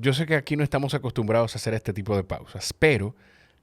yo sé que aquí no estamos acostumbrados a hacer este tipo de pausas, pero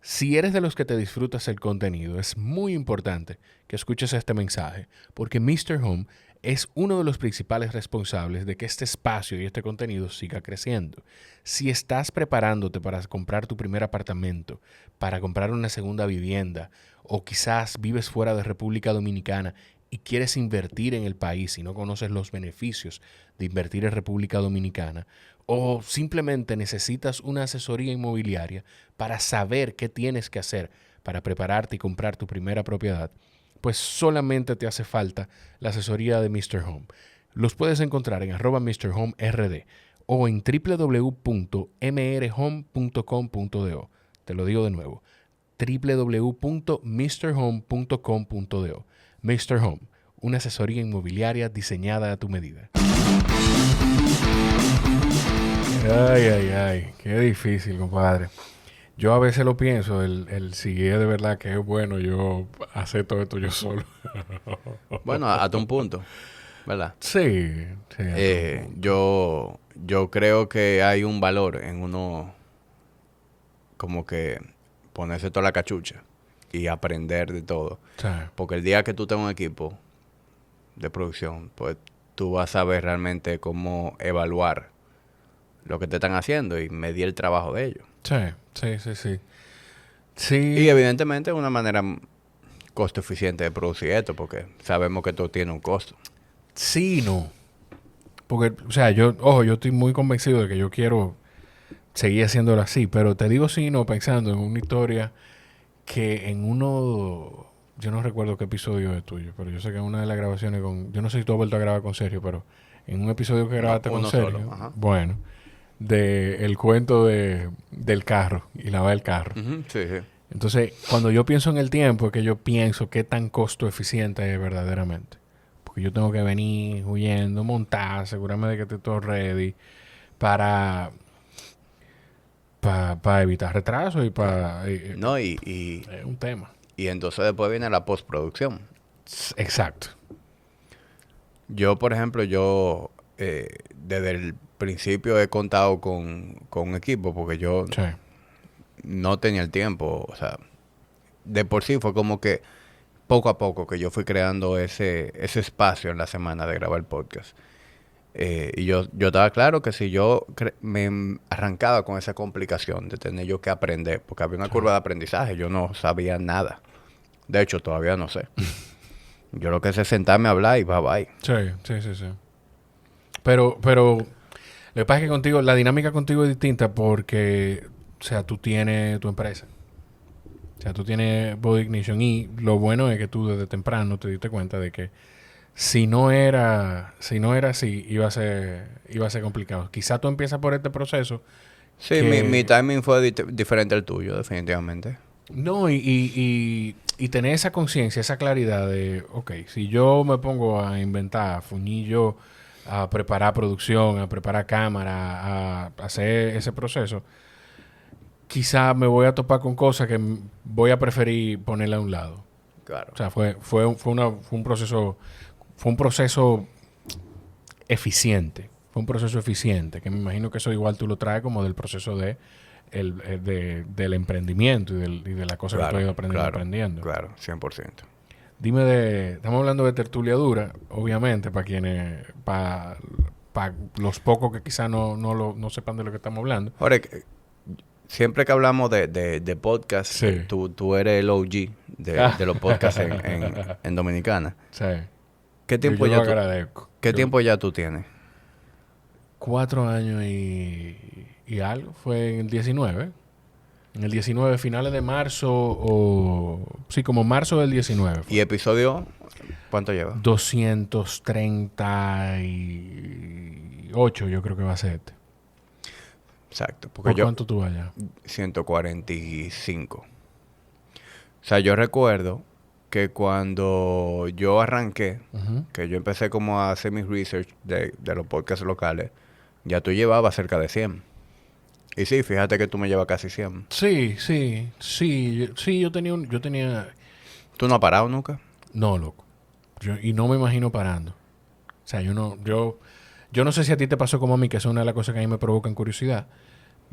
si eres de los que te disfrutas el contenido, es muy importante que escuches este mensaje, porque Mr. Home es uno de los principales responsables de que este espacio y este contenido siga creciendo. Si estás preparándote para comprar tu primer apartamento, para comprar una segunda vivienda, o quizás vives fuera de República Dominicana y quieres invertir en el país y no conoces los beneficios de invertir en República Dominicana, o simplemente necesitas una asesoría inmobiliaria para saber qué tienes que hacer para prepararte y comprar tu primera propiedad, pues solamente te hace falta la asesoría de Mr. Home. Los puedes encontrar en @MrHomeRD o en www.mrhome.com.do. Te lo digo de nuevo, www.mrhome.com.do. Mr. Home, una asesoría inmobiliaria diseñada a tu medida. Ay, qué difícil, compadre. Yo a veces lo pienso, el si es de verdad que es bueno yo hacer todo esto yo solo. Bueno, hasta un punto, ¿verdad? Sí. Yo creo que hay un valor en uno como que ponerse toda la cachucha y aprender de todo. Sí. Porque el día que tú tengas un equipo de producción, pues tú vas a saber realmente cómo evaluar lo que te están haciendo y medir el trabajo de ellos. Sí. Y evidentemente es una manera costo eficiente de producir esto, porque sabemos que todo tiene un costo. Sí, no. Porque, o sea, yo estoy muy convencido de que yo quiero seguir haciéndolo así, pero te digo sí, no, pensando en una historia que en uno, yo no recuerdo qué episodio es tuyo, pero yo sé que en una de las grabaciones yo no sé si tú has vuelto a grabar con Sergio, pero en un episodio que grabaste con Sergio, solo, bueno, de el cuento del carro y lavar el carro. Sí. Entonces, cuando yo pienso en el tiempo, es que yo pienso qué tan costo eficiente es verdaderamente. Porque yo tengo que venir huyendo, montar, asegurarme de que esté todo ready para evitar retrasos y para... No, es un tema. Y entonces después viene la postproducción. Exacto. Yo, por ejemplo, desde el principio he contado con un equipo porque yo no tenía el tiempo. O sea, de por sí fue como que poco a poco que yo fui creando ese espacio en la semana de grabar el podcast. Y yo estaba claro que si yo me arrancaba con esa complicación de tener yo que aprender, porque había una curva de aprendizaje, yo no sabía nada. De hecho, todavía no sé. Yo lo que sé es sentarme a hablar y bye. Sí. Pero lo que pasa es que contigo, la dinámica contigo es distinta porque, o sea, tú tienes tu empresa. O sea, tú tienes Body Ignition y lo bueno es que tú desde temprano te diste cuenta de que si no era así, iba a ser complicado. Quizá tú empiezas por este proceso. Sí, mi timing fue diferente al tuyo, definitivamente. No, y tener esa conciencia, esa claridad de, ok, si yo me pongo a inventar, a fuñir yo, a preparar producción, a preparar cámara, a hacer ese proceso, quizá me voy a topar con cosas que voy a preferir ponerla a un lado. Claro. O sea, fue un proceso eficiente. Fue un proceso eficiente, que me imagino que eso igual tú lo traes como del proceso del emprendimiento y de la cosa que tú has ido aprendiendo. Claro, 100%. Dime estamos hablando de tertulia dura, obviamente, para los pocos que quizás no sepan de lo que estamos hablando. Ahora, siempre que hablamos de podcast, Sí. tú eres el OG de los podcasts en Dominicana. Sí. ¿Qué tiempo tiempo ya tú tienes? 4 años y algo. Fue en el 19. En el 19, finales de marzo sí, como marzo del 19. ¿Y episodio cuánto lleva? 238 yo creo que va a ser este. Exacto. ¿Por cuánto tú vas allá? 145. O sea, yo recuerdo que cuando yo arranqué, que yo empecé como a hacer mis research de los podcasts locales, ya tú llevabas cerca de 100. Y sí, fíjate que tú me llevas casi 100. Sí, yo tenía... ¿Tú no has parado nunca? No, loco. Y no me imagino parando. O sea, yo no sé si a ti te pasó como a mí, que es una de las cosas que a mí me provocan curiosidad.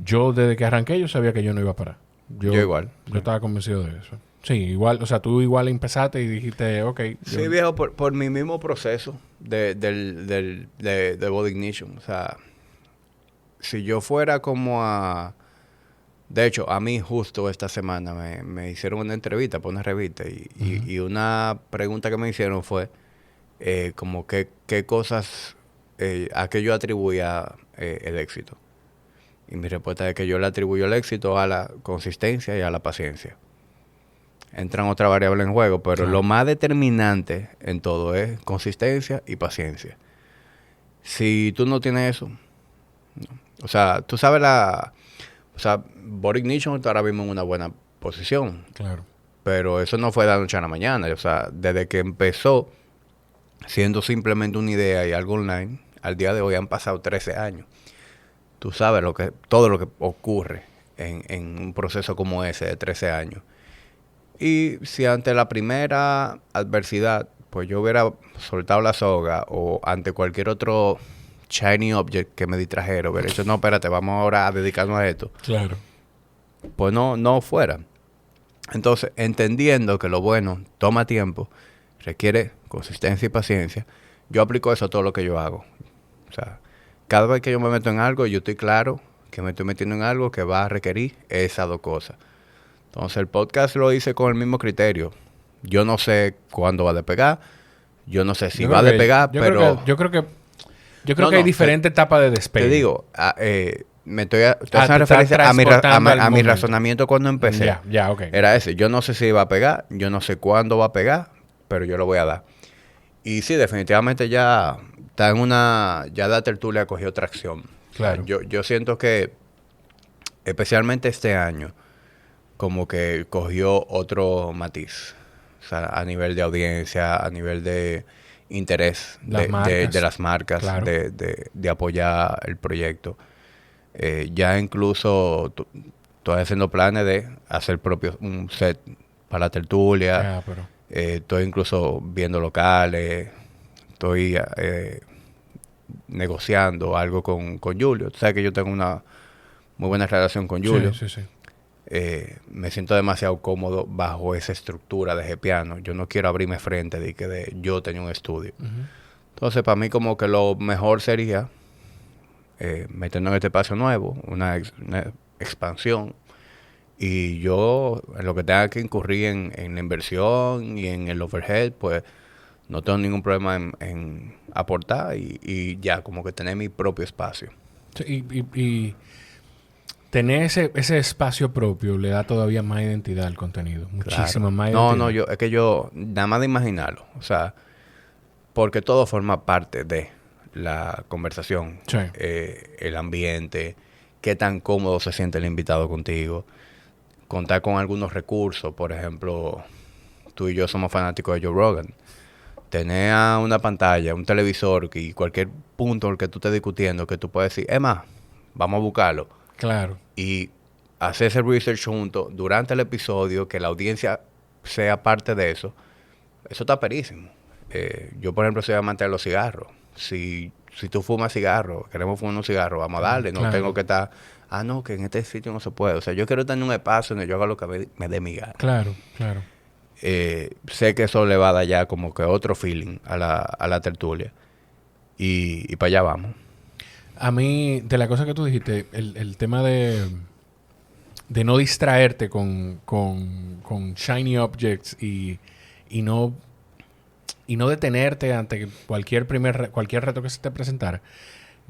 yo desde que arranqué yo sabía que yo no iba a parar. Yo igual. Yo estaba convencido de eso. Sí, igual, o sea, tú igual empezaste y dijiste, ok. Sí, viejo, por mi mismo proceso de Body Ignition. O sea, si yo fuera como a... De hecho, a mí justo esta semana me hicieron una entrevista por una revista y una pregunta que me hicieron fue como qué cosas a qué yo atribuía el éxito. Y mi respuesta es que yo le atribuyo el éxito a la consistencia y a la paciencia. Entran otras variables en juego, pero lo más determinante en todo es consistencia y paciencia. Si tú no tienes eso, no. O sea, tú sabes o sea, Body Ignition está ahora mismo en una buena posición. Claro. Pero eso no fue de la noche a la mañana. O sea, desde que empezó siendo simplemente una idea y algo online, al día de hoy han pasado 13 años. Tú sabes todo lo que ocurre en un proceso como ese de 13 años. Y si ante la primera adversidad, pues yo hubiera soltado la soga o ante cualquier otro shiny object que me distrajera, hubiera dicho, no, espérate, vamos ahora a dedicarnos a esto. Claro. Pues no fuera. Entonces, entendiendo que lo bueno toma tiempo, requiere consistencia y paciencia, yo aplico eso a todo lo que yo hago. O sea, cada vez que yo me meto en algo, yo estoy claro que me estoy metiendo en algo que va a requerir esas dos cosas. Entonces, el podcast lo hice con el mismo criterio. Yo no sé cuándo va a despegar. Yo no sé si va a despegar, pero... Yo creo que hay diferentes etapas de despegue. Te digo, me estoy haciendo referencia a mi razonamiento cuando empecé. Ya, ok. Era ese. Yo no sé si va a pegar, yo no sé cuándo va a pegar, pero yo lo voy a dar. Y sí, definitivamente ya está ya la tertulia cogió tracción. Claro. Yo siento que, especialmente este año, como que cogió otro matiz. O sea, a nivel de audiencia, a nivel de interés de las marcas, claro. de apoyar el proyecto. Ya incluso estoy haciendo planes de hacer un set para la tertulia. Estoy incluso viendo locales. Estoy negociando algo con Julio. Tú sabes que yo tengo una muy buena relación con Julio. Sí. Me siento demasiado cómodo bajo esa estructura de G-Piano. Yo no quiero abrirme frente de que yo tenía un estudio. Entonces, para mí como que lo mejor sería meternos en este espacio nuevo, una expansión. Y yo, en lo que tenga que incurrir en la inversión y en el overhead, pues no tengo ningún problema en aportar y ya como que tener mi propio espacio. Sí, y tener ese espacio propio le da todavía más identidad al contenido. Muchísima más identidad. Es que yo, nada más de imaginarlo. O sea, porque todo forma parte de la conversación. Sí. El ambiente, qué tan cómodo se siente el invitado contigo. Contar con algunos recursos. Por ejemplo, tú y yo somos fanáticos de Joe Rogan. Tener una pantalla, un televisor y cualquier punto en el que tú estés discutiendo, que tú puedes decir, Emma, vamos a buscarlo. Claro. Y hacer ese research junto durante el episodio, que la audiencia sea parte de eso. Eso está perísimo. Yo, por ejemplo, soy amante de los cigarros. Si tú fumas cigarros, queremos fumar un cigarro, vamos a darle. No tengo que estar... no, que en este sitio no se puede. O sea, yo quiero tener un espacio donde yo haga lo que me dé mi gana. Claro. Sé que eso le va a dar ya como que otro feeling a la tertulia. Y para allá vamos. A mí, de la cosa que tú dijiste, el tema de no distraerte con shiny objects y no detenerte ante cualquier reto que se te presentara.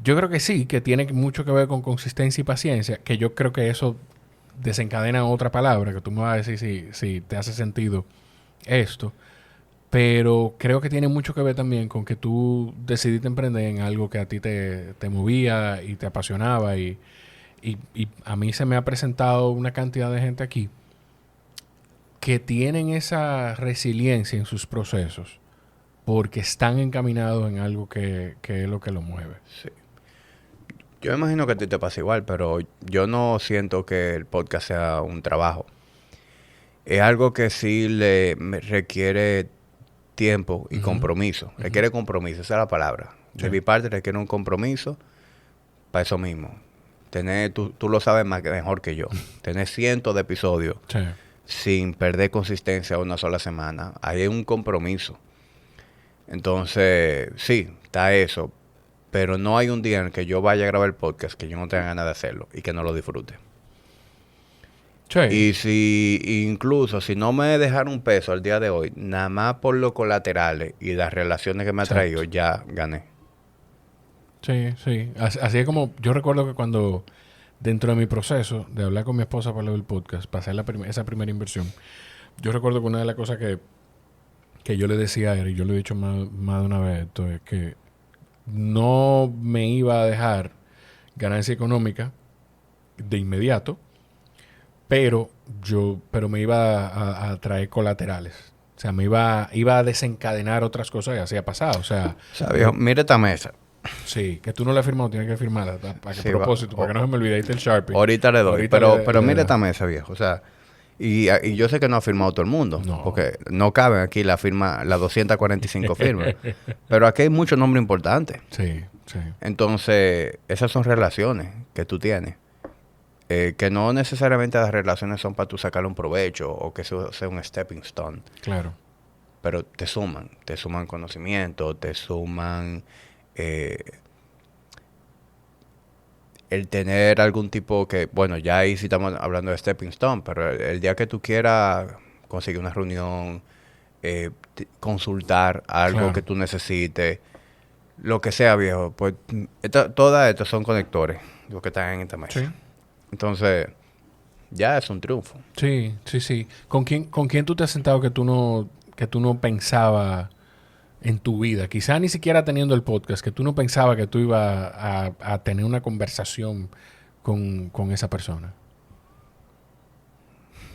Yo creo que sí, que tiene mucho que ver con consistencia y paciencia, que yo creo que eso desencadena otra palabra, que tú me vas a decir si te hace sentido esto. Pero creo que tiene mucho que ver también con que tú decidiste emprender en algo que a ti te movía y te apasionaba. Y a mí se me ha presentado una cantidad de gente aquí que tienen esa resiliencia en sus procesos porque están encaminados en algo que es lo que lo mueve. Sí. Yo me imagino que a ti te pasa igual, pero yo no siento que el podcast sea un trabajo. Es algo que sí requiere tiempo y compromiso. Requiere compromiso, esa es la palabra. De mi parte requiere un compromiso para eso mismo. Tú lo sabes mejor que yo. Tener cientos de episodios sin perder consistencia una sola semana. Ahí hay un compromiso. Entonces, sí, está eso. Pero no hay un día en el que yo vaya a grabar el podcast que yo no tenga ganas de hacerlo y que no lo disfrute. Sí. Y incluso si no me dejaron un peso al día de hoy, nada más por los colaterales y las relaciones que me ha traído, ya gané. Sí, sí. Así es como yo recuerdo que cuando dentro de mi proceso de hablar con mi esposa para lo del podcast, pasé esa primera inversión. Yo recuerdo que una de las cosas que yo le decía a él, y yo lo he dicho más de una vez, esto es que no me iba a dejar ganancia económica de inmediato, pero me iba a traer colaterales. O sea, me iba a desencadenar otras cosas y así ha pasado. O sea, viejo, mira esta mesa. Sí, que tú no la has firmado, tienes que firmarla. ¿Para qué propósito? Para que no se me olvide el Sharpie. Ahorita le doy. Pero mira esta mesa, viejo. O sea, y yo sé que no ha firmado todo el mundo. No. Porque no caben aquí las 245 firmas. Pero aquí hay muchos nombres importantes. Sí, sí. Entonces, esas son relaciones que tú tienes. Que no necesariamente las relaciones son para tú sacarle un provecho o que eso sea un stepping stone. Claro. Pero te suman conocimiento, te suman el tener algún tipo que, bueno, ya ahí sí estamos hablando de stepping stone, pero el día que tú quieras conseguir una reunión, consultar algo que tú necesites, lo que sea, viejo, pues todas estas son conectores, los que están en esta mesa. Sí. Entonces, ya es un triunfo. Sí, sí, sí. ¿Con quién tú te has sentado que tú no pensabas en tu vida? Quizá ni siquiera teniendo el podcast, que tú no pensabas que tú ibas a tener una conversación con esa persona.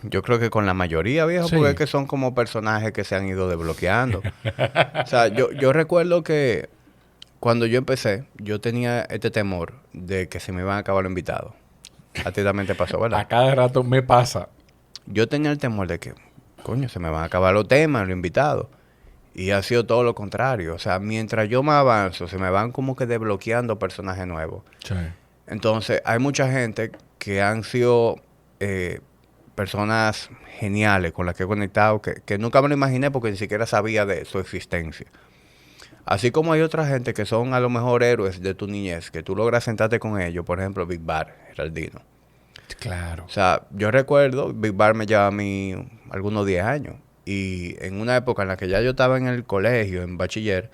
Yo creo que con la mayoría, viejo, porque es que son como personajes que se han ido desbloqueando. O sea, yo recuerdo que cuando yo empecé, yo tenía este temor de que se me iban a acabar los invitados. A ti también te pasó, ¿verdad? A cada rato me pasa. Yo tenía el temor de que, coño, se me van a acabar los temas, los invitados. Y ha sido todo lo contrario. O sea, mientras yo me avanzo, se me van como que desbloqueando personajes nuevos. Sí. Entonces, hay mucha gente que han sido personas geniales con las que he conectado, que nunca me lo imaginé porque ni siquiera sabía de su existencia. Así como hay otra gente que son a lo mejor héroes de tu niñez, que tú logras sentarte con ellos, por ejemplo, Big Bar, Geraldino. Claro. O sea, yo recuerdo, Big Bar me lleva a mí algunos 10 años. Y en una época en la que ya yo estaba en el colegio, en bachiller,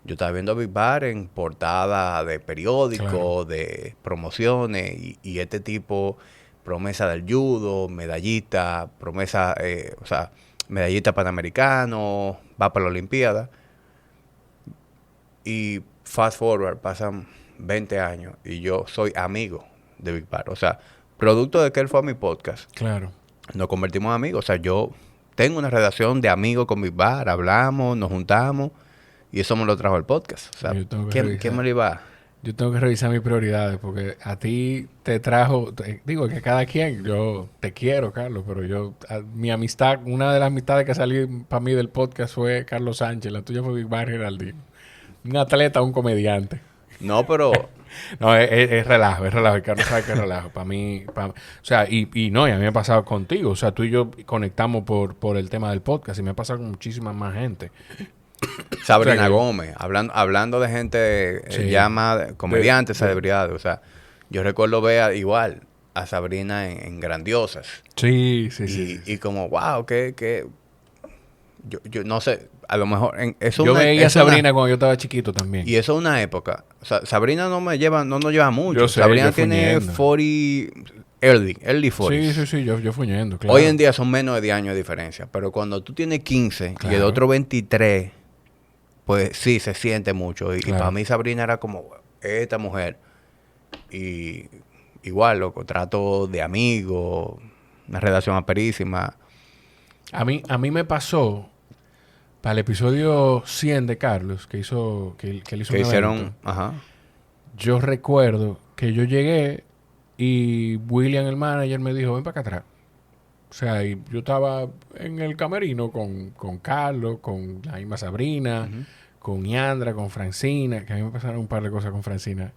yo estaba viendo a Big Bar en portada de periódicos, de promociones, y este tipo, promesa del judo, medallista, medallista panamericano, va para la Olimpiada. Y fast forward, pasan 20 años y yo soy amigo de Big Bar. O sea, producto de que él fue a mi podcast. Claro. Nos convertimos en amigos. O sea, yo tengo una relación de amigos con Big Bar, hablamos, nos juntamos y eso me lo trajo el podcast. O sea, ¿quién me lo iba? Yo tengo que revisar mis prioridades porque a ti te trajo, digo que cada quien, yo te quiero, Carlos, pero mi amistad, una de las amistades que salió para mí del podcast fue Carlos Sánchez, la tuya fue Big Bar Geraldino. Un atleta, un comediante. No, pero... No, es relajo, y Carlos sabe que es relajo. Para mí, o sea, y a mí me ha pasado contigo. O sea, tú y yo conectamos por el tema del podcast y me ha pasado con muchísima más gente. Sabrina Gómez, hablando de gente llama comediantes, celebridades. O sea, yo recuerdo ver igual a Sabrina en Grandiosas. Sí. Y como, wow, que yo no sé, a lo mejor... yo veía a Sabrina cuando yo estaba chiquito también. Y eso es una época. O sea, Sabrina no nos lleva mucho. Sabrina tiene 40... Early 40s. Sí, yo fui yendo, claro. Hoy en día son menos de 10 años de diferencia. Pero cuando tú tienes 15 y el otro 23, pues sí, se siente mucho. Y para mí Sabrina era como esta mujer. Y igual, loco, trato de amigo, una relación aperísima. A mí me pasó para el episodio 100 de Carlos, que él hizo un evento. Ajá. Yo recuerdo que yo llegué y William, el manager, me dijo, ven para acá atrás. O sea, y yo estaba en el camerino con Carlos, con la misma Sabrina, con Yandra, con Francina, que a mí me pasaron un par de cosas con Francina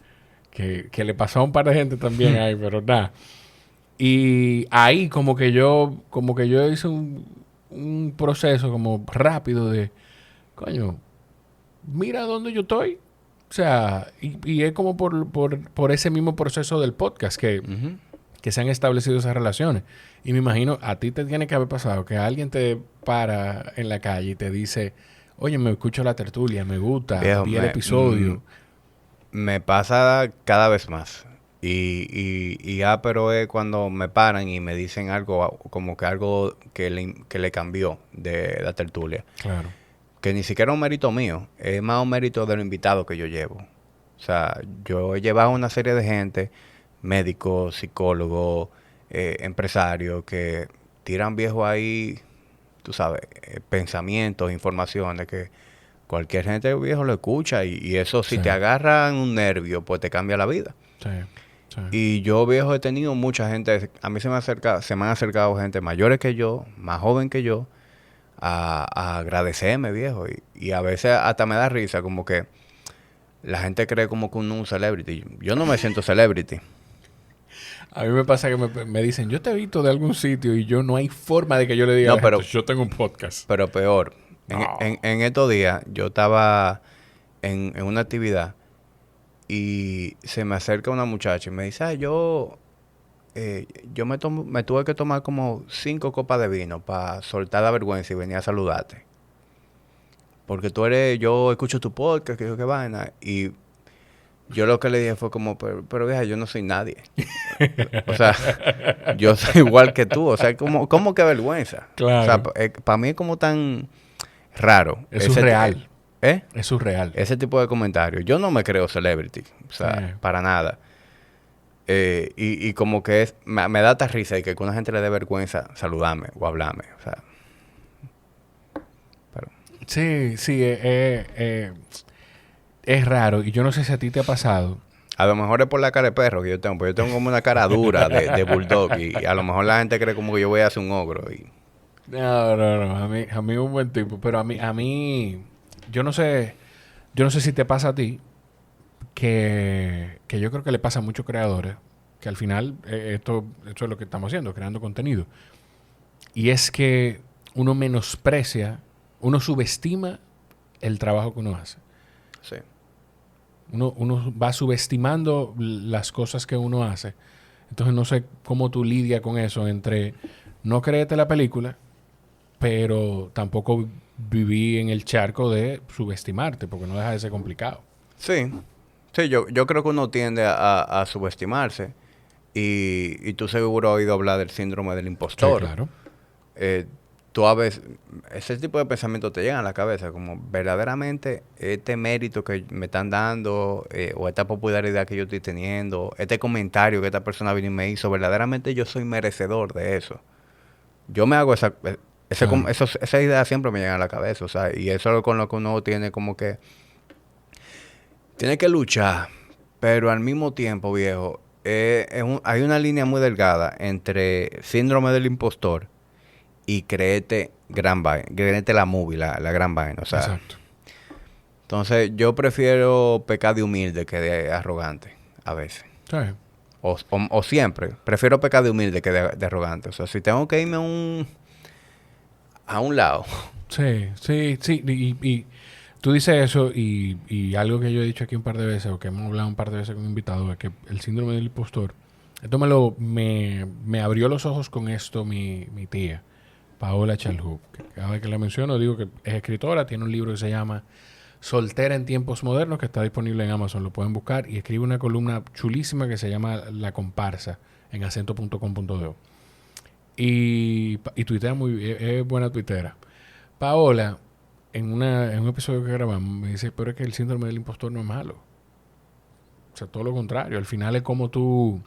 que le pasó a un par de gente también ahí, pero nada. Y ahí como que yo hice un proceso como rápido de, coño, mira dónde yo estoy. O sea, y es como por ese mismo proceso del podcast que se han establecido esas relaciones. Y me imagino, a ti te tiene que haber pasado que alguien te para en la calle y te dice, oye, me escucho la tertulia, me gusta, Viejo, vi el episodio. Me pasa cada vez más. Y ya, pero es cuando me paran y me dicen algo, como que algo que le cambió de la tertulia. Claro. Que ni siquiera es un mérito mío, es más un mérito de los invitados que yo llevo. O sea, yo he llevado una serie de gente, médicos, psicólogos, empresarios, que tiran viejo ahí, tú sabes, pensamientos, informaciones que cualquier gente viejo lo escucha y eso si te agarra en un nervio, pues te cambia la vida. Sí. Y yo viejo he tenido mucha gente, a mí se me han acercado gente mayores que yo, más joven que yo, a agradecerme, viejo. Y a veces hasta me da risa, como que la gente cree como que uno es un celebrity. Yo no me siento celebrity. A mí me pasa que me dicen, yo te he visto de algún sitio y yo no hay forma de que yo le diga, No, pero yo tengo un podcast. Pero peor, No. en estos días yo estaba en una actividad y se me acerca una muchacha y me dice, yo me tuve que tomar como 5 copas de vino para soltar la vergüenza y venir a saludarte. Porque yo escucho tu podcast, que yo qué vaina. Y yo lo que le dije fue como, pero vieja, yo no soy nadie. O sea, yo soy igual que tú. O sea, ¿cómo que vergüenza? Claro. O sea, para mí es como tan raro. Es surreal. ¿Eh? Es surreal. Ese tipo de comentarios. Yo no me creo celebrity. O sea, para nada. Y como que me da hasta risa y que una gente le dé vergüenza saludarme o hablarme. O sea. Pero. Sí, es raro. Y yo no sé si a ti te ha pasado. A lo mejor es por la cara de perro que yo tengo. Porque yo tengo como una cara dura de bulldog. Y a lo mejor la gente cree como que yo voy a hacer un ogro. No. A mí es un buen tipo. Pero a mí, yo no sé si te pasa a ti, que yo creo que le pasa a muchos creadores, que al final esto es lo que estamos haciendo, creando contenido. Y es que uno menosprecia, uno subestima el trabajo que uno hace. Sí. Uno va subestimando las cosas que uno hace. Entonces no sé cómo tú lidias con eso entre no creerte la película, pero tampoco viví en el charco de subestimarte, porque no deja de ser complicado. Sí, yo creo que uno tiende a subestimarse y tú seguro has oído hablar del síndrome del impostor. Sí, claro. Tú a veces, ese tipo de pensamientos te llegan a la cabeza, como verdaderamente este mérito que me están dando o esta popularidad que yo estoy teniendo, este comentario que esta persona vino y me hizo, verdaderamente yo soy merecedor de eso. Yo me hago esa idea siempre me llega a la cabeza, o sea, y eso es con lo que uno tiene como que tiene que luchar, pero al mismo tiempo, viejo, hay una línea muy delgada entre síndrome del impostor y creerte la movie, la gran vaina, o sea. Exacto. Entonces, yo prefiero pecar de humilde que de arrogante, a veces. Sí. O siempre. Prefiero pecar de humilde que de arrogante. O sea, si tengo que irme a un lado. Sí. Y tú dices eso y algo que yo he dicho aquí un par de veces, o que hemos hablado un par de veces con un invitado, es que el síndrome del impostor, esto me abrió los ojos con esto mi tía, Paola Chalhub. Cada vez que la menciono digo que es escritora, tiene un libro que se llama Soltera en tiempos modernos, que está disponible en Amazon, lo pueden buscar, y escribe una columna chulísima que se llama La Comparsa en acento.com.do. Y tuitea es buena tuitera. Paola, en un episodio que grabamos, me dice, pero es que el síndrome del impostor no es malo. O sea, todo lo contrario. Al final es como tú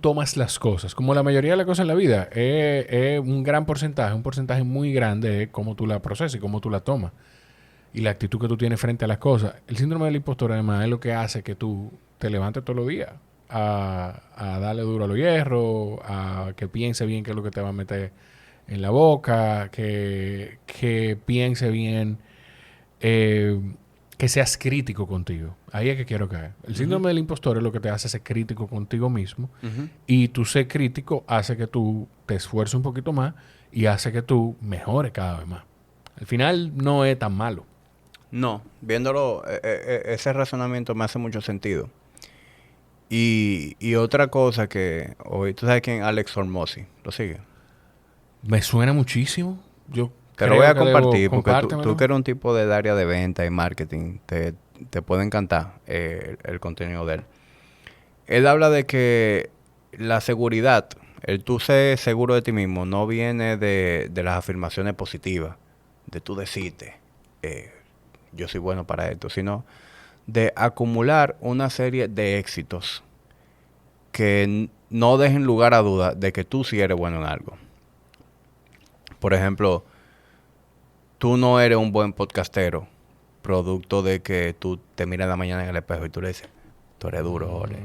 tomas las cosas. Como la mayoría de las cosas en la vida, es un gran porcentaje, un porcentaje muy grande es cómo tú la procesas y cómo tú la tomas. Y la actitud que tú tienes frente a las cosas. El síndrome del impostor, además, es lo que hace que tú te levantes todos los días a darle duro a los hierros, a que piense bien qué es lo que te va a meter en la boca, que piense bien que seas crítico contigo. Ahí es que quiero caer. El síndrome del impostor es lo que te hace ser crítico contigo mismo. Y tú ser crítico hace que tú te esfuerces un poquito más y hace que tú mejores cada vez más. Al final no es tan malo. No, viéndolo, ese razonamiento me hace mucho sentido. Y otra cosa que hoy, ¿tú sabes quién? Alex Hormozzi, ¿lo sigue? Me suena muchísimo. Yo te lo voy a compartir porque tú que eres un tipo de área de venta y marketing, te puede encantar el contenido de él. Él habla de que la seguridad, el tú ser seguro de ti mismo, no viene de las afirmaciones positivas, de tú decirte, yo soy bueno para esto, sino de acumular una serie de éxitos que no dejen lugar a duda de que tú sí eres bueno en algo. Por ejemplo, tú no eres un buen podcastero, producto de que tú te miras en la mañana en el espejo y tú le dices, tú eres duro, Jorge.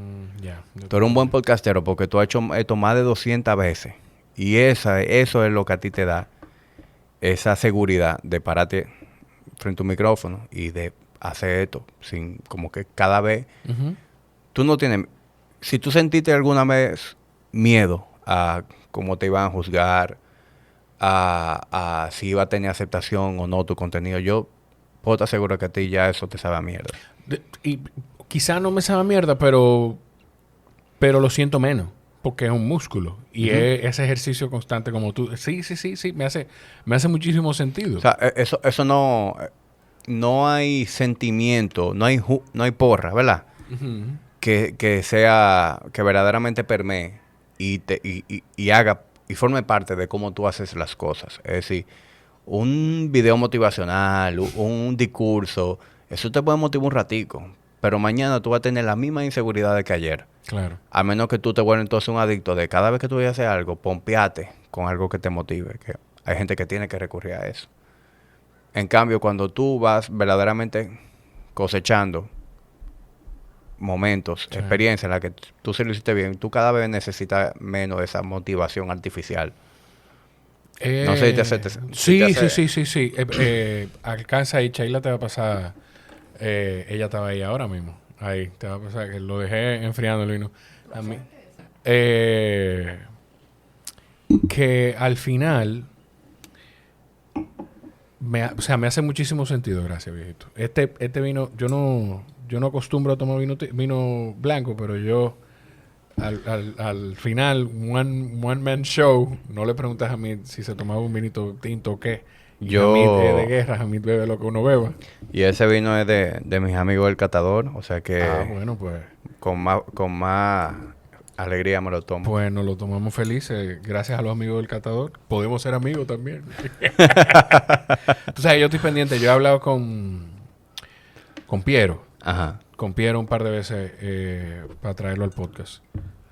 Tú eres un buen podcastero porque tú has hecho esto más de 200 veces. Y eso es lo que a ti te da esa seguridad de pararte frente a un micrófono y de hacer esto sin como que cada vez tú no tienes. Si tú sentiste alguna vez miedo a cómo te iban a juzgar, a si iba a tener aceptación o no tu contenido, yo puedo estar seguro que a ti ya eso te sabe a mierda. Y quizá no me sabe a mierda, pero lo siento menos, porque es un músculo y es ese ejercicio constante como tú. Sí, me hace muchísimo sentido. O sea, eso no hay sentimiento, no hay porra, ¿verdad? Que sea, que verdaderamente permee y haga y forme parte de cómo tú haces las cosas. Es decir, un video motivacional, un discurso, eso te puede motivar un ratico, pero mañana tú vas a tener la misma inseguridad que ayer. Claro. A menos que tú te vuelvas entonces un adicto de cada vez que tú vayas a hacer algo, pompeate con algo que te motive, que hay gente que tiene que recurrir a eso. En cambio, cuando tú vas verdaderamente cosechando momentos, experiencias en las que tú se lo hiciste bien, tú cada vez necesitas menos esa motivación artificial. No sé si te hace... Sí. Alcanza y Sheila te va a pasar... ella estaba ahí ahora mismo. Ahí, te va a pasar que lo dejé enfriando el vino. A mí, que al final... me hace muchísimo sentido, gracias, viejito. Este vino, yo no acostumbro a tomar vino blanco, pero yo al final, one man show, no le preguntas a mí si se tomaba un vinito tinto o qué. Hamid es de guerra, Hamid bebe lo que uno beba. Y ese vino es de mis amigos del catador, o sea que... bueno, pues... Con más alegría me lo tomo. Pues nos lo tomamos felices. Gracias a los amigos del catador. Podemos ser amigos también. Tú sabes, yo estoy pendiente. Yo he hablado con Piero. Ajá. Con Piero un par de veces para traerlo al podcast.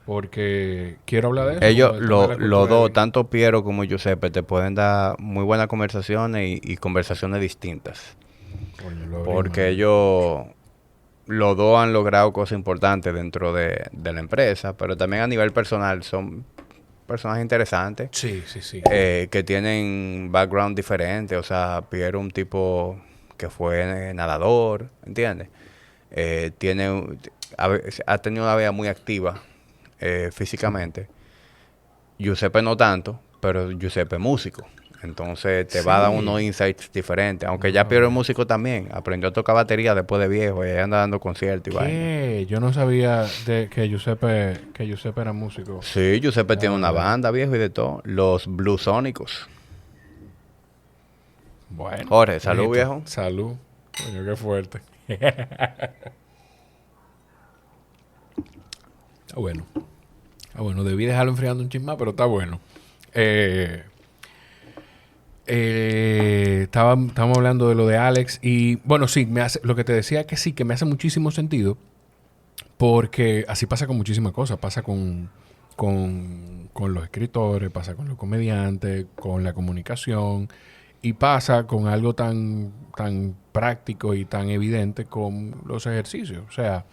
Porque quiero hablar de eso. Ellos, los dos, tanto Piero como Giuseppe, te pueden dar muy buenas conversaciones y conversaciones distintas. Coño, porque ellos, los dos han logrado cosas importantes dentro de la empresa, pero también a nivel personal son personas interesantes. Sí. Que tienen background diferente. O sea, Piero un tipo que fue nadador, ¿entiendes? Ha tenido una vida muy activa físicamente. Giuseppe no tanto, pero Giuseppe es músico. Entonces te va a dar unos insights diferentes. Aunque ya Piero es músico también. Aprendió a tocar batería después de viejo y ahí anda dando conciertos y vaina. Yo no sabía que Giuseppe era músico. Sí, Giuseppe tiene una banda, viejo, y de todo. Los Bluesónicos. Bueno. Jorge, salud, viejo. Salud. Coño, qué fuerte. Está bueno. Debí dejarlo enfriando un chisme más, pero está bueno. Estábamos hablando de lo de Alex y bueno, sí, lo que te decía es que sí, que me hace muchísimo sentido porque así pasa con muchísimas cosas. Pasa con los escritores, pasa con los comediantes, con la comunicación y pasa con algo tan práctico y tan evidente con los ejercicios. O sea,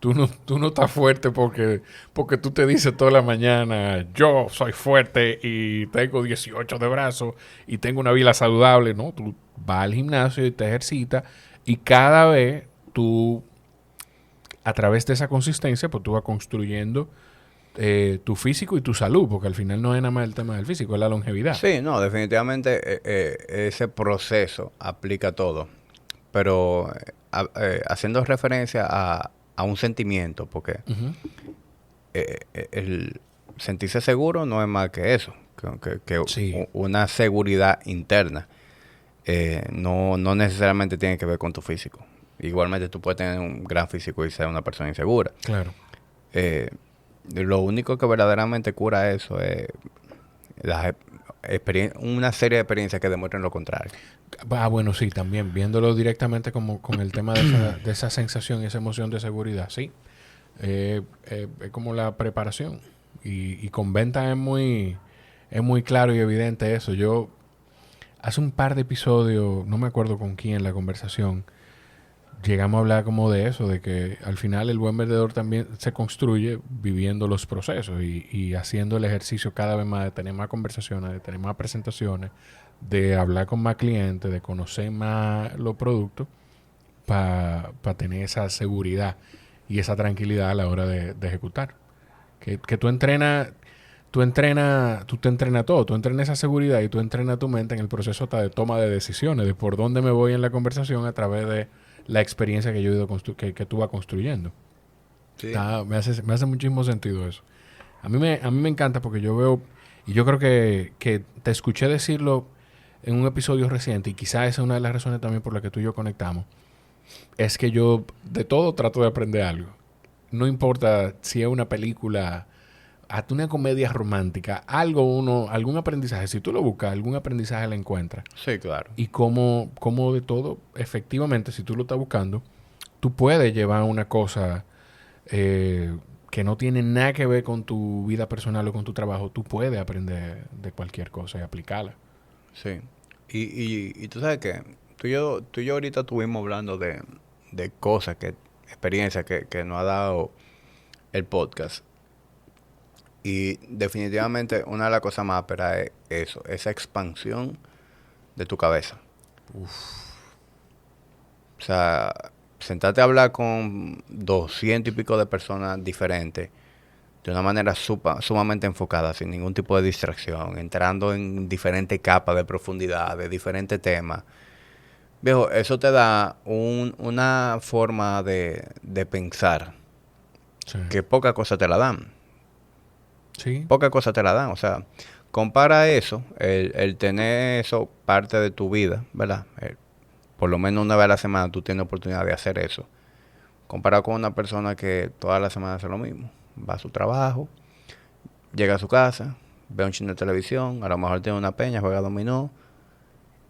tú no estás fuerte porque tú te dices toda la mañana, yo soy fuerte y tengo 18 de brazos y tengo una vida saludable. No, tú vas al gimnasio y te ejercitas Y cada vez tú, a través de esa consistencia, pues tú vas construyendo tu físico y tu salud, porque al final no es nada más el tema del físico, es la longevidad. Sí, no, definitivamente ese proceso aplica a todo. Pero haciendo referencia a un sentimiento, porque el sentirse seguro no es más que eso, que Sí. una seguridad interna. No necesariamente tiene que ver con tu físico. Igualmente tú puedes tener un gran físico y ser una persona insegura. Claro. Lo único que verdaderamente cura eso es una serie de experiencias que demuestren lo contrario. Bueno, sí, también viéndolo directamente como con el tema de esa sensación y esa emoción de seguridad, sí. Es como la preparación. Y con venta es muy claro y evidente eso. Yo hace un par de episodios, no me acuerdo con quién la conversación, llegamos a hablar como de eso, de que al final el buen vendedor también se construye viviendo los procesos y haciendo el ejercicio cada vez más de tener más conversaciones, de tener más presentaciones, de hablar con más clientes, de conocer más los productos para tener esa seguridad y esa tranquilidad a la hora de ejecutar. Que tú entrenas, tú te entrenas todo, tú entrenas esa seguridad y tú entrenas tu mente en el proceso hasta de toma de decisiones, de por dónde me voy en la conversación a través de la experiencia que yo he ido que tú vas construyendo. Sí. Me hace muchísimo sentido eso. A mí me encanta porque yo veo, y yo creo que te escuché decirlo en un episodio reciente, y quizás esa es una de las razones también por las que tú y yo conectamos, es que yo de todo trato de aprender algo. No importa si es una película, hasta una comedia romántica, algún aprendizaje, si tú lo buscas, algún aprendizaje lo encuentras. Sí, claro. Y como de todo, efectivamente, si tú lo estás buscando, tú puedes llevar una cosa que no tiene nada que ver con tu vida personal o con tu trabajo. Tú puedes aprender de cualquier cosa y aplicarla. Sí. Y tú sabes que tú y yo ahorita estuvimos hablando de cosas, experiencias que nos ha dado el podcast. Y definitivamente una de las cosas más ásperas es eso, esa expansión de tu cabeza. O sea, sentarte a hablar con 200 y pico de personas diferentes de una manera sumamente enfocada, sin ningún tipo de distracción, entrando en diferentes capas de profundidad, de diferentes temas. Viejo, eso te da una forma de pensar Sí. que pocas cosas te la dan. Sí. Pocas cosas te la dan. O sea, compara eso, el tener eso parte de tu vida, ¿verdad? Por lo menos una vez a la semana tú tienes oportunidad de hacer eso. Comparado con una persona que toda la semana hace lo mismo. Va a su trabajo, llega a su casa, ve un cine de televisión, a lo mejor tiene una peña, juega dominó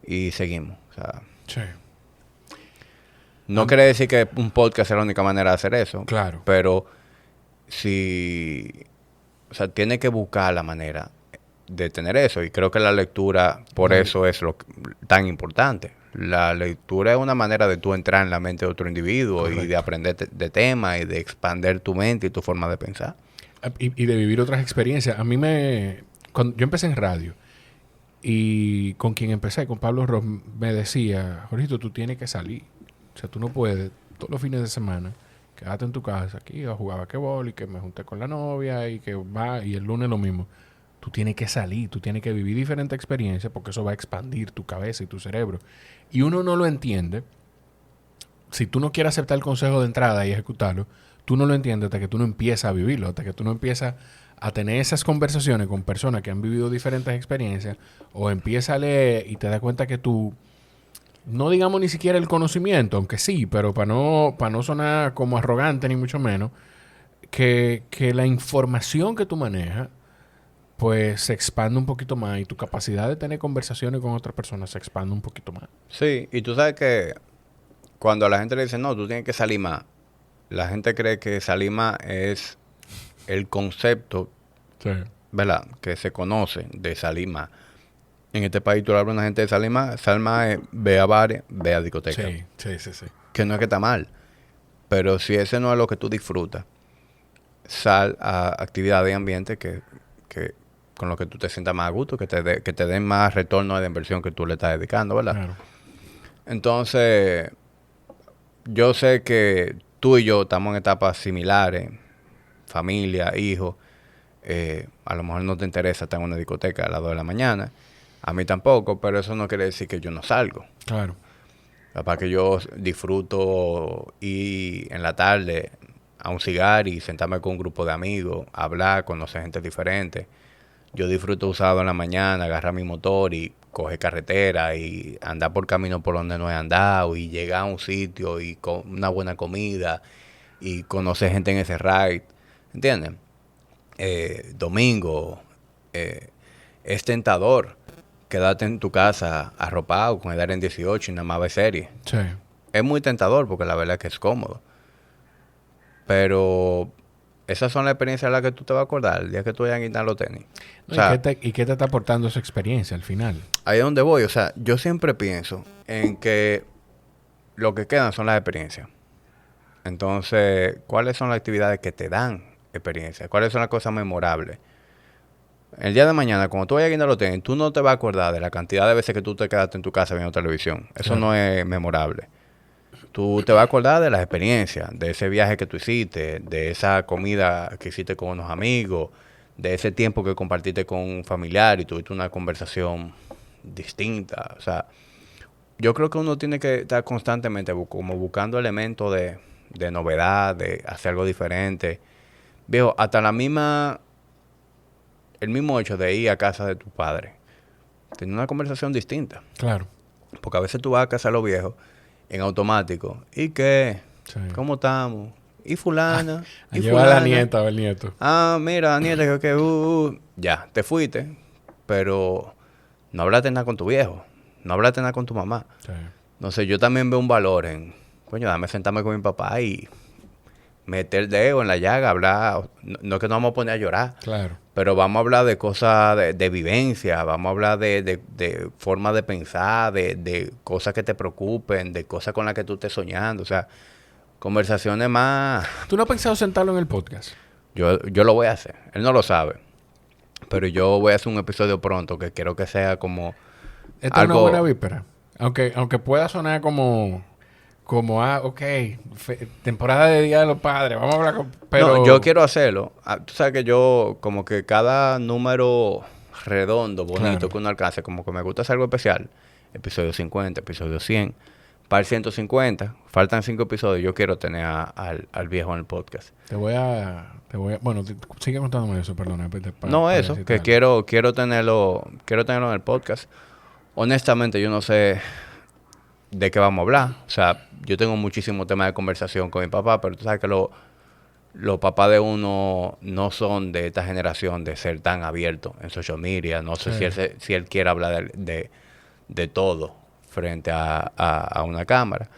y seguimos. O sea, Sí. no quiere decir que un podcast es la única manera de hacer eso. Claro. Pero si... O sea, tiene que buscar la manera de tener eso. Y creo que la lectura, por eso es tan importante. La lectura es una manera de tú entrar en la mente de otro individuo. Correcto. Y de aprender de temas y de expandir tu mente y tu forma de pensar. Y de vivir otras experiencias. A mí cuando yo empecé en radio y con quien empecé, con Pablo Ross, me decía, Jorgito, tú tienes que salir. O sea, tú no puedes todos los fines de semana quédate en tu casa aquí a jugar basquetbol y que me junté con la novia y que va y el lunes lo mismo. Tú tienes que salir, tú tienes que vivir diferentes experiencias porque eso va a expandir tu cabeza y tu cerebro. Y uno no lo entiende. Si tú no quieres aceptar el consejo de entrada y ejecutarlo, tú no lo entiendes hasta que tú no empiezas a vivirlo, hasta que tú no empiezas a tener esas conversaciones con personas que han vivido diferentes experiencias o empiezas a leer y te das cuenta que tú, no digamos ni siquiera el conocimiento, aunque sí, pero para no sonar como arrogante ni mucho menos, que la información que tú manejas pues se expande un poquito más y tu capacidad de tener conversaciones con otras personas se expande un poquito más. Sí, y tú sabes que cuando a la gente le dice, no, tú tienes que salir más, la gente cree que salir más es el concepto, Sí. ¿verdad?, que se conoce de salir más. En este país tú le hablas a una gente de salir más es ve a bares, ve a discotecas. Sí. Que no es que está mal, pero si ese no es lo que tú disfrutas, sal a actividades de ambiente que con lo que tú te sientas más a gusto, que te den más retorno de la inversión que tú le estás dedicando, ¿verdad? Claro. Entonces, yo sé que tú y yo estamos en etapas similares, familia, hijos. A lo mejor no te interesa estar en una discoteca a las 2 de la mañana. A mí tampoco, pero eso no quiere decir que yo no salgo. Claro. Para que yo disfruto ir en la tarde a un cigar y sentarme con un grupo de amigos, hablar, conocer gente diferente. Yo disfruto usado en la mañana, agarrar mi motor y coger carretera y andar por camino por donde no he andado y llegar a un sitio y con una buena comida y conocer gente en ese ride. ¿Entiendes? Domingo, es tentador quedarte en tu casa arropado con el en 18 y nada más ver series. Sí. Es muy tentador porque la verdad es que es cómodo. Pero esas son las experiencias de las que tú te vas a acordar el día que tú vayas a quitar los tenis. No, O sea, ¿y qué te está aportando esa experiencia al final? ahí es donde voy. O sea, yo siempre pienso en que lo que quedan son las experiencias. Entonces, ¿cuáles son las actividades que te dan experiencia? ¿Cuáles son las cosas memorables? El día de mañana, cuando tú vayas a guindar los tenis, tú no te vas a acordar de la cantidad de veces que tú te quedaste en tu casa viendo televisión. Eso Claro. no es memorable. Tú te vas a acordar de las experiencias, de ese viaje que tú hiciste, de esa comida que hiciste con unos amigos, de ese tiempo que compartiste con un familiar y tuviste una conversación distinta. O sea, yo creo que uno tiene que estar constantemente como buscando elementos de novedad, de hacer algo diferente. Viejo, hasta el mismo hecho de ir a casa de tu padre, tener una conversación distinta. Claro. Porque a veces tú vas a casa de los viejos en automático. ¿Y qué? Sí. ¿Cómo estamos? ¿Y fulana? A ¿Y llevar a la fulana? nieta o el nieto. Ah, mira, la nieta, ya, te fuiste, pero no hablaste nada con tu viejo, no hablaste nada con tu mamá. Sí. No sé, yo también veo un valor en, coño, dame sentarme con mi papá y meter el dedo en la llaga, hablar. No es que nos vamos a poner a llorar, Claro. pero vamos a hablar de cosas de vivencia, vamos a hablar de forma de pensar, de cosas que te preocupen, de cosas con las que tú estés soñando. O sea, conversaciones más. ¿Tú no has pensado sentarlo en el podcast? Yo lo voy a hacer. Él no lo sabe. Pero yo voy a hacer un episodio pronto que quiero que sea como Esta es una buena víspera. Aunque pueda sonar como ok, temporada de Día de los Padres, vamos a hablar pero... No, yo quiero hacerlo. Tú sabes que yo, como que cada número redondo, bonito Claro. que uno alcance, como que me gusta hacer algo especial. Episodio 50, episodio 100. Para el 150, faltan 5 episodios. Yo quiero tener al viejo en el podcast. Te voy a... Bueno, sigue contándome eso, perdona. No, eso, que quiero tenerlo en el podcast. Honestamente, yo no sé de qué vamos a hablar. O sea, yo tengo muchísimos temas de conversación con mi papá, pero tú sabes que los papás de uno no son de esta generación de ser tan abiertos en social media. No sé si él quiere hablar de todo frente a una cámara.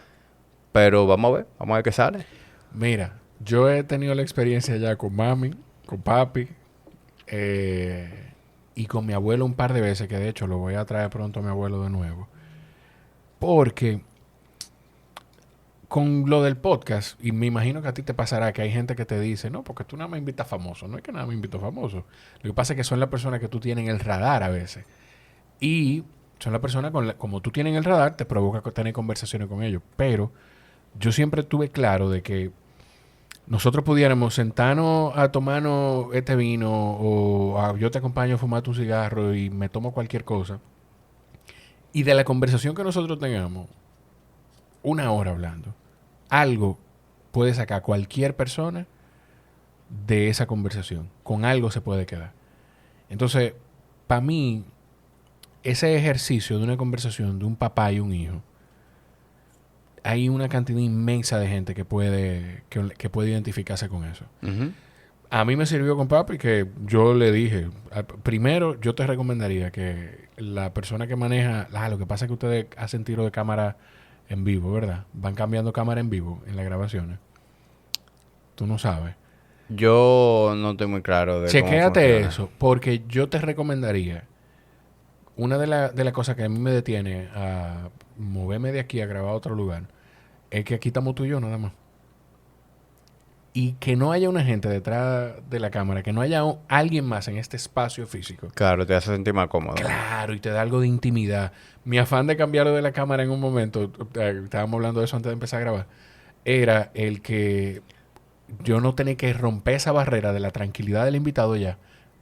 Pero vamos a ver qué sale. Mira, yo he tenido la experiencia ya con mami, con papi, y con mi abuelo un par de veces, que de hecho lo voy a traer pronto a mi abuelo de nuevo. Porque con lo del podcast, y me imagino que a ti te pasará que hay gente que te dice, no, porque tú nada me invitas famoso. No es que nada me invito famoso. Lo que pasa es que son las personas que tú tienes en el radar a veces. Y son las personas como tú tienes en el radar, te provoca tener conversaciones con ellos. Pero yo siempre tuve claro de que nosotros pudiéramos sentarnos a tomarnos este vino o yo te acompaño a fumar un cigarro y me tomo cualquier cosa. Y de la conversación que nosotros tengamos, 1 hora hablando, algo puede sacar cualquier persona de esa conversación. Con algo se puede quedar. Entonces, para mí, ese ejercicio de una conversación de un papá y un hijo, hay una cantidad inmensa de gente que puede identificarse con eso. Uh-huh. A mí me sirvió con papi que yo le dije, primero yo te recomendaría que la persona que maneja, lo que pasa es que ustedes hacen tiro de cámara en vivo, ¿verdad? Van cambiando cámara en vivo en las grabaciones. Tú no sabes. Yo no estoy muy claro de Chequéate eso, porque yo te recomendaría, una de las cosas que a mí me detiene a moverme de aquí a grabar a otro lugar, es que aquí estamos tú y yo nada más. Y que no haya una gente detrás de la cámara, que no haya alguien más en este espacio físico. Claro, te hace sentir más cómodo. Claro, y te da algo de intimidad. Mi afán de cambiarlo de la cámara en un momento, estábamos hablando de eso antes de empezar a grabar, era el que yo no tenía que romper esa barrera de la tranquilidad del invitado ya,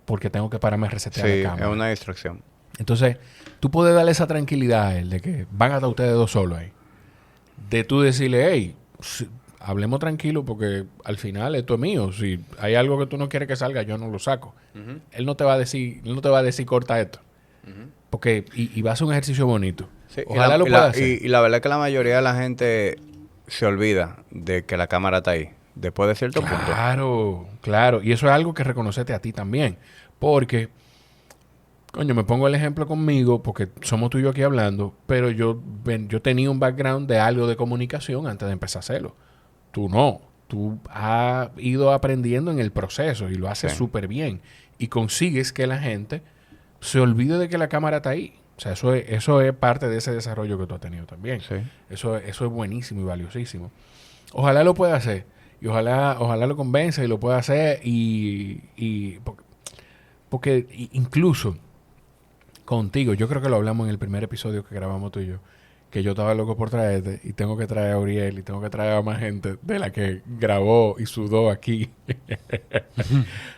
porque tengo que pararme a resetear la cámara. Sí, es una distracción. Entonces, tú puedes darle esa tranquilidad a él de que van a estar ustedes dos solos ahí. De tú decirle, hey, hablemos tranquilo porque al final esto es mío. Si hay algo que tú no quieres que salga, yo no lo saco. Él no te va a decir, corta esto. Porque, y va a ser un ejercicio bonito. Sí, Ojalá lo pueda hacer. Y la verdad es que la mayoría de la gente se olvida de que la cámara está ahí. Después de cierto punto. Claro, claro. Y eso es algo que reconocete a ti también. Porque, coño, me pongo el ejemplo conmigo, porque somos tú y yo aquí hablando, pero yo tenía un background de algo de comunicación antes de empezar a hacerlo. Tú no. Tú has ido aprendiendo en el proceso y lo haces súper bien. Y consigues que la gente se olvide de que la cámara está ahí. O sea, eso es parte de ese desarrollo que tú has tenido también. Sí. Eso es buenísimo y valiosísimo. Ojalá lo pueda hacer. Y ojalá lo convenza y lo pueda hacer. Porque incluso contigo, yo creo que lo hablamos en el primer episodio que grabamos tú y yo, que yo estaba loco por traerte y tengo que traer a Uriel y tengo que traer a más gente de la que grabó y sudó aquí.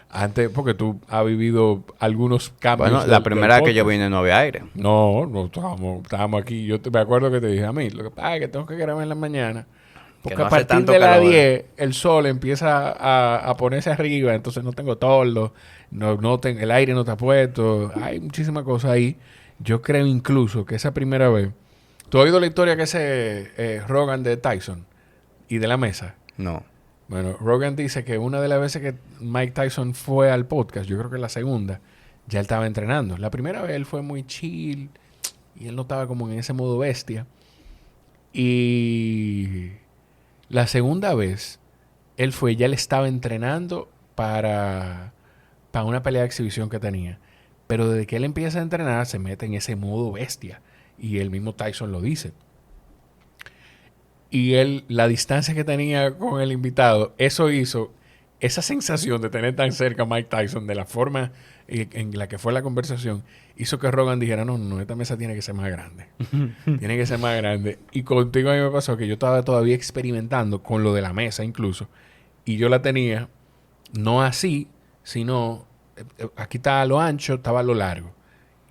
Antes, porque tú has vivido algunos cambios. Bueno, la primera vez que yo vine no había aire. No estábamos aquí. Me acuerdo que te dije a mí, lo que pasa es que tengo que grabar en la mañana. Porque no a partir de las 10 el sol empieza a ponerse arriba, entonces no tengo toldo, el aire no está puesto, hay muchísimas cosas ahí. Yo creo incluso que esa primera vez... ¿Tú has oído la historia que hace Rogan de Tyson y de la mesa? No. Bueno, Rogan dice que una de las veces que Mike Tyson fue al podcast, yo creo que la segunda, ya él estaba entrenando. La primera vez él fue muy chill y él no estaba como en ese modo bestia. Y la segunda vez, ya él estaba entrenando para una pelea de exhibición que tenía. Pero desde que él empieza a entrenar, se mete en ese modo bestia. Y el mismo Tyson lo dice. Y la distancia que tenía con el invitado, eso hizo esa sensación de tener tan cerca a Mike Tyson, de la forma en la que fue la conversación, hizo que Rogan dijera, no, esta mesa tiene que ser más grande. Tiene que ser más grande. Y contigo a mí me pasó que yo estaba todavía experimentando con lo de la mesa incluso. Y yo la tenía, no así, sino, aquí estaba a lo ancho, estaba a lo largo.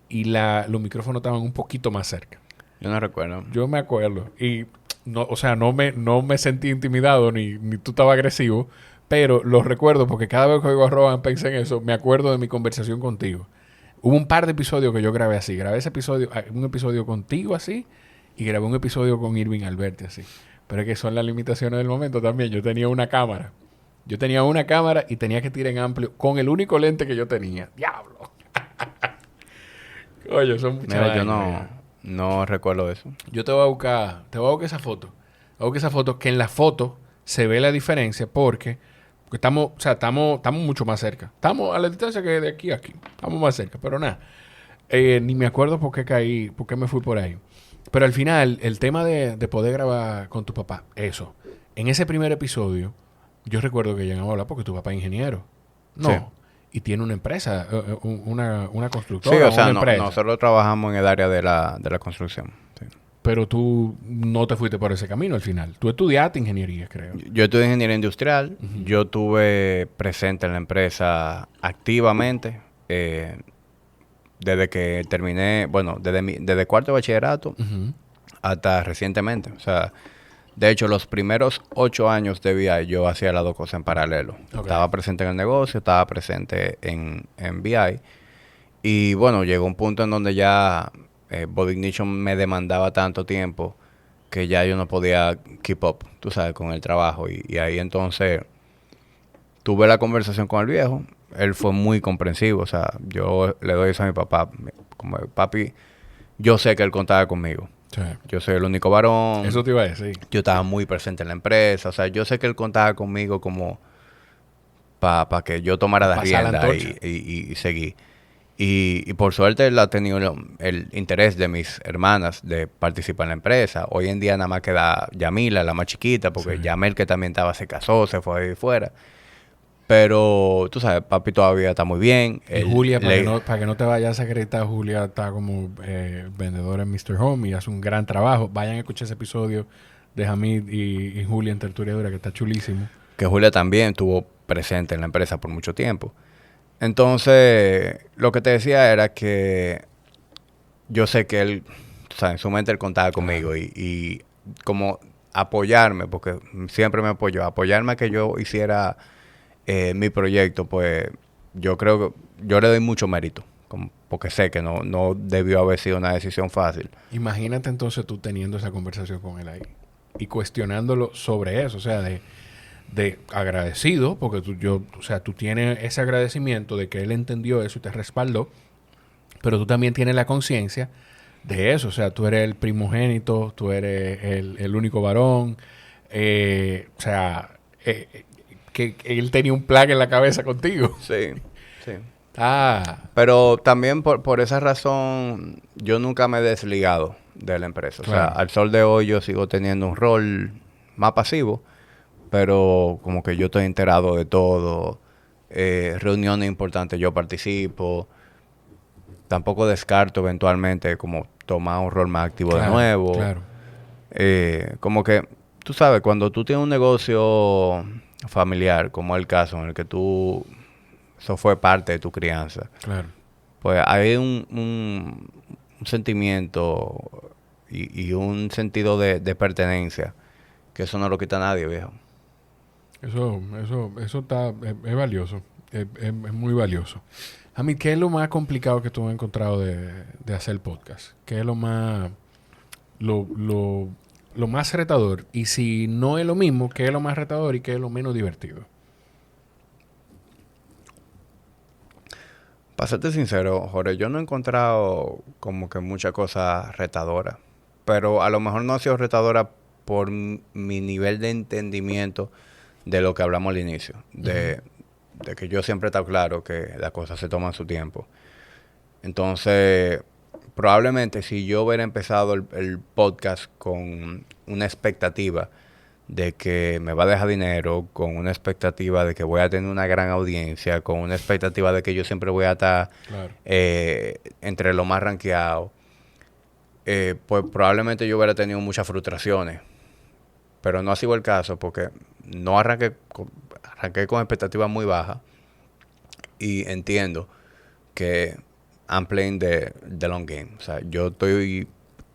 Y los micrófonos estaban un poquito más cerca. Yo no recuerdo. Yo me acuerdo. Y, no me sentí intimidado, ni tú estabas agresivo. Pero lo recuerdo porque cada vez que oigo a Rogan pensé en eso, me acuerdo de mi conversación contigo. Hubo un par de episodios que yo grabé así. Grabé un episodio contigo así y grabé un episodio con Irving Alberti así. Pero es que son las limitaciones del momento también. Yo tenía una cámara y tenía que tirar en amplio con el único lente que yo tenía. ¡Diablo! Oye, son muchas Mira, yo no recuerdo eso. Yo te voy a buscar esa foto. Te voy a buscar esa foto, que en la foto se ve la diferencia porque estamos mucho más cerca. Estamos a la distancia que de aquí a aquí. Estamos más cerca, pero nada. Ni me acuerdo por qué me fui por ahí. Pero al final, el tema de poder grabar con tu papá, eso. En ese primer episodio, yo recuerdo que llegamos a hablar porque tu papá es ingeniero. No. Sí. Y tiene una empresa, una constructora. Sí, o sea, una empresa. Nosotros trabajamos en el área de la construcción. Sí. Pero tú no te fuiste por ese camino al final. Tú estudiaste ingeniería, creo. Yo estudié ingeniería industrial. Yo estuve presente en la empresa activamente desde que terminé, desde cuarto de bachillerato hasta recientemente. O sea, de hecho, los primeros 8 años de VI yo hacía las dos cosas en paralelo. Okay. Estaba presente en el negocio, estaba presente en VI. Y bueno, llegó un punto en donde ya Body Ignition me demandaba tanto tiempo que ya yo no podía keep up, tú sabes, con el trabajo. Y ahí entonces tuve la conversación con el viejo. Él fue muy comprensivo. O sea, yo le doy eso a mi papá. Como papi, yo sé que él contaba conmigo. Sí. Yo soy el único varón. Eso te iba a decir. Yo estaba muy presente en la empresa. O sea, yo sé que él contaba conmigo como para que yo tomara la rienda y seguí. Y por suerte él ha tenido el interés de mis hermanas de participar en la empresa. Hoy en día nada más queda Yamila, la más chiquita, porque Yamel, que también se casó, se fue ahí fuera. Pero, tú sabes, papi todavía está muy bien. Y Julia, para que no te vayas a acreditar, Julia está como vendedora en Mr. Home y hace un gran trabajo. Vayan a escuchar ese episodio de Hamid y Julia en Tertuliadora, que está chulísimo. Que Julia también estuvo presente en la empresa por mucho tiempo. Entonces, lo que te decía era que yo sé que él, o sea, en su mente él contaba conmigo y como apoyarme, porque siempre me apoyó, apoyarme a que yo hiciera mi proyecto, pues yo creo que yo le doy mucho mérito, porque sé que no debió haber sido una decisión fácil. Imagínate entonces tú teniendo esa conversación con él ahí y cuestionándolo sobre eso, o sea, de agradecido, porque tú tienes ese agradecimiento de que él entendió eso y te respaldó, pero tú también tienes la conciencia de eso, o sea, tú eres el primogénito, tú eres el único varón, o sea, que él tenía un plan en la cabeza contigo. Sí, sí. Pero también por esa razón yo nunca me he desligado de la empresa. Claro. O sea, al sol de hoy yo sigo teniendo un rol más pasivo, pero como que yo estoy enterado de todo. Reuniones importantes yo participo. Tampoco descarto eventualmente como tomar un rol más activo de nuevo. Claro. Como que, tú sabes, cuando tú tienes un negocio familiar, como es el caso en el que eso fue parte de tu crianza. Claro. Pues hay un sentimiento y un sentido de pertenencia que eso no lo quita nadie, viejo. Eso es valioso. Es muy valioso. A mí, ¿qué es lo más complicado que tú has encontrado de hacer podcast? ¿Qué es lo más lo más retador? Y si no es lo mismo, ¿qué es lo más retador y qué es lo menos divertido? Para serte sincero, Jorge, yo no he encontrado como que muchas cosas retadoras. Pero a lo mejor no ha sido retadora por mi nivel de entendimiento de lo que hablamos al inicio. De que yo siempre he estado claro que las cosas se toman su tiempo. Entonces, probablemente si yo hubiera empezado el podcast con una expectativa de que me va a dejar dinero, con una expectativa de que voy a tener una gran audiencia, con una expectativa de que yo siempre voy a estar entre los más rankeados, pues probablemente yo hubiera tenido muchas frustraciones. Pero no ha sido el caso porque no arranqué con expectativas muy bajas y entiendo que I'm playing the long game. O sea, yo estoy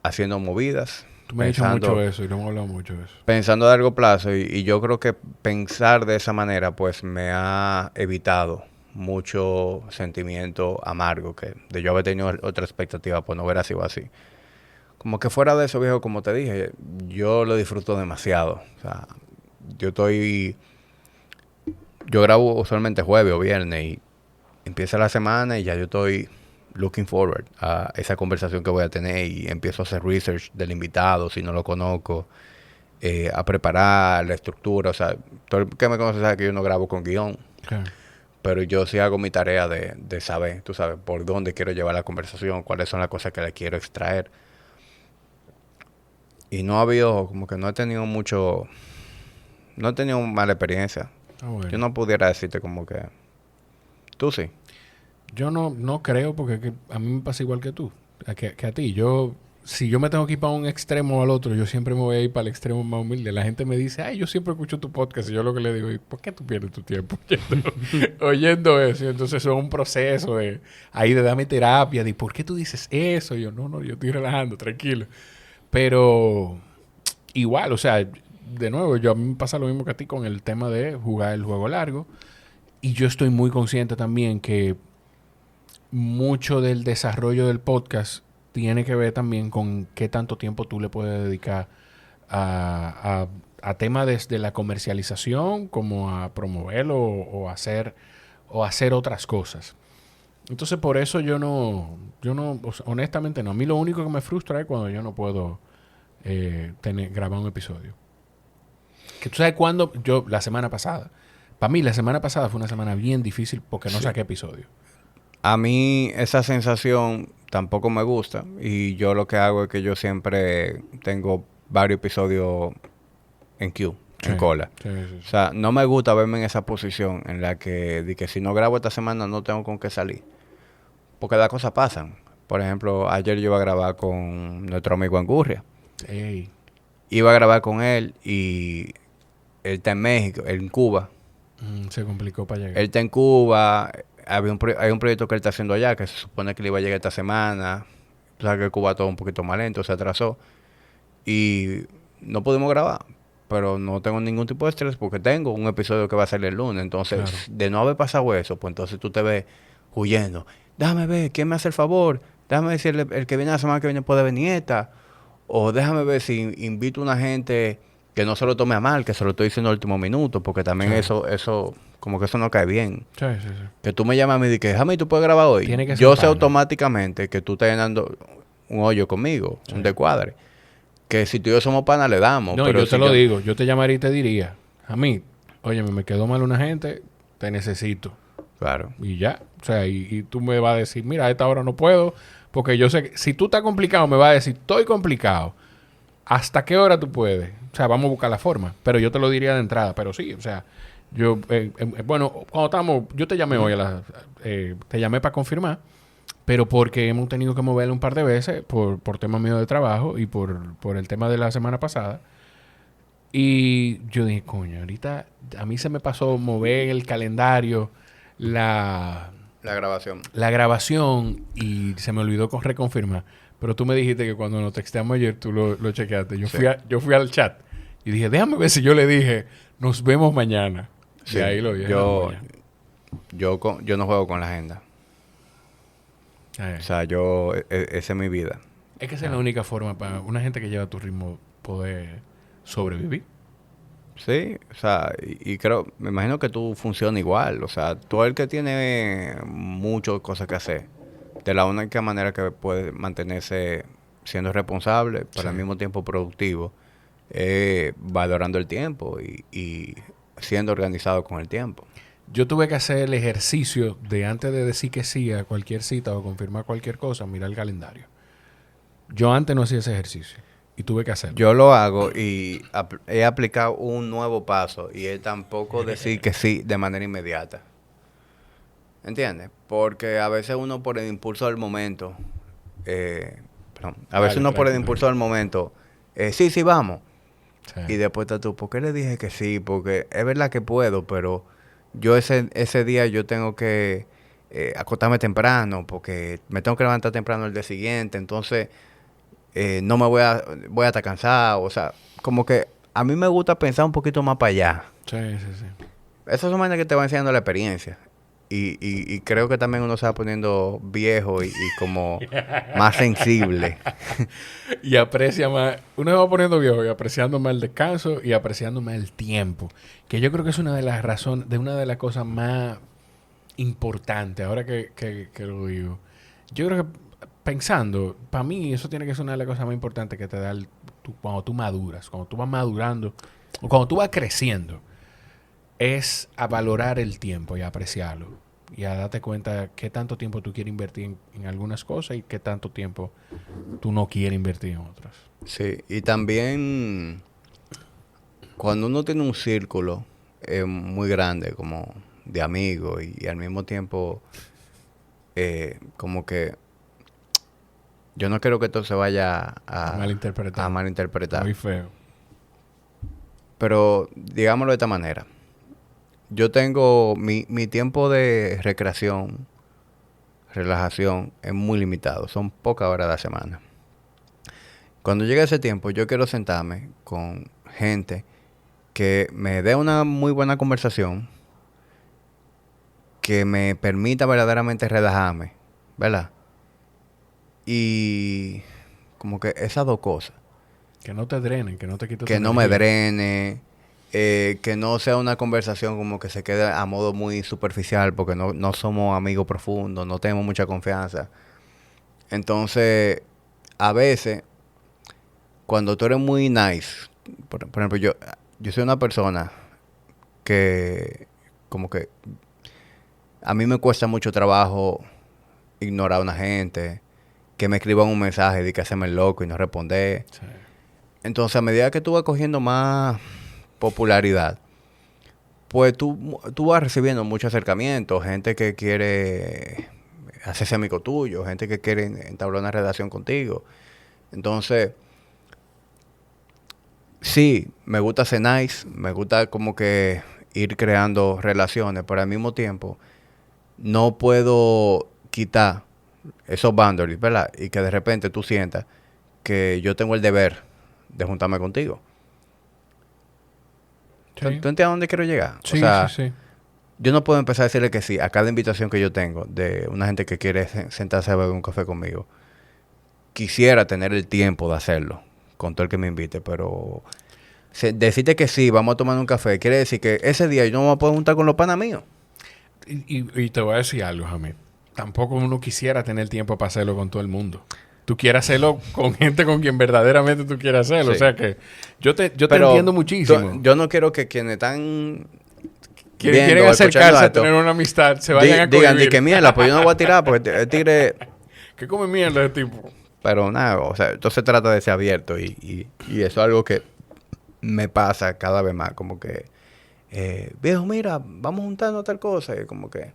haciendo movidas. Tú me has dicho mucho eso y no hemos hablado mucho de eso. Pensando a largo plazo y yo creo que pensar de esa manera pues me ha evitado mucho sentimiento amargo que de yo haber tenido otra expectativa pues no hubiera sido así. Como que fuera de eso, viejo, como te dije, yo lo disfruto demasiado. O sea, yo grabo usualmente jueves o viernes y empieza la semana y ya yo estoy looking forward a esa conversación que voy a tener y empiezo a hacer research del invitado si no lo conozco, a preparar la estructura. O sea, todo el que me conoce sabe que yo no grabo con guión. Okay. Pero yo sí hago mi tarea de saber, tú sabes, por dónde quiero llevar la conversación, cuáles son las cosas que le quiero extraer. Y no ha habido, como que no he tenido mala experiencia. Bueno. Yo no pudiera decirte como que... Tú sí. Yo no creo porque a mí me pasa igual que tú, que a ti. Si yo me tengo que ir para un extremo o al otro, yo siempre me voy a ir para el extremo más humilde. La gente me dice, ay, yo siempre escucho tu podcast. Y yo lo que le digo, ¿y por qué tú pierdes tu tiempo oyendo eso? Y entonces eso es un proceso de darme terapia, de ¿por qué tú dices eso? Y yo, no, yo estoy relajando, tranquilo. Pero igual, o sea, de nuevo, a mí me pasa lo mismo que a ti con el tema de jugar el juego largo. Y yo estoy muy consciente también que mucho del desarrollo del podcast tiene que ver también con qué tanto tiempo tú le puedes dedicar a temas desde la comercialización como a promoverlo o hacer otras cosas. Entonces por eso yo no, honestamente no. A mí lo único que me frustra es cuando yo no puedo grabar un episodio. Que tú sabes cuándo, la semana pasada. Para mí la semana pasada fue una semana bien difícil porque no saqué episodio. A mí esa sensación tampoco me gusta y yo lo que hago es que yo siempre tengo varios episodios en queue, en cola. Sí. O sea, no me gusta verme en esa posición en la que si no grabo esta semana no tengo con qué salir. Porque las cosas pasan. Por ejemplo, ayer yo iba a grabar con nuestro amigo Angurria. Hey. iba a grabar con él y él está en México, él en Cuba. Se complicó para llegar. Él está en Cuba, hay un proyecto que él está haciendo allá que se supone que le iba a llegar esta semana. Tú sabes que Cuba todo un poquito más lento, se atrasó. Y no pudimos grabar. Pero no tengo ningún tipo de estrés porque tengo un episodio que va a salir el lunes. Entonces, Claro. de no haber pasado eso, pues entonces tú te ves huyendo. Déjame ver, ¿quién me hace el favor? Déjame ver si el que viene la semana que viene puede venir esta. O déjame ver si invito a una gente que no se lo tome a mal, que se lo estoy diciendo al último minuto, porque también Sí. eso, como que eso no cae bien. Sí, sí, sí. Que tú me llamas a mí y que, déjame, ¿tú puedes grabar hoy? Tiene que ser Yo sé pana. automáticamente que tú estás llenando un hoyo conmigo, Sí. un descuadre. Que si tú y yo somos panas, le damos. No, pero yo si te lo digo. Yo te llamaría y te diría, a mí, oye, me quedó mal una gente, te necesito. Claro. Y ya. O sea, y tú me vas a decir, mira, a esta hora no puedo, porque yo sé que si tú estás complicado, me vas a decir, estoy complicado. ¿Hasta qué hora tú puedes? O sea, vamos a buscar la forma. Pero yo te lo diría de entrada. Pero sí, o sea, yo, bueno, cuando estamos, yo te llamé hoy te llamé para confirmar, pero porque hemos tenido que moverle un par de veces por temas míos de trabajo y por el tema de la semana pasada. Y yo dije, coño, ahorita a mí se me pasó mover el calendario, la La grabación. grabación y se me olvidó reconfirmar. Pero tú me dijiste que cuando nos texteamos ayer tú lo chequeaste. Sí. Yo fui al chat y dije, déjame ver si yo le dije, nos vemos mañana. Sí. Y ahí lo dije. Yo no juego con la agenda. O sea, esa es mi vida. Es que esa es la única forma para una gente que lleva tu ritmo poder sobrevivir. Sí, o sea, y creo, me imagino que tú funciona igual. O sea, tú el que tiene muchas cosas que hacer. De la única manera que puede mantenerse siendo responsable, pero Sí. al mismo tiempo productivo, valorando el tiempo y siendo organizado con el tiempo. Yo tuve que hacer el ejercicio de antes de decir que sí a cualquier cita o confirmar cualquier cosa, mirar el calendario. Yo antes no hacía ese ejercicio y tuve que hacerlo. Yo lo hago y he aplicado un nuevo paso y es tampoco decir que sí de manera inmediata. ¿Entiendes? Porque a veces uno por el impulso del momento, a veces Dale, uno por el tranquilo. impulso del momento, sí, vamos. Sí. Y después estás tú, ¿por qué le dije que sí? Porque es verdad que puedo, pero yo ese día yo tengo que acostarme temprano porque me tengo que levantar temprano el día siguiente, entonces no me voy a estar cansado. O sea, como que a mí me gusta pensar un poquito más para allá. Sí, sí, sí. Esas son maneras que te va enseñando la experiencia. Y creo que también uno se va poniendo viejo y como más sensible. Y aprecia más, uno se va poniendo viejo y apreciando más el descanso y apreciando más el tiempo. Que yo creo que es una de las razones, de una de las cosas más importantes, ahora que lo digo. Yo creo que pensando, para mí eso tiene que ser una de las cosas más importantes que te da cuando tú maduras, cuando tú vas madurando, o cuando tú vas creciendo, es a valorar el tiempo y a apreciarlo. Y a darte cuenta qué tanto tiempo tú quieres invertir en algunas cosas y qué tanto tiempo tú no quieres invertir en otras. Sí, y también cuando uno tiene un círculo muy grande como de amigos y al mismo tiempo como que yo no quiero que esto se vaya a malinterpretar. Muy feo. Pero digámoslo de esta manera. Yo tengo mi tiempo de recreación, relajación, es muy limitado. Son pocas horas a la semana. Cuando llegue ese tiempo, yo quiero sentarme con gente que me dé una muy buena conversación, que me permita verdaderamente relajarme, ¿verdad? Y como que esas dos cosas. Que no te drenen, que no te quiten Que tu no me energía. drene, que no sea una conversación como que se quede a modo muy superficial, porque no somos amigos profundos, no tenemos mucha confianza. Entonces, a veces, cuando tú eres muy nice, por ejemplo, yo soy una persona que como que a mí me cuesta mucho trabajo ignorar a una gente, que me escriban un mensaje de que hacerme el loco y no responder. Sí. Entonces, a medida que tú vas cogiendo más popularidad, pues tú vas recibiendo mucho acercamiento, gente que quiere hacerse amigo tuyo, gente que quiere entablar una relación contigo. Entonces, Sí, me gusta ser nice, me gusta como que ir creando relaciones, pero al mismo tiempo no puedo quitar esos boundaries, ¿verdad? Y que de repente tú sientas que yo tengo el deber de juntarme contigo. Sí. ¿Tú entiendes a dónde quiero llegar? Sí, o sea, sí. yo no puedo empezar a decirle que sí a cada invitación que yo tengo de una gente que quiere sentarse a beber un café conmigo. Quisiera tener el tiempo de hacerlo con todo el que me invite, pero decirte que sí, vamos a tomar un café, quiere decir que ese día yo no me voy a poder juntar con los panas míos. Y te voy a decir algo, Jamil. Tampoco uno quisiera tener tiempo para hacerlo con todo el mundo. Tú quieres hacerlo con gente con quien verdaderamente tú quieras hacerlo. Sí. O sea que yo te entiendo muchísimo. Yo no quiero que quienes están Quieren acercarse a tener una amistad, se vayan a digan cohibir. que mierda, pues yo no voy a tirar porque el tigre... ¿Qué come mierda ese tipo? Pero nada, o sea, entonces trata de ser abierto y eso es algo que me pasa cada vez más, como que, viejo, mira, vamos juntando tal cosa, y como que,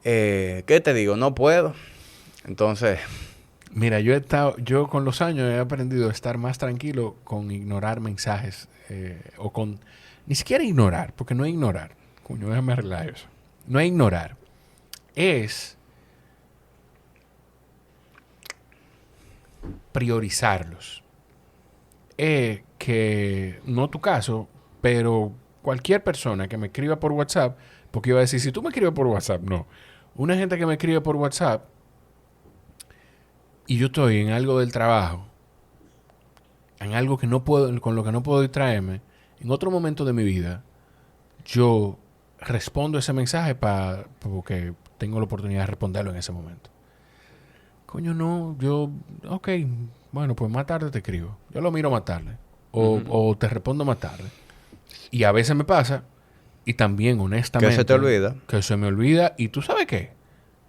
¿qué te digo? No puedo. Entonces... Mira, yo con los años he aprendido a estar más tranquilo con ignorar mensajes o con, ni siquiera ignorar, porque no es ignorar, coño, déjame arreglar eso. No es ignorar, es priorizarlos. Que, no tu caso, pero cualquier persona que me escriba por WhatsApp, porque iba a decir, si tú me escribes por WhatsApp, no. Una gente que me escribe por WhatsApp y yo estoy en algo del trabajo, en algo que no puedo, con lo que no puedo distraerme, en otro momento de mi vida, yo respondo ese mensaje porque tengo la oportunidad de responderlo en ese momento. Coño, no, ok, bueno, pues más tarde te escribo. Yo lo miro más tarde. O te respondo más tarde. Y a veces me pasa, y también honestamente... Que se te olvida. Que se me olvida. Y tú sabes qué,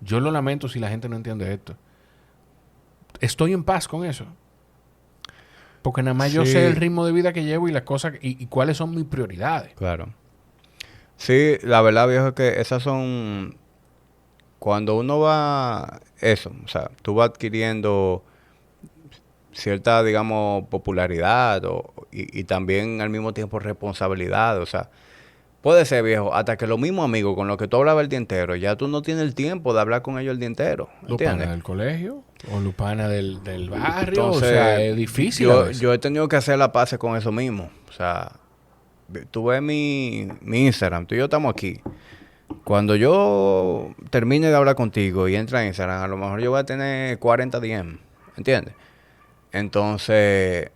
yo lo lamento si la gente no entiende esto. Estoy en paz con eso. Porque nada más yo sé el ritmo de vida que llevo y las cosas y cuáles son mis prioridades. Claro. Sí, la verdad, viejo, es que esas son... Cuando uno va... Eso, o sea, tú vas adquiriendo cierta, digamos, popularidad y también al mismo tiempo responsabilidad. O sea, puede ser, viejo, hasta que los mismos amigos con los que tú hablabas el día entero, ya tú no tienes el tiempo de hablar con ellos el día entero. Los panas del colegio o los panas del barrio. Entonces, o sea, es difícil. Yo he tenido que hacer la paz con eso mismo. O sea, tú ves mi Instagram, tú y yo estamos aquí. Cuando yo termine de hablar contigo y entra en Instagram, a lo mejor yo voy a tener 40 DM, ¿entiendes? Entonces,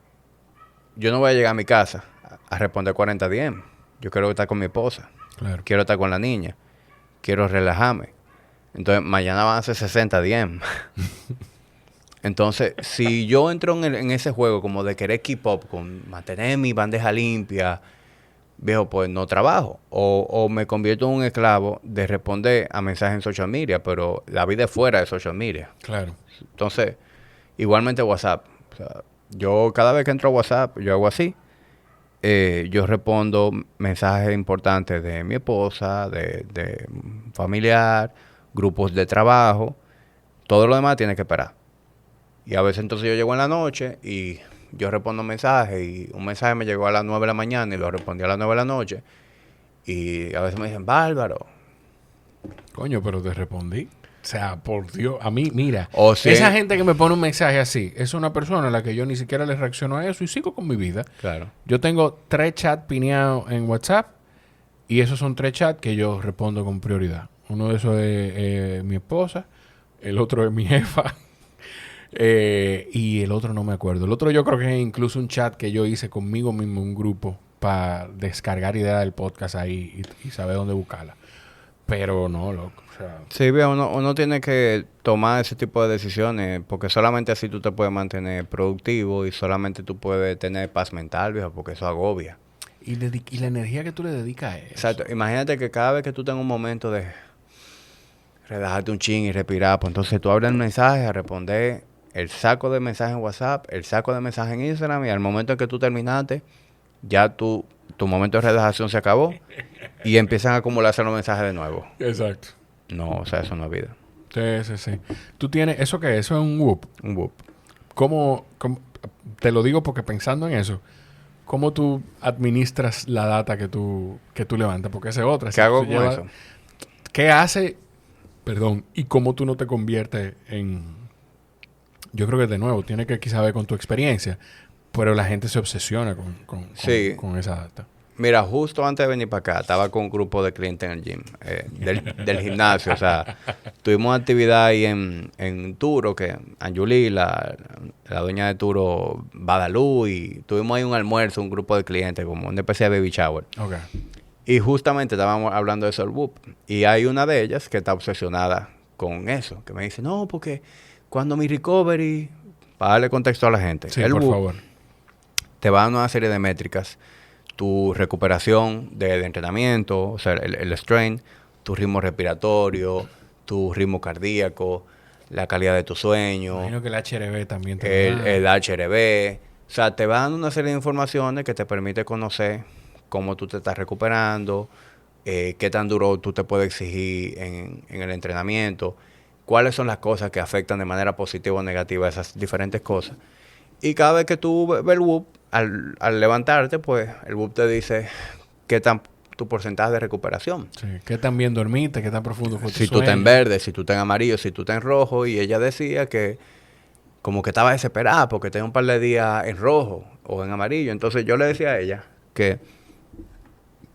yo no voy a llegar a mi casa a responder 40 DM. Yo quiero estar con mi esposa. Claro. Quiero estar con la niña. Quiero relajarme. Entonces, mañana van a ser 60 DM. Entonces, si yo entro en ese juego como de querer keep up, con mantener mi bandeja limpia, viejo, pues no trabajo. O me convierto en un esclavo de responder a mensajes en social media, pero la vida es fuera de social media. Claro. Entonces, igualmente WhatsApp. O sea, yo cada vez que entro a WhatsApp, yo hago así. Yo respondo mensajes importantes de mi esposa, de familiar, grupos de trabajo. Todo lo demás tiene que esperar. Y a veces entonces yo llego en la noche y yo respondo mensajes y un mensaje me llegó a las 9 de la mañana y lo respondí a las 9 de la noche. Y a veces me dicen, bárbaro. Coño, pero te respondí. O sea, por Dios, a mí, mira, Sí. Esa gente que me pone un mensaje así, es una persona a la que yo ni siquiera le reacciono a eso y sigo con mi vida. Claro. Yo tengo 3 chats pineados en WhatsApp y esos son 3 chats que yo respondo con prioridad. Uno de esos es mi esposa, el otro es mi jefa y el otro no me acuerdo. El otro yo creo que es incluso un chat que yo hice conmigo mismo, un grupo, para descargar ideas del podcast ahí y saber dónde buscarla. Pero no, loco. O sea, sí, viejo, uno tiene que tomar ese tipo de decisiones porque solamente así tú te puedes mantener productivo y solamente tú puedes tener paz mental, viejo, porque eso agobia. Y la energía que tú le dedicas a eso. Exacto. Imagínate que cada vez que tú tengas un momento de relajarte un chin y respirar, pues entonces tú abres el mensaje a responder el saco de mensajes en WhatsApp, el saco de mensajes en Instagram y al momento en que tú terminaste, ya tu momento de relajación se acabó y empiezan a acumularse los mensajes de nuevo. Exacto. No, o sea, eso no es vida. Sí. Tú tienes... ¿Eso qué es? Eso es un whoop. Un whoop. ¿Cómo te lo digo porque pensando en eso, ¿cómo tú administras la data que tú levantas? Porque esa es otra. ¿Qué hago con eso? ¿Qué hace? Perdón. ¿Y cómo tú no te conviertes en...? Yo creo que de nuevo, tiene que quizá ver con tu experiencia, pero la gente se obsesiona con esa data. Mira, justo antes de venir para acá, estaba con un grupo de clientes en el gym, del gimnasio. O sea, tuvimos actividad ahí en Turo, que Anjuli, la dueña de Turo, Badalú, y tuvimos ahí un almuerzo, un grupo de clientes, como una especie de baby shower. Okay. Y justamente estábamos hablando de eso del WHOOP. Y hay una de ellas que está obsesionada con eso, que me dice, no, porque cuando mi recovery, para darle contexto a la gente, sí, el por WHOOP favor, te va a dar una serie de métricas. Tu recuperación de entrenamiento, o sea, el strain, tu ritmo respiratorio, tu ritmo cardíaco, la calidad de tu sueño. Imagino que el HRV también te el HRV. O sea, te van dando una serie de informaciones que te permite conocer cómo tú te estás recuperando, qué tan duro tú te puedes exigir en el entrenamiento, cuáles son las cosas que afectan de manera positiva o negativa esas diferentes cosas. Y cada vez que tú ves el WHOOP, al levantarte, pues el WHOOP te dice qué tan tu porcentaje de recuperación. Sí. ¿Qué tan bien dormiste? ¿Qué tan profundo fue tu Si sueño? tú estás en verde, si tú estás en amarillo, si tú estás en rojo. Y ella decía que como que estaba desesperada porque tenía un par de días en rojo o en amarillo. Entonces yo le decía a ella que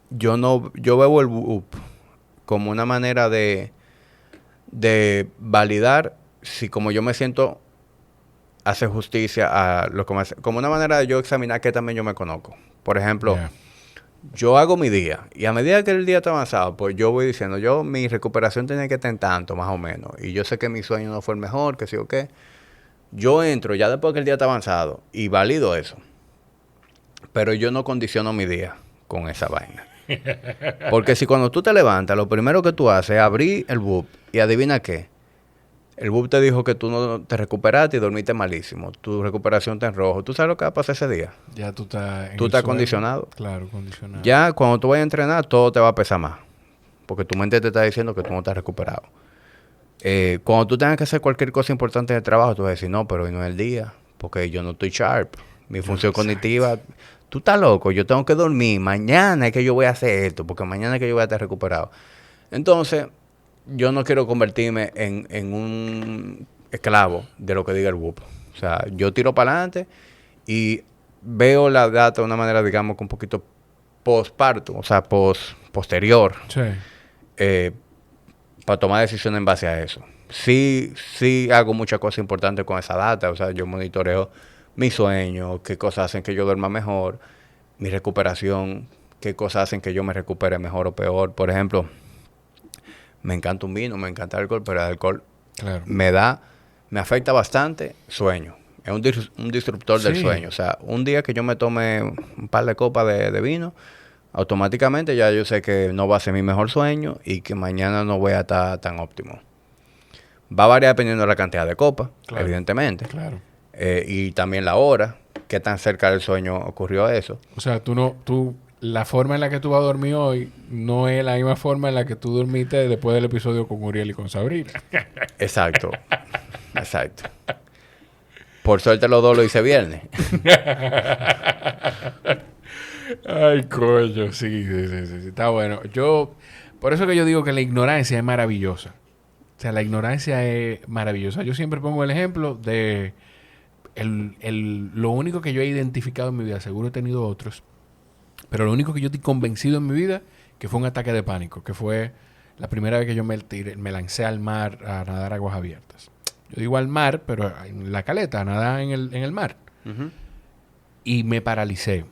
yo veo el WHOOP como una manera de validar si como yo me siento hace justicia a lo que me hace, como una manera de yo examinar qué también yo me conozco. Por ejemplo, yo hago mi día y a medida que el día está avanzado, pues yo voy diciendo, mi recuperación tiene que estar en tanto, más o menos. Y yo sé que mi sueño no fue el mejor, que sí o qué. Yo entro ya después que el día está avanzado y valido eso. Pero yo no condiciono mi día con esa vaina. Porque si cuando tú te levantas, lo primero que tú haces es abrir el WHOOP y adivina qué. El WHOOP te dijo que tú no te recuperaste y dormiste malísimo. Tu recuperación está en rojo. ¿Tú sabes lo que va a pasar ese día? Ya tú estás... Tú estás condicionado. Claro, condicionado. Ya cuando tú vayas a entrenar, todo te va a pesar más. Porque tu mente te está diciendo que tú no estás recuperado. Cuando tú tengas que hacer cualquier cosa importante en el trabajo, tú vas a decir, no, pero hoy no es el día. Porque yo no estoy sharp. Mi función cognitiva... Tú estás loco. Yo tengo que dormir. Mañana es que yo voy a hacer esto. Porque mañana es que yo voy a estar recuperado. Entonces... yo no quiero convertirme en un esclavo de lo que diga el WHOOP. O sea, yo tiro para adelante y veo la data de una manera, digamos, un poquito postparto, o sea, posterior. Sí. Para tomar decisiones en base a eso. Sí hago muchas cosas importantes con esa data. O sea, yo monitoreo mi sueño, qué cosas hacen que yo duerma mejor, mi recuperación, qué cosas hacen que yo me recupere mejor o peor. Por ejemplo... me encanta un vino, me encanta el alcohol, pero el alcohol me afecta bastante sueño. Es un disruptor del sueño. O sea, un día que yo me tome un par de copas de vino, automáticamente ya yo sé que no va a ser mi mejor sueño y que mañana no voy a estar tan óptimo. Va a variar dependiendo de la cantidad de copas, evidentemente. Claro. Y también la hora, qué tan cerca del sueño ocurrió eso. O sea, la forma en la que tú vas a dormir hoy no es la misma forma en la que tú dormiste después del episodio con Uriel y con Sabrina. Exacto. Por suerte los dos lo hice viernes. Ay, coño, sí. Está bueno. Por eso que yo digo que la ignorancia es maravillosa. O sea, la ignorancia es maravillosa. Yo siempre pongo el ejemplo de lo único que yo he identificado en mi vida, seguro he tenido otros, pero lo único que yo estoy convencido en mi vida que fue un ataque de pánico, que fue la primera vez que yo me lancé al mar a nadar aguas abiertas. Yo digo al mar, pero en la caleta, a nadar en el mar. Uh-huh. Y me paralicé.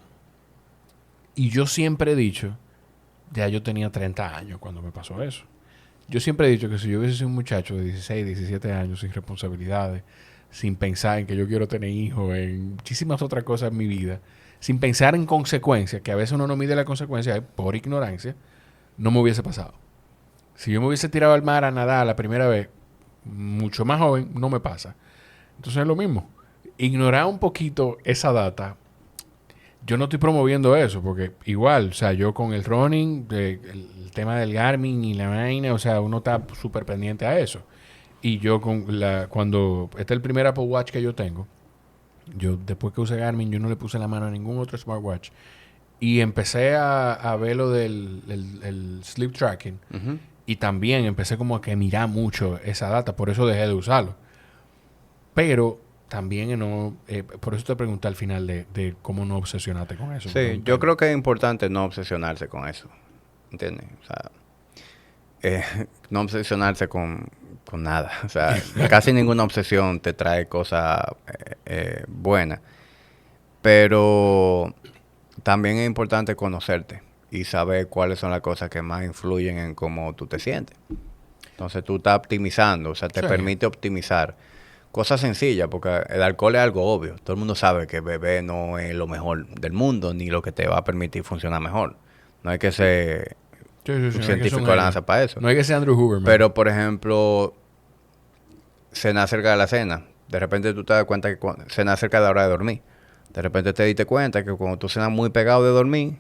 Y yo siempre he dicho, ya yo tenía 30 años cuando me pasó eso. Yo siempre he dicho que si yo hubiese sido un muchacho de 16, 17 años sin responsabilidades, sin pensar en que yo quiero tener hijos, en muchísimas otras cosas en mi vida, sin pensar en consecuencias, que a veces uno no mide la consecuencia por ignorancia, no me hubiese pasado. Si yo me hubiese tirado al mar a nadar la primera vez, mucho más joven, no me pasa. Entonces es lo mismo. Ignorar un poquito esa data. Yo no estoy promoviendo eso, porque igual, o sea, yo con el running, el tema del Garmin y la vaina, o sea, uno está súper pendiente a eso. Y yo cuando este es el primer Apple Watch que yo tengo, Yo, después que usé Garmin, yo no le puse la mano a ningún otro smartwatch. Y empecé a ver lo del el sleep tracking. Ujú. Y también empecé como a que mirar mucho esa data. Por eso dejé de usarlo. Pero también no... por eso te pregunté al final de cómo no obsesionarte con eso. Sí, yo creo que es importante no obsesionarse con eso. ¿Entiendes? O sea, no obsesionarse con nada. O sea, casi ninguna obsesión te trae cosas buenas. Pero también es importante conocerte y saber cuáles son las cosas que más influyen en cómo tú te sientes. Entonces tú estás optimizando, o sea, te Sí. permite optimizar cosas sencillas, porque el alcohol es algo obvio. Todo el mundo sabe que beber no es lo mejor del mundo, ni lo que te va a permitir funcionar mejor. No hay que ser Sí, un no hay que ser científico un de genio. lanza para eso. No hay que ser Andrew Huberman. Pero, por ejemplo, cena cerca de la cena. De repente tú te das cuenta que cena cerca de la hora de dormir. De repente te diste cuenta que cuando tú cenas muy pegado de dormir,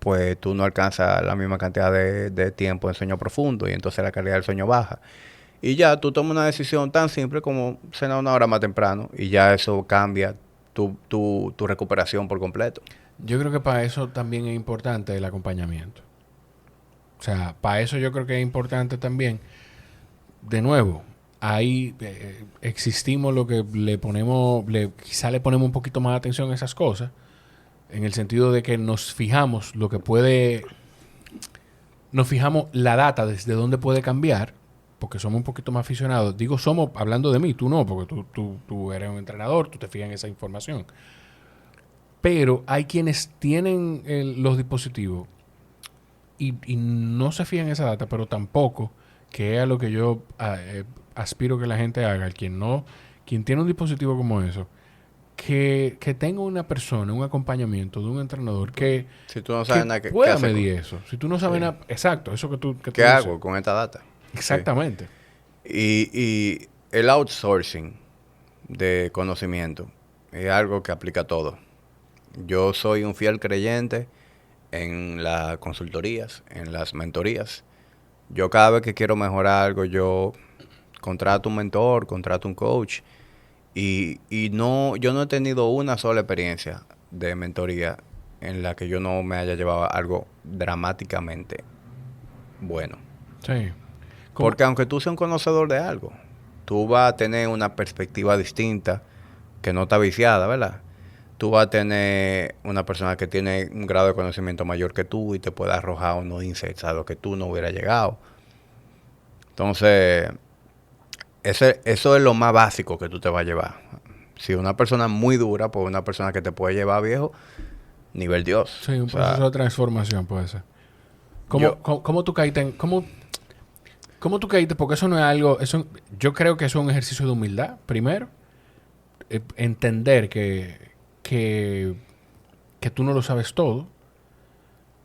pues tú no alcanzas la misma cantidad de tiempo en sueño profundo y entonces la calidad del sueño baja. Y ya tú tomas una decisión tan simple como cenar una hora más temprano y ya eso cambia tu recuperación por completo. Yo creo que para eso también es importante el acompañamiento. O sea, para eso yo creo que es importante también, de nuevo, ahí existimos lo que le ponemos, quizá le ponemos un poquito más atención a esas cosas, en el sentido de que nos fijamos lo que puede, nos fijamos la data desde dónde puede cambiar, porque somos un poquito más aficionados. Digo, somos, hablando de mí, tú no, porque tú eres un entrenador, tú te fijas en esa información. Pero hay quienes tienen los dispositivos y no se fijan en esa data, pero tampoco, que es a lo que yo aspiro que la gente haga, quien tiene un dispositivo como eso, que tenga una persona, un acompañamiento de un entrenador que, Si tú no sabes que nada, ¿qué pueda hacer medir eso. Si tú no sabes Sí. nada, exacto, eso que tú ¿Qué dices. hago con esta data? Exactamente. Sí. Y el outsourcing de conocimiento es algo que aplica a todo. Yo soy un fiel creyente en las consultorías, en las mentorías. Yo cada vez que quiero mejorar algo, yo contrato un mentor, contrato un coach. Y no, yo no he tenido una sola experiencia de mentoría en la que yo no me haya llevado algo dramáticamente bueno. Sí. Porque aunque tú seas un conocedor de algo, tú vas a tener una perspectiva distinta que no está viciada, ¿verdad? Tú vas a tener una persona que tiene un grado de conocimiento mayor que tú y te puede arrojar unos insights a lo que tú no hubieras llegado. Entonces, eso es lo más básico que tú te vas a llevar. Si una persona muy dura, pues una persona que te puede llevar viejo, nivel Dios. Sí, un O sea, proceso de transformación puede ser. yo- ¿Cómo tú caíste cómo tú caíste? Porque eso no es algo... yo creo que eso es un ejercicio de humildad, primero. Entender que tú no lo sabes todo.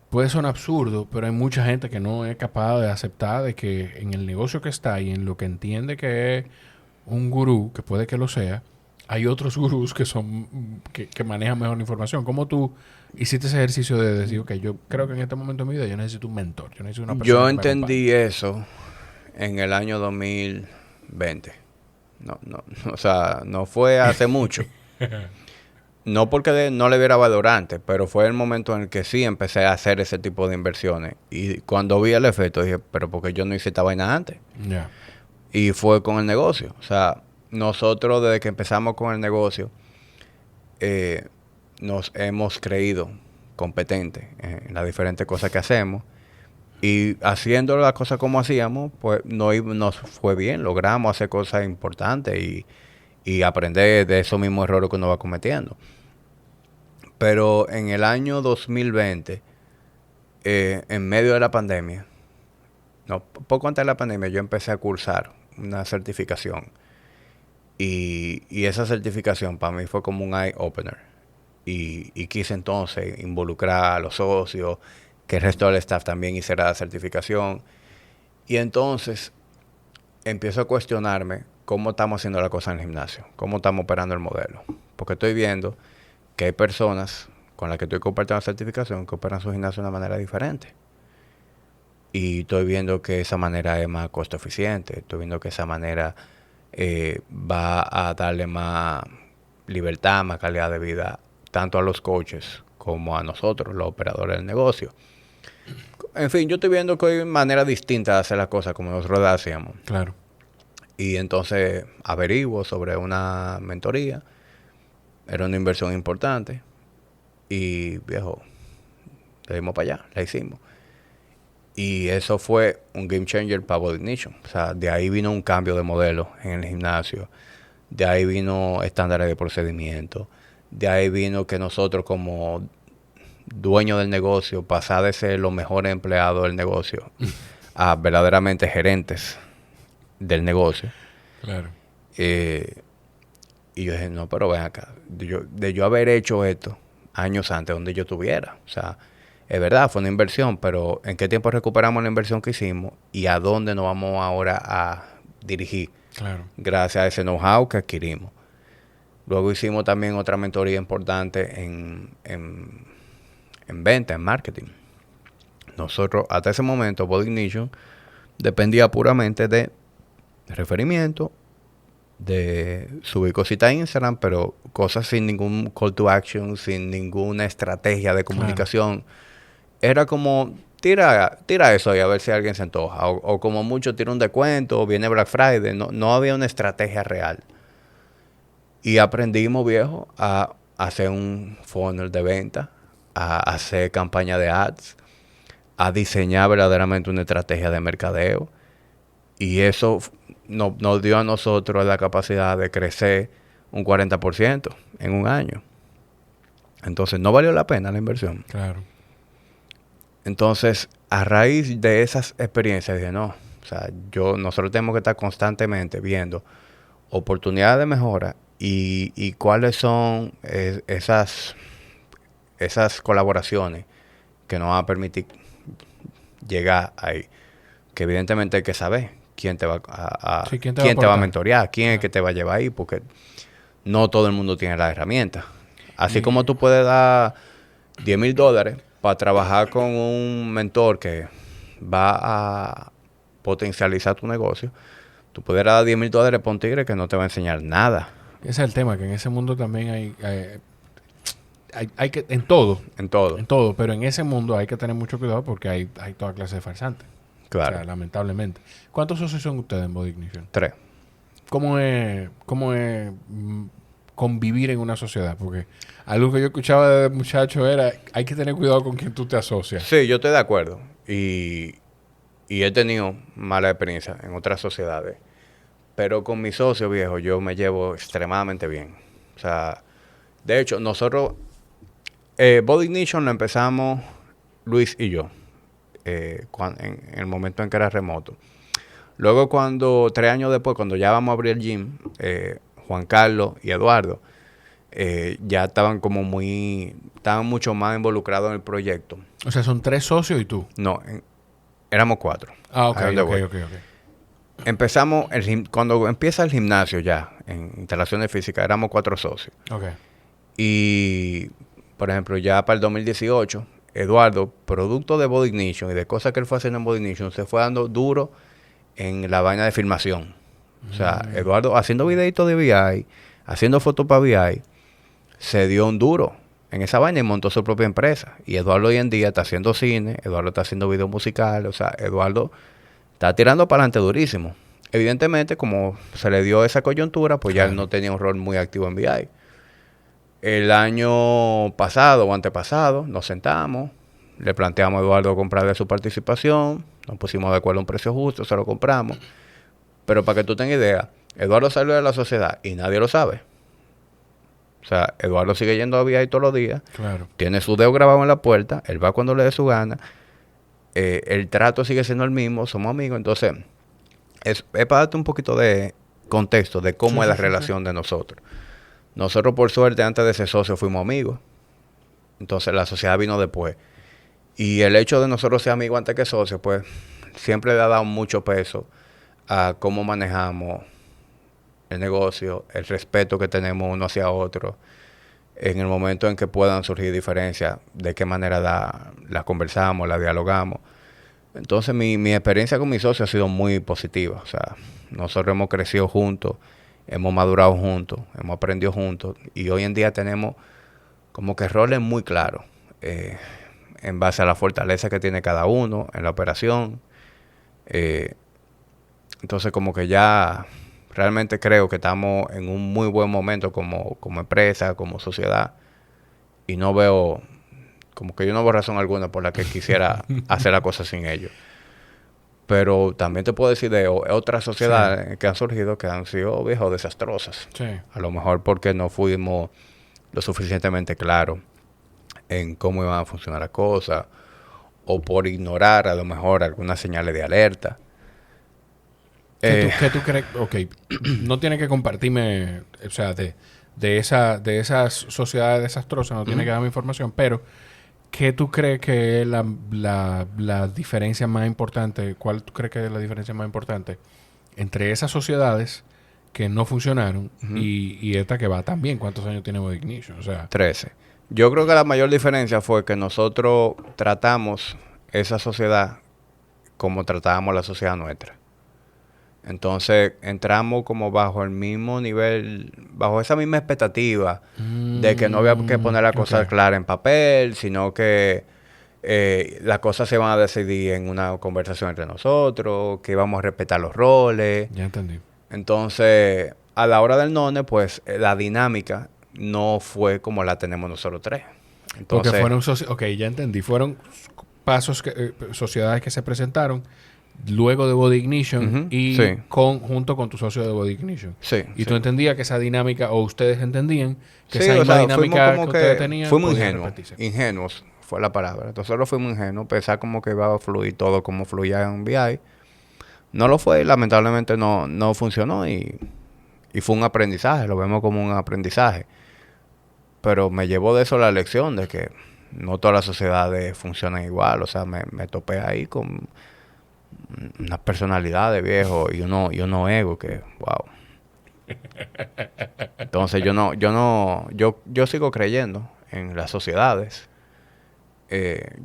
Puede sonar absurdo, pero hay mucha gente que no es capaz de aceptar de que en el negocio que está y en lo que entiende que es un gurú, que puede que lo sea, hay otros gurús que son que manejan mejor la información. ¿Cómo tú hiciste ese ejercicio de decir, ok, yo creo que en este momento de mi vida yo necesito un mentor, yo necesito una persona yo que me acompañe? entendí eso en el año 2020. O sea, no fue hace mucho. No porque no le viera valorante, pero fue el momento en el que sí empecé a hacer ese tipo de inversiones. Y cuando vi el efecto dije, pero ¿por qué yo no hice esta vaina antes? Ya. Y fue con el negocio. O sea, nosotros desde que empezamos con el negocio, nos hemos creído competentes en las diferentes cosas que hacemos. Y haciendo las cosas como hacíamos, pues nos fue bien. Logramos hacer cosas importantes y aprender de esos mismos errores que uno va cometiendo. Pero en el año 2020, en medio de la pandemia, no, poco antes de la pandemia, yo empecé a cursar una certificación. Y esa certificación para mí fue como un eye-opener. Y quise entonces involucrar a los socios, que el resto del staff también hiciera la certificación. Y entonces empiezo a cuestionarme cómo estamos haciendo la cosa en el gimnasio, cómo estamos operando el modelo. Porque estoy viendo que hay personas con las que estoy compartiendo la certificación que operan su gimnasio de una manera diferente. Y estoy viendo que esa manera es más costo eficiente. Estoy viendo que esa manera va a darle más libertad, más calidad de vida, tanto a los coaches como a nosotros, los operadores del negocio. En fin, yo estoy viendo que hay maneras distintas de hacer las cosas como nosotros las hacíamos. Claro. Y entonces averiguo sobre una mentoría. Era una inversión importante. Y, viejo, le dimos para allá, la hicimos. Y eso fue un game changer para Body Ignition. O sea, de ahí vino un cambio de modelo en el gimnasio. De ahí vino estándares de procedimiento. De ahí vino que nosotros como dueños del negocio, pasar de ser los mejores empleados del negocio a verdaderamente gerentes del negocio. Claro. Y yo dije, no, pero ven acá. De yo haber hecho esto años antes donde yo estuviera. O sea, es verdad, fue una inversión, pero ¿en qué tiempo recuperamos la inversión que hicimos? ¿Y a dónde nos vamos ahora a dirigir? Claro. Gracias a ese know-how que adquirimos. Luego hicimos también otra mentoría importante en venta, en marketing. Nosotros, hasta ese momento, Body Ignition dependía puramente de referimiento, de subir cositas a Instagram, pero cosas sin ningún call to action, sin ninguna estrategia de comunicación. Claro. Era como, tira eso y a ver si alguien se antoja. O como mucho, tira un descuento, o viene Black Friday. No había una estrategia real. Y aprendimos, viejo, a hacer un funnel de venta, a hacer campaña de ads, a diseñar verdaderamente una estrategia de mercadeo. Y eso nos dio a nosotros la capacidad de crecer un 40% en un año. Entonces, no valió la pena la inversión. Claro. Entonces, a raíz de esas experiencias, dije, no, o sea, nosotros tenemos que estar constantemente viendo oportunidades de mejora y cuáles son esas colaboraciones que nos van a permitir llegar ahí. Que evidentemente hay que saber quién te va quién te va a mentorear, quién es el que te va a llevar ahí, porque no todo el mundo tiene las herramientas. Así como tú puedes dar $10,000 para trabajar con un mentor que va a potencializar tu negocio, tú puedes dar $10,000 para un tigre que no te va a enseñar nada. Ese es el tema, que en ese mundo también hay que, en todo, pero en ese mundo hay que tener mucho cuidado porque hay toda clase de farsantes. Claro. O sea, lamentablemente. ¿Cuántos socios son ustedes en Body Ignition? 3. ¿Cómo es convivir en una sociedad? Porque algo que yo escuchaba de muchacho era, hay que tener cuidado con quien tú te asocias. Sí, yo estoy de acuerdo. Y he tenido mala experiencia en otras sociedades. Pero con mi socio, viejo, yo me llevo extremadamente bien. O sea, de hecho, nosotros, Body Ignition lo empezamos Luis y yo. En el momento en que era remoto. Luego 3 años después, cuando ya vamos a abrir el gym, Juan Carlos y Eduardo ya estaban mucho más involucrados en el proyecto. O sea, son 3 socios y tú. No, éramos 4. Ah, ok. Empezamos, cuando empieza el gimnasio ya, en instalaciones físicas, éramos 4 socios. Ok. Y, por ejemplo, ya para el 2018... Eduardo, producto de Body Ignition y de cosas que él fue haciendo en Body Ignition, se fue dando duro en la vaina de filmación. O sea, Eduardo haciendo videitos de VI, haciendo fotos para VI, se dio un duro en esa vaina y montó su propia empresa. Y Eduardo hoy en día está haciendo cine, Eduardo está haciendo video musical, o sea, Eduardo está tirando para adelante durísimo. Evidentemente, como se le dio esa coyuntura, pues ya él no tenía un rol muy activo en VI. El año pasado o antepasado nos sentamos, le planteamos a Eduardo comprarle su participación, nos pusimos de acuerdo a un precio justo, se lo compramos. Pero para que tú tengas idea, Eduardo salió de la sociedad y nadie lo sabe. O sea, Eduardo sigue yendo a VI todos los días. Claro. Tiene su dedo grabado en la puerta, él va cuando le dé su gana. El trato sigue siendo el mismo, somos amigos. Entonces, es para darte un poquito de contexto de cómo es la relación de nosotros. Nosotros, por suerte, antes de ser socios fuimos amigos. Entonces, la sociedad vino después. Y el hecho de nosotros ser amigos antes que socios, pues, siempre le ha dado mucho peso a cómo manejamos el negocio, el respeto que tenemos uno hacia otro. En el momento en que puedan surgir diferencias, de qué manera la conversamos, la dialogamos. Entonces, mi experiencia con mi socio ha sido muy positiva. O sea, nosotros hemos crecido juntos. hemos madurado juntos, hemos aprendido juntos y hoy en día tenemos como que roles muy claros en base a la fortaleza que tiene cada uno en la operación. Entonces como que ya realmente creo que estamos en un muy buen momento como empresa, como sociedad y no veo, como que yo no veo razón alguna por la que quisiera hacer la cosa sin ellos. Pero también te puedo decir de otras sociedades que han surgido que han sido, viejo, desastrosas. Sí. A lo mejor porque no fuimos lo suficientemente claros en cómo iban a funcionar las cosas o por ignorar a lo mejor algunas señales de alerta. ¿Qué tú crees? Ok, no tienes que compartirme, o sea, de esas sociedades desastrosas, no tienes que darme información, pero ¿qué tú crees que es la diferencia más importante? ¿Cuál tú crees que es la diferencia más importante entre esas sociedades que no funcionaron y esta que va tan bien? ¿Cuántos años tiene Body Ignition? O sea, 13. Yo creo que la mayor diferencia fue que nosotros tratamos esa sociedad como tratábamos la sociedad nuestra. Entonces entramos como bajo el mismo nivel, bajo esa misma expectativa de que no había que poner la cosa clara en papel, sino que las cosas se van a decidir en una conversación entre nosotros, que íbamos a respetar los roles. Ya entendí. Entonces, a la hora del none, pues la dinámica no fue como la tenemos nosotros tres. Entonces, porque fueron ok, ya entendí. Fueron pasos sociedades que se presentaron luego de Body Ignition y junto con tu socio de Body Ignition. Sí. Y tú entendías que esa dinámica, o ustedes entendían que esa misma dinámica que ustedes tenían. Fuimos ingenuos fue la palabra. Nosotros fuimos ingenuos, pensar como que iba a fluir todo como fluía en BI. No lo fue, lamentablemente no funcionó y fue un aprendizaje, lo vemos como un aprendizaje. Pero me llevó de eso la lección de que no todas las sociedades funcionan igual. O sea, me topé ahí con una personalidad de viejo y uno ego que, wow. Entonces yo sigo creyendo en las sociedades.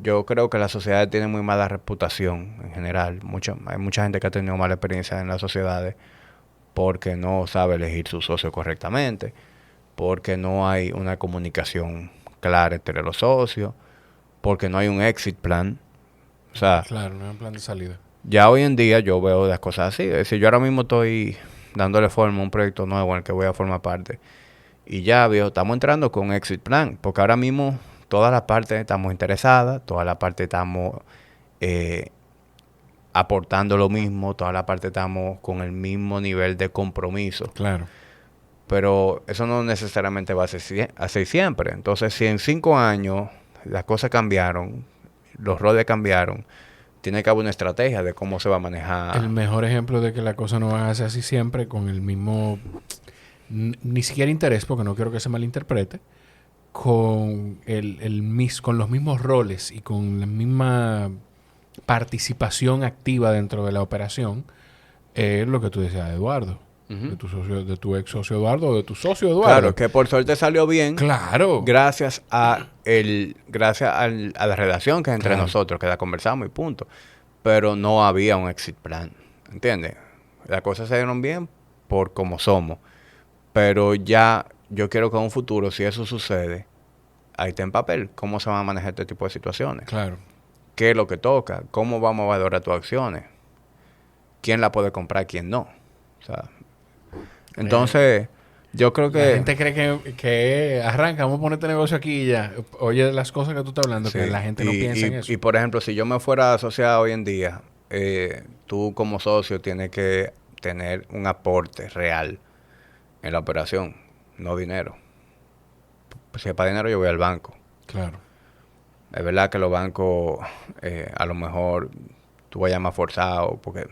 Yo creo que las sociedades tienen muy mala reputación en general. Hay mucha gente que ha tenido mala experiencia en las sociedades porque no sabe elegir su socio correctamente, porque no hay una comunicación clara entre los socios, porque no hay un exit plan. O sea, claro, no hay un plan de salida. Ya hoy en día yo veo las cosas así. Es decir, yo ahora mismo estoy dándole forma a un proyecto nuevo en el que voy a formar parte. Y ya, viejo, estamos entrando con exit plan. Porque ahora mismo todas las partes estamos interesadas, todas las partes estamos aportando lo mismo, todas las partes estamos con el mismo nivel de compromiso. Claro. Pero eso no necesariamente va a ser así siempre. Entonces, si en 5 años las cosas cambiaron, los roles cambiaron, tiene que haber una estrategia de cómo se va a manejar. El mejor ejemplo de que la cosa no va a ser así siempre, con el mismo, ni siquiera interés, porque no quiero que se malinterprete, con con los mismos roles y con la misma participación activa dentro de la operación, es lo que tú decías, Eduardo. De tu ex socio Eduardo o de tu socio Eduardo. Claro, que por suerte salió bien. Claro. Gracias a la redacción que es entre nosotros, que la conversamos y punto. Pero no había un exit plan. ¿Entiendes? Las cosas se dieron bien por como somos. Pero ya yo quiero que en un futuro, si eso sucede, ahí está en papel cómo se van a manejar este tipo de situaciones. Claro. ¿Qué es lo que toca? ¿Cómo vamos a valorar tus acciones? ¿Quién la puede comprar? ¿Quién no? O sea, entonces, yo creo que... La gente cree que arranca, vamos a ponerte negocio aquí y ya. Oye, las cosas que tú estás hablando, que la gente no piensa en eso. Y, por ejemplo, si yo me fuera asociado hoy en día, tú como socio tienes que tener un aporte real en la operación, no dinero. Si es para dinero, yo voy al banco. Claro. Es verdad que los bancos, a lo mejor, tú vas a llamar forzado, porque...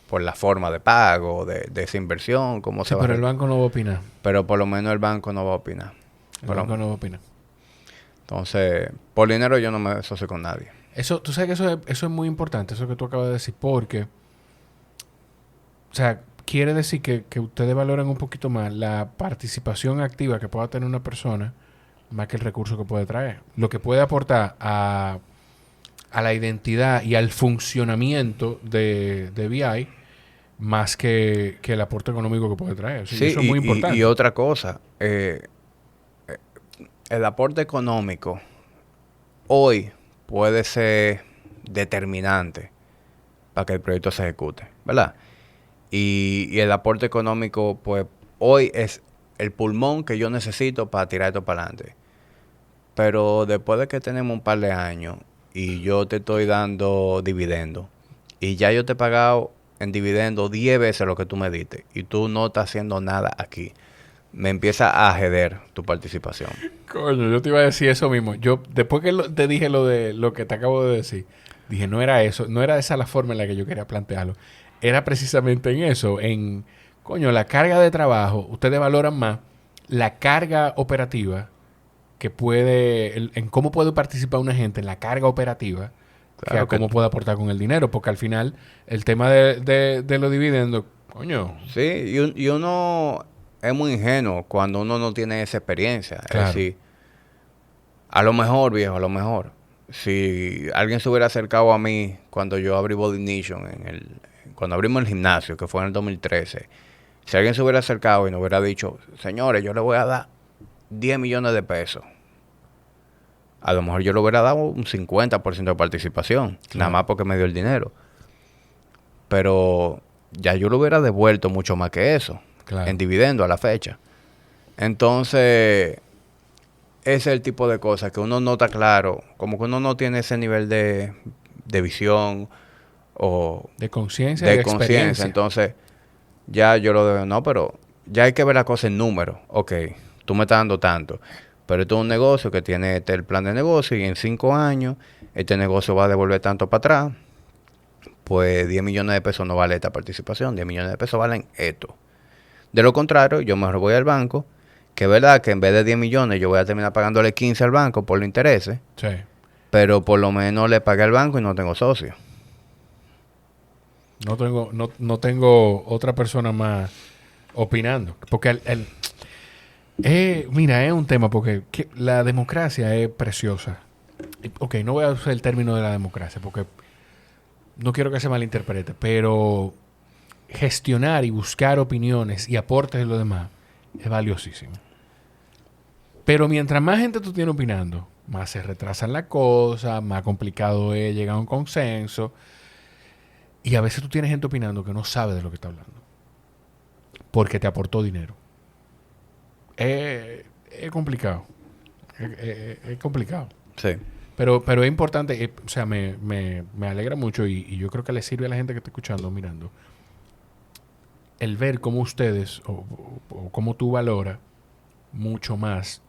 por la forma de pago, de esa inversión, cómo se va a... pero el banco no va a opinar. Pero por lo menos el banco no va a opinar. El banco no va a opinar. Entonces, por dinero yo no me asocio con nadie. Eso, tú sabes que eso es muy importante, eso que tú acabas de decir, porque... O sea, quiere decir que ustedes valoran un poquito más la participación activa que pueda tener una persona, más que el recurso que puede traer. Lo que puede aportar a la identidad y al funcionamiento de BI más que el aporte económico que puede traer. Sí, eso es muy importante. Y otra cosa, el aporte económico hoy puede ser determinante para que el proyecto se ejecute, ¿verdad? Y el aporte económico, pues, hoy es el pulmón que yo necesito para tirar esto para adelante. Pero después de que tenemos un par de años y yo te estoy dando dividendos, y ya yo te he pagado en dividendos 10 veces lo que tú me diste, y tú no estás haciendo nada aquí, me empieza a jeder tu participación. Coño, yo te iba a decir eso mismo. Yo, después que te dije lo de lo que te acabo de decir, dije, no era eso, no era esa la forma en la que yo quería plantearlo. Era precisamente en eso, en, coño, la carga de trabajo. Ustedes valoran más la carga operativa que puede, en cómo puede participar una gente en la carga operativa, que a cómo puede aportar con el dinero. Porque al final, el tema de los dividendos, coño. Sí, y uno es muy ingenuo cuando uno no tiene esa experiencia. Claro. Es decir, a lo mejor, viejo, a lo mejor, si alguien se hubiera acercado a mí cuando yo abrí Body Ignition, cuando abrimos el gimnasio, que fue en el 2013, si alguien se hubiera acercado y nos hubiera dicho, señores, yo le voy a dar 10 millones de pesos, a lo mejor yo le hubiera dado un 50% de participación, nada más porque me dio el dinero. Pero ya yo lo hubiera devuelto mucho más que eso, en dividendo a la fecha. Entonces, ese es el tipo de cosas que uno nota claro, como que uno no tiene ese nivel de visión o de conciencia, de conciencia. Entonces, ya yo lo digo, no, pero ya hay que ver la cosa en números. Ok, tú me estás dando tanto, pero esto es un negocio que tiene el plan de negocio y en 5 años este negocio va a devolver tanto para atrás. Pues 10 millones de pesos no vale esta participación, 10 millones de pesos valen esto. De lo contrario, yo mejor voy al banco, que es verdad que en vez de 10 millones yo voy a terminar pagándole 15 al banco por los intereses, sí, pero por lo menos le pagué al banco y no tengo socio. No tengo otra persona más opinando. Porque mira, es un tema porque la democracia es preciosa. Ok, no voy a usar el término de la democracia porque no quiero que se malinterprete, pero gestionar y buscar opiniones y aportes de lo demás es valiosísimo. Pero mientras más gente tú tienes opinando, más se retrasan las cosas, más complicado es llegar a un consenso. Y a veces tú tienes gente opinando que no sabe de lo que está hablando. Porque te aportó dinero. Es complicado. Es complicado. Sí. Pero es importante, o sea, me alegra mucho y yo creo que le sirve a la gente que está escuchando, mirando, el ver cómo ustedes o cómo tú valoras mucho más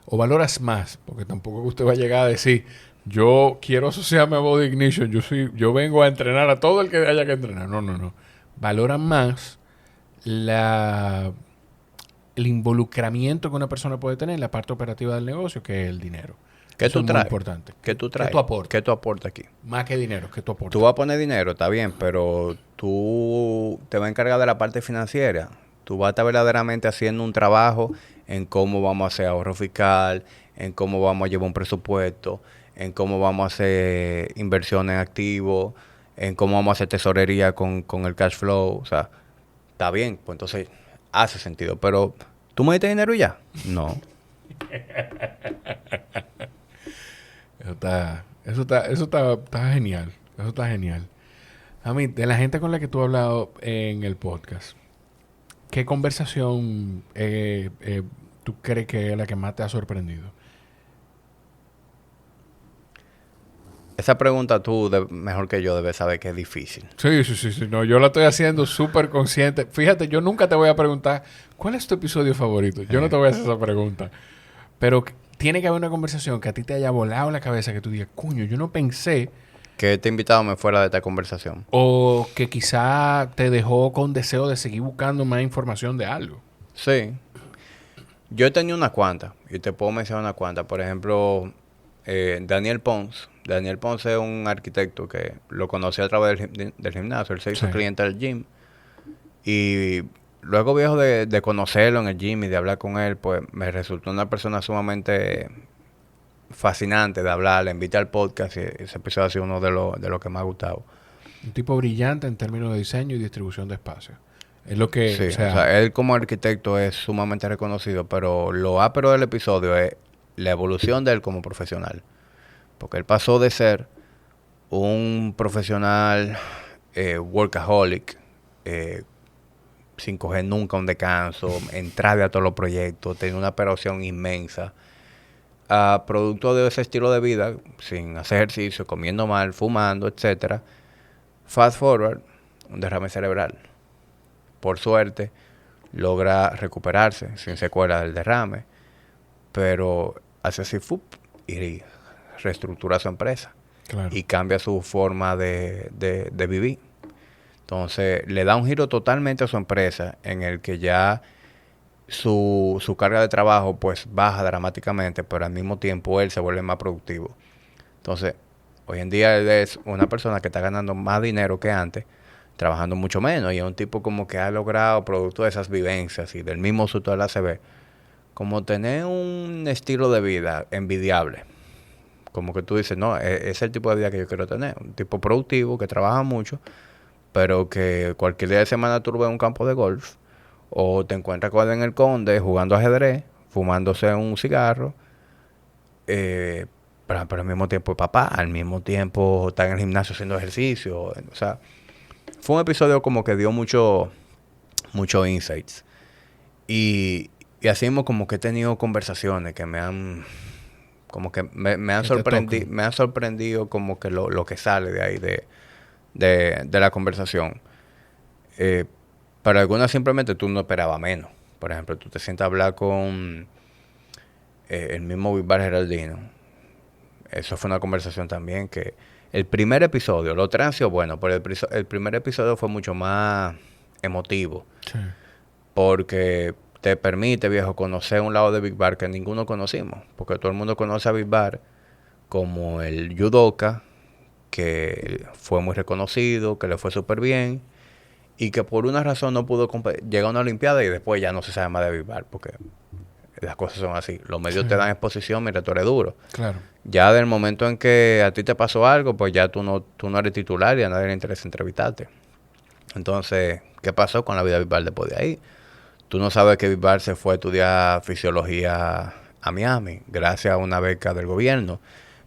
o valoras más, porque tampoco usted va a llegar a decir, yo quiero asociarme a Body Ignition, yo vengo a entrenar a todo el que haya que entrenar. No. Valoran más el involucramiento que una persona puede tener en la parte operativa del negocio que el dinero. ¿Qué tú traes? Muy importante. ¿Qué tú traes? ¿Qué tú aportas? aquí? Más que dinero, ¿qué tú aportas? Tú vas a poner dinero, está bien, pero tú te vas a encargar de la parte financiera. Tú vas a estar verdaderamente haciendo un trabajo en cómo vamos a hacer ahorro fiscal, en cómo vamos a llevar un presupuesto, en cómo vamos a hacer inversiones en activos, en cómo vamos a hacer tesorería con el cash flow. O sea, está bien, pues entonces hace sentido. Pero, ¿tú me diste dinero y ya? No. Eso está genial. Eso está genial. A mí, de la gente con la que tú has hablado en el podcast, ¿qué conversación tú crees que es la que más te ha sorprendido? Esa pregunta tú, mejor que yo, debes saber que es difícil. Sí. No, yo la estoy haciendo súper consciente. Fíjate, yo nunca te voy a preguntar, ¿cuál es tu episodio favorito? Yo no te voy a hacer esa pregunta. Pero tiene que haber una conversación que a ti te haya volado la cabeza, que tú digas, coño, yo no pensé que este invitado me fuera de esta conversación. O que quizá te dejó con deseo de seguir buscando más información de algo. Sí. Yo he tenido unas cuantas, y te puedo mencionar unas cuantas. Por ejemplo, Daniel Pons. Daniel Pons es un arquitecto que lo conocí a través del gimnasio. Él se hizo cliente del gym. Y luego, viejo, de conocerlo en el gym y de hablar con él, pues me resultó una persona sumamente fascinante de hablar. Le invité al podcast y ese episodio ha sido uno de los que me ha gustado. Un tipo brillante en términos de diseño y distribución de espacio. Es lo que... Sí, o sea, él como arquitecto es sumamente reconocido, pero lo ápero del episodio es la evolución de él como profesional. Porque él pasó de ser un profesional workaholic, sin coger nunca un descanso, entrar a todos los proyectos, tener una operación inmensa, a producto de ese estilo de vida, sin hacer ejercicio, comiendo mal, fumando, etcétera. Fast forward, un derrame cerebral. Por suerte, logra recuperarse sin secuela del derrame, pero hace así y reestructura su empresa. Claro. Y cambia su forma de vivir. Entonces, le da un giro totalmente a su empresa en el que ya su carga de trabajo pues baja dramáticamente, pero al mismo tiempo él se vuelve más productivo. Entonces, hoy en día él es una persona que está ganando más dinero que antes, trabajando mucho menos, y es un tipo como que ha logrado, producto de esas vivencias y del mismo susto del ACV, como tener un estilo de vida envidiable. Como que tú dices, no, es el tipo de vida que yo quiero tener. Un tipo productivo, que trabaja mucho, pero que cualquier día de semana tú lo ves en un campo de golf, o te encuentras con él en el Conde jugando ajedrez, fumándose un cigarro, pero al mismo tiempo es papá, al mismo tiempo está en el gimnasio haciendo ejercicio. O sea, fue un episodio como que dio mucho insights. Y así mismo como que he tenido conversaciones que me han como que me han sorprendido como que lo que sale de ahí de la conversación. Pero algunas simplemente tú no esperabas menos. Por ejemplo, tú te sientas a hablar con el mismo Bisbal Geraldino. Eso fue una conversación también que el primer episodio, lo otro han sido bueno, pero el primer episodio fue mucho más emotivo. Sí. Porque te permite, viejo, conocer un lado de Bisbal que ninguno conocimos. Porque todo el mundo conoce a Bisbal como el judoka, que fue muy reconocido, que le fue súper bien, y que por una razón no pudo llegar a una olimpiada y después ya no se sabe más de Bisbal, porque las cosas son así. Los medios te dan exposición, mira, tú eres duro. Claro. Ya del momento en que a ti te pasó algo, pues ya tú no eres titular y a nadie le interesa entrevistarte. Entonces, ¿qué pasó con la vida de Bisbal después de ahí? Tú no sabes que Bisbal se fue a estudiar fisiología a Miami, gracias a una beca del gobierno.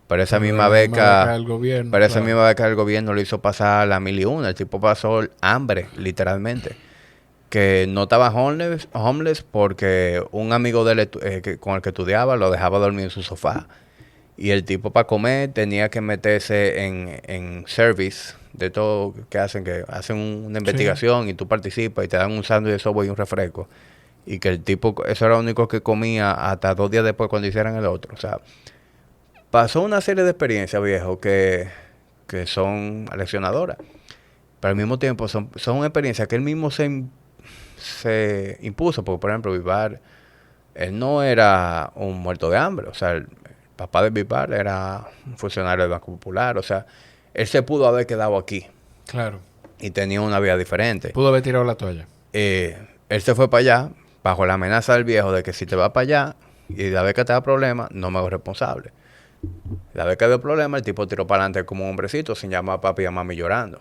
Pero esa misma beca del gobierno, esa misma beca del gobierno le hizo pasar la 1001. El tipo pasó hambre, literalmente. Que no estaba homeless porque un amigo de él con el que estudiaba lo dejaba dormir en su sofá. Y el tipo para comer tenía que meterse en service de todo que hacen una investigación y tú participas y te dan un sándwich de software y un refresco. Y que el tipo, eso era lo único que comía hasta 2 días después cuando hicieran el otro. O sea, pasó una serie de experiencias, viejo, que son aleccionadoras. Pero al mismo tiempo son experiencias que él mismo se impuso. Porque, por ejemplo, Bisbal, él no era un muerto de hambre. O sea, el papá de Bisbal era un funcionario del Banco Popular. O sea, él se pudo haber quedado aquí. Claro. Y tenía una vida diferente. Pudo haber tirado la toalla. Él se fue para allá bajo la amenaza del viejo de que si te vas para allá y la vez que te da problemas, no me hago responsable. La vez que dio problema, el tipo tiró para adelante como un hombrecito sin llamar a papi y a mami llorando.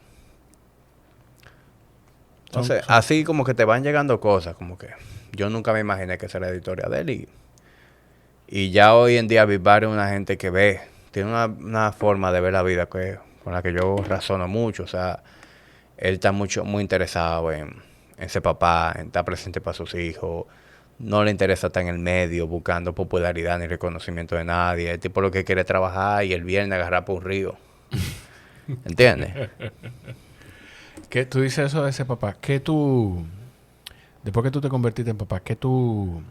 Entonces, así como que te van llegando cosas, como que yo nunca me imaginé que esa era la historia de él. Y ya hoy en día Bisbal es una gente que tiene una forma de ver la vida con la que yo razono mucho. O sea, él está muy interesado en ser papá, en estar presente para sus hijos. No le interesa estar en el medio buscando popularidad ni reconocimiento de nadie. El tipo lo que quiere es trabajar y el viernes agarrar por un río. ¿Entiendes? ¿Qué tú dices eso de ese papá? ¿Qué tú, después que tú te convertiste en papá, qué tú...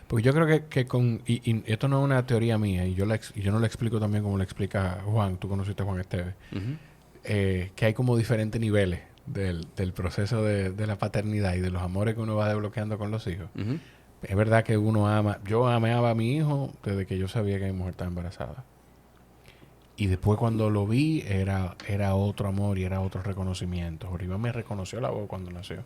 Porque yo creo que con... Y esto no es una teoría mía, y yo no lo explico también como lo explica Juan. Tú conociste a Juan Esteves. Uh-huh. Que hay como diferentes niveles del proceso de la paternidad y de los amores que uno va desbloqueando con los hijos. Uh-huh. Es verdad que uno ama... Yo amaba a mi hijo desde que yo sabía que mi mujer estaba embarazada. Y después cuando lo vi, era otro amor y era otro reconocimiento. Oriva me reconoció la voz cuando nació.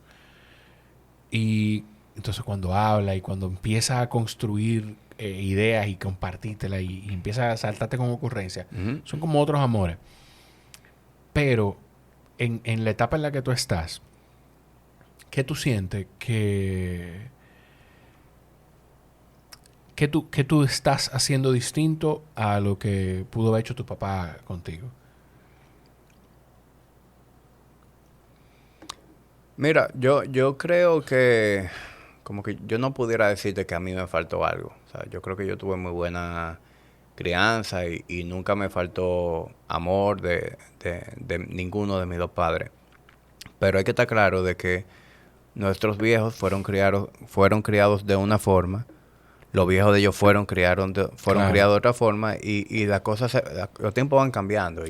Y entonces cuando habla y cuando empieza a construir ideas y compartírtelas y empieza a saltarte con ocurrencias, uh-huh, son como otros amores. Pero en la etapa en la que tú estás, ¿qué tú sientes que tú estás haciendo distinto a lo que pudo haber hecho tu papá contigo? Mira, yo creo que como que yo no pudiera decirte que a mí me faltó algo. O sea, yo creo que yo tuve muy buena crianza y nunca me faltó amor de ninguno de mis dos padres. Pero hay que estar claro de que nuestros viejos fueron criados de una forma, los viejos de ellos fueron criados de otra forma y las cosas, los tiempos van cambiando y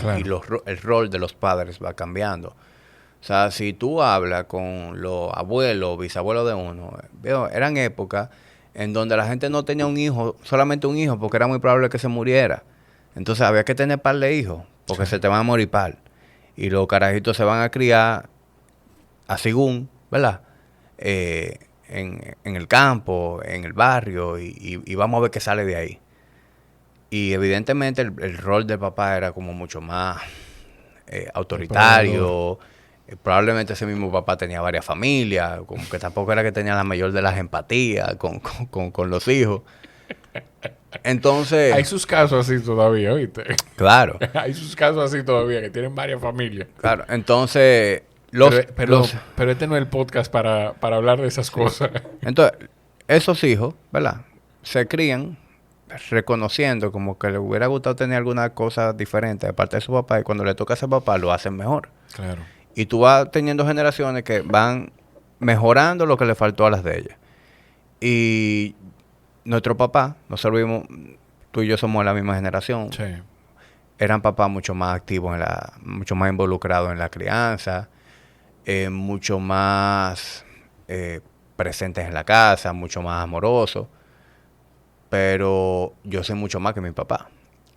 el rol de los padres va cambiando. O sea, si tú hablas con los abuelos, bisabuelos de uno, eran épocas en donde la gente no tenía un hijo, solamente un hijo, porque era muy probable que se muriera. Entonces había que tener par de hijos, porque se te van a morir par. Y los carajitos se van a criar a según, ¿verdad? En el campo, en el barrio, y vamos a ver qué sale de ahí. Y evidentemente el rol del papá era como mucho más autoritario. Probablemente ese mismo papá tenía varias familias, como que tampoco era que tenía la mayor de las empatías con los hijos. Entonces... Hay sus casos así todavía, ¿viste? Claro. Hay sus casos así todavía, que tienen varias familias. Claro, entonces... Pero este no es el podcast para hablar de esas cosas. Entonces, esos hijos, ¿verdad? Se crían reconociendo como que le hubiera gustado tener alguna cosa diferente aparte de su papá, y cuando le toca a ese papá lo hacen mejor. Claro. Y tú vas teniendo generaciones que van mejorando lo que le faltó a las de ellas. Y nuestro papá, nosotros vimos, tú y yo somos de la misma generación. Sí. Eran papás mucho más activos, mucho más involucrados en la crianza, mucho más presentes en la casa, mucho más amorosos. Pero yo soy mucho más que mi papá.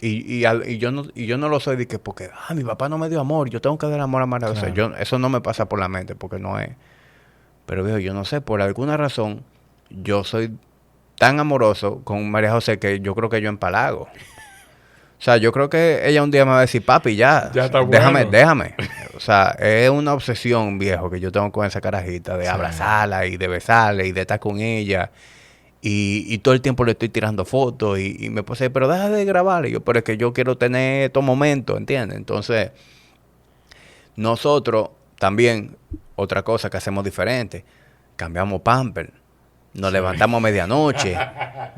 Y yo no lo soy de que porque mi papá no me dio amor, yo tengo que dar amor a María José. Claro. Eso no me pasa por la mente porque no es. Pero viejo, yo no sé, por alguna razón, yo soy tan amoroso con María José que yo creo que yo empalago. O sea, yo creo que ella un día me va a decir, papi, ya está déjame. O sea, es una obsesión, viejo, que yo tengo con esa carajita de abrazarla y de besarla y de estar con ella. Y todo el tiempo le estoy tirando fotos y me puse, pero deja de grabar. Y yo, pero es que yo quiero tener estos momentos, ¿entiendes? Entonces, nosotros también, otra cosa que hacemos diferente, cambiamos pamper, nos levantamos a medianoche,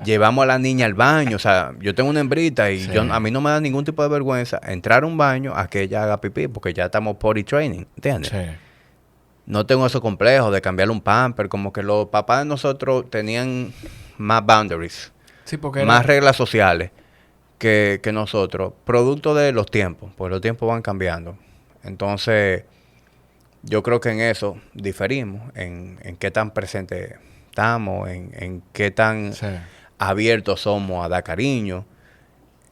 llevamos a la niña al baño. O sea, yo tengo una hembrita y a mí no me da ningún tipo de vergüenza entrar a un baño a que ella haga pipí, porque ya estamos potty training, ¿entiendes? Sí. No tengo esos complejos de cambiarle un pamper, como que los papás de nosotros tenían más boundaries, más reglas sociales que nosotros, producto de los tiempos, pues los tiempos van cambiando. Entonces, yo creo que en eso diferimos, en qué tan presente estamos, en qué tan abiertos somos a dar cariño.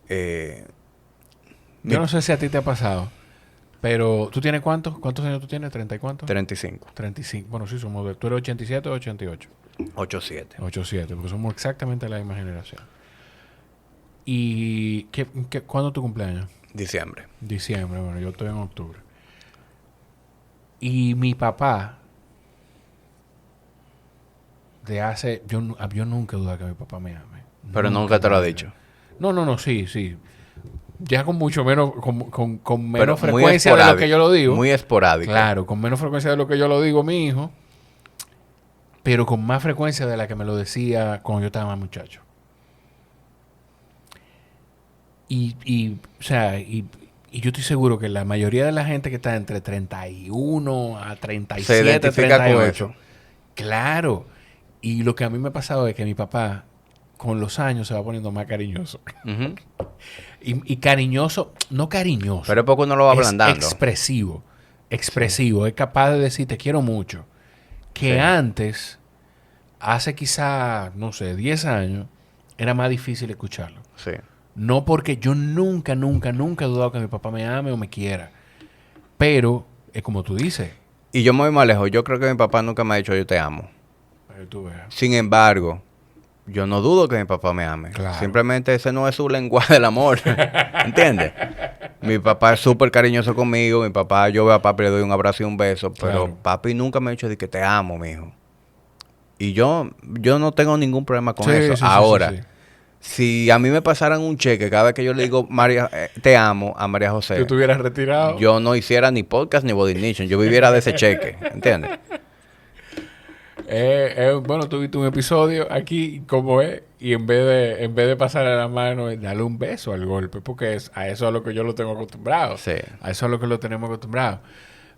Yo no sé si a ti te ha pasado. Pero, ¿tú tienes cuántos? ¿Cuántos años tú tienes? ¿30 y cuántos? 35. 35. Bueno, sí, somos de... ¿Tú eres 87 o 88? 87. 87, porque somos exactamente la misma generación. ¿Y cuándo es tu cumpleaños? Diciembre. Diciembre, bueno, yo estoy en octubre. Y mi papá, yo nunca dudé que mi papá me ame. Pero nunca te lo ha dicho. No, sí. Ya con mucho menos, con menos frecuencia de lo que yo lo digo. Muy esporádico. Claro, con menos frecuencia de lo que yo lo digo, mi hijo. Pero con más frecuencia de la que me lo decía cuando yo estaba más muchacho. Y yo estoy seguro que la mayoría de la gente que está entre 31 a 37, se identifica 38. con eso. Claro. Y lo que a mí me ha pasado es que mi papá, con los años, se va poniendo más cariñoso. Uh-huh. Y cariñoso, no cariñoso. Pero es porque uno lo va ablandando. Expresivo. Sí. Es capaz de decir, te quiero mucho. Que antes, hace quizá, no sé, 10 años, era más difícil escucharlo. Sí. No porque yo nunca he dudado que mi papá me ame o me quiera. Pero, es como tú dices. Y yo me voy más lejos. Yo creo que mi papá nunca me ha dicho yo te amo. Pero tú veas. Sin embargo, yo no dudo que mi papá me ame. Claro. Simplemente ese no es su lenguaje del amor. ¿Entiendes? Mi papá es súper cariñoso conmigo. Mi papá, yo veo a papi, le doy un abrazo y un beso. Pero Claro. papi nunca me ha dicho de que te amo, mijo. Y yo no tengo ningún problema con Sí, eso. sí, sí, sí, Ahora, sí. si a mí me pasaran un cheque cada vez que yo le digo María, te amo a María Tú José, estuvieras retirado. yo no hiciera ni podcast ni Body Nation. Yo viviera de ese cheque. ¿Entiendes? Bueno, tuviste un episodio aquí como es y en vez de pasarle la mano, darle un beso al golpe, porque a eso es a lo que yo lo tengo acostumbrado. Sí. A eso es a lo que lo tenemos acostumbrado.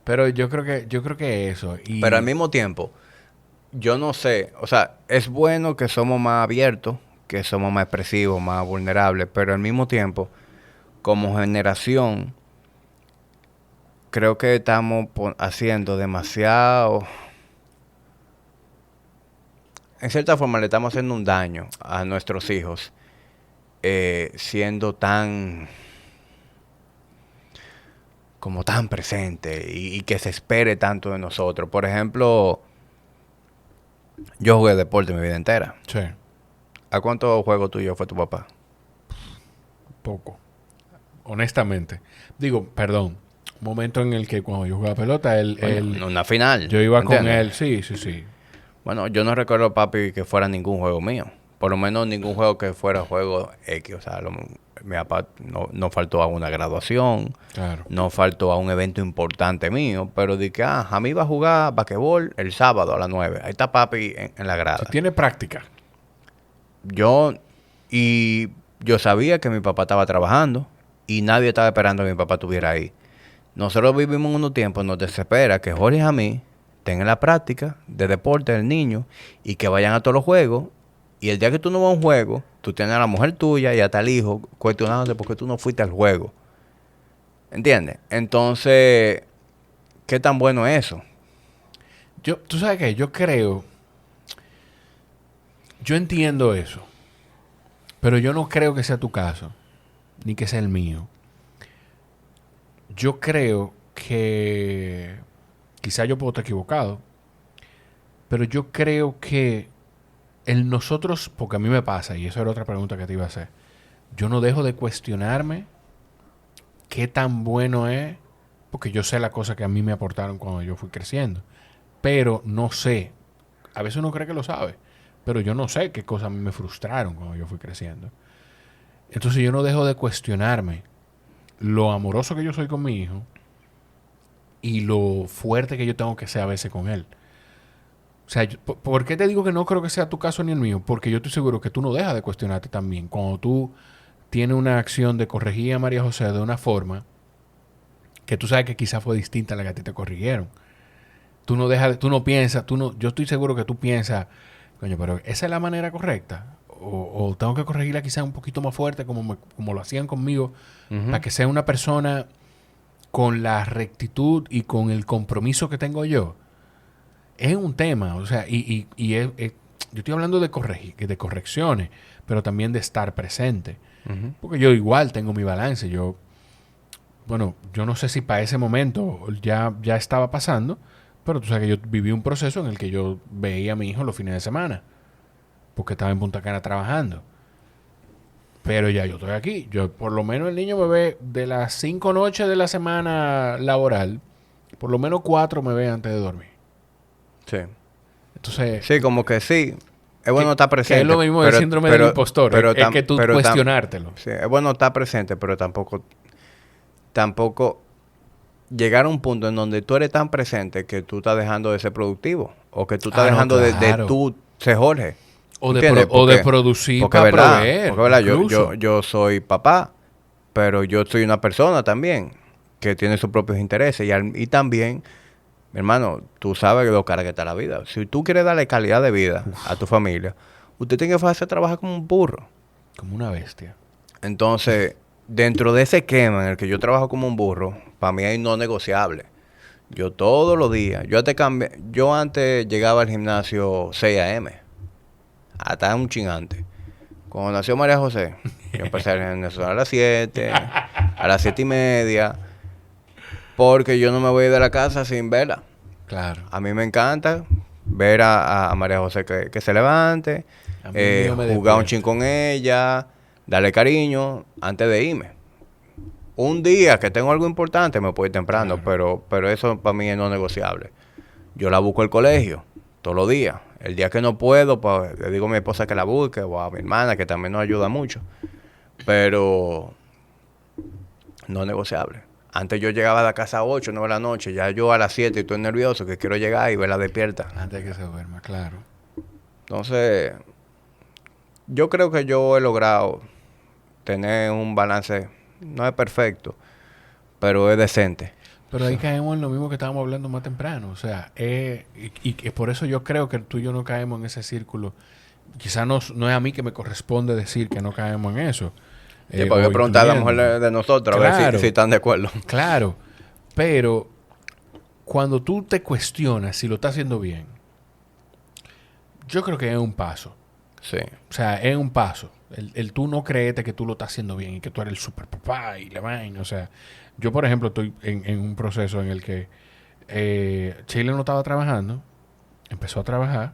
Pero yo creo que eso. Y Pero al mismo tiempo, yo no sé, o sea, es bueno que somos más abiertos, que somos más expresivos, más vulnerables, pero al mismo tiempo, como generación, creo que estamos haciendo demasiado, en cierta forma le estamos haciendo un daño a nuestros hijos, siendo tan, como tan presente y que se espere tanto de nosotros. Por ejemplo, yo jugué deporte mi vida entera. sí, ¿A cuántos juegos tuyos fue tu papá? poco. Honestamente. Digo, perdón. Momento en el que cuando yo jugaba pelota, En una final. yo iba con ¿entiendes? él. Sí, sí, sí. Bueno, yo no recuerdo, papi, que fuera ningún juego mío. Por lo menos ningún juego que fuera juego X. O sea, mi papá no faltó a una graduación, Claro. no faltó a un evento importante mío, pero de que, a mí iba a jugar basquetbol el sábado a las 9. Ahí está papi en la grada. Se tiene práctica. Yo sabía que mi papá estaba trabajando y nadie estaba esperando que mi papá estuviera ahí. Nosotros vivimos en unos tiempos, nos desespera que Jorge y a mí tengan la práctica de deporte del niño y que vayan a todos los juegos. Y el día que tú no vas a un juego, tú tienes a la mujer tuya y hasta el hijo cuestionándote por qué tú no fuiste al juego. ¿Entiendes? Entonces, ¿qué tan bueno es eso? Tú sabes qué, yo entiendo eso, pero yo no creo que sea tu caso, ni que sea el mío. Yo creo que, quizá yo puedo estar equivocado, pero yo creo que nosotros, porque a mí me pasa, y eso era otra pregunta que te iba a hacer, yo no dejo de cuestionarme qué tan bueno es, porque yo sé las cosas que a mí me aportaron cuando yo fui creciendo, pero no sé, a veces uno cree que lo sabe, pero yo no sé qué cosas a mí me frustraron cuando yo fui creciendo. Entonces yo no dejo de cuestionarme lo amoroso que yo soy con mi hijo y lo fuerte que yo tengo que ser a veces con él. O sea, ¿por qué te digo que no creo que sea tu caso ni el mío? Porque yo estoy seguro que tú no dejas de cuestionarte también. Cuando tú tienes una acción de corregir a María José de una forma que tú sabes que quizás fue distinta a la que a ti te corrigieron. Tú no dejas, tú no piensas, yo estoy seguro que tú piensas, coño, pero esa es la manera correcta. O tengo que corregirla quizás un poquito más fuerte como lo hacían conmigo, para que sea una persona con la rectitud y con el compromiso que tengo yo. Es un tema, o sea, yo estoy hablando de correcciones, pero también de estar presente. Porque yo igual tengo mi balance. Yo no sé si para ese momento ya estaba pasando, pero tú sabes que yo viví un proceso en el que yo veía a mi hijo los fines de semana, porque estaba en Punta Cana trabajando. Pero ya yo estoy aquí. Yo, por lo menos el niño me ve de las 5 noches de la semana laboral, por lo menos 4 me ve antes de dormir. Sí. Entonces, Sí, como que sí. Es bueno estar presente. Que es lo mismo del síndrome del impostor. Es que tú cuestionártelo. Sí, es bueno estar presente, pero tampoco llegar a un punto en donde tú eres tan presente que tú estás dejando de ser productivo. O que tú estás dejando de tú ser Jorge. O de producir para proveer. Porque verdad, yo soy papá, pero yo soy una persona también que tiene sus propios intereses. Y también, mi hermano, tú sabes lo cara que está la vida. Si tú quieres darle calidad de vida a tu familia, usted tiene que hacer trabajar como un burro. Como una bestia. Entonces, dentro de ese esquema en el que yo trabajo como un burro, para mí hay no negociable. Yo todos los días, yo antes llegaba al gimnasio 6 a.m. hasta un chingante. Cuando nació María José, yo empecé a gimnasio a las 7, a las 7:30, porque yo no me voy de la casa sin verla. Claro. A mí me encanta ver a María José que se levante, jugar un chin con ella, darle cariño antes de irme. Un día que tengo algo importante me puedo ir temprano, pero eso para mí es no negociable. Yo la busco el colegio todos los días. El día que no puedo, pues le digo a mi esposa que la busque o a mi hermana, que también nos ayuda mucho. Pero no es negociable. Antes yo llegaba a la casa a 8, 9 de la noche. Ya yo a las 7 estoy nervioso, que quiero llegar y verla despierta. Antes de que se duerma, claro. Entonces, yo creo que yo he logrado tener un balance. No es perfecto, pero es decente. Pero ahí caemos en lo mismo que estábamos hablando más temprano. O sea, y por eso yo creo que tú y yo no caemos en ese círculo. Quizás no es a mí que me corresponde decir que no caemos en eso. Sí, porque preguntar a la mujer de nosotros, claro, a ver si están de acuerdo. Claro, pero cuando tú te cuestionas si lo estás haciendo bien, yo creo que es un paso. Sí. O sea, es un paso. El tú no creerte que tú lo estás haciendo bien y que tú eres el super papá y la vaina. O sea, yo, por ejemplo, estoy en un proceso en el que Chile no estaba trabajando, empezó a trabajar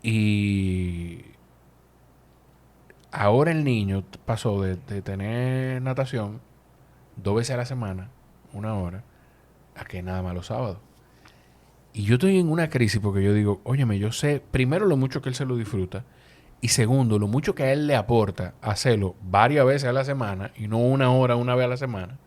y ahora el niño pasó de tener natación 2 veces a la semana, 1 hora, a que nada más los sábados. Y yo estoy en una crisis porque yo digo, óyeme, yo sé, primero, lo mucho que él se lo disfruta, y segundo, lo mucho que a él le aporta hacerlo varias veces a la semana, y no 1 hora, 1 vez a la semana.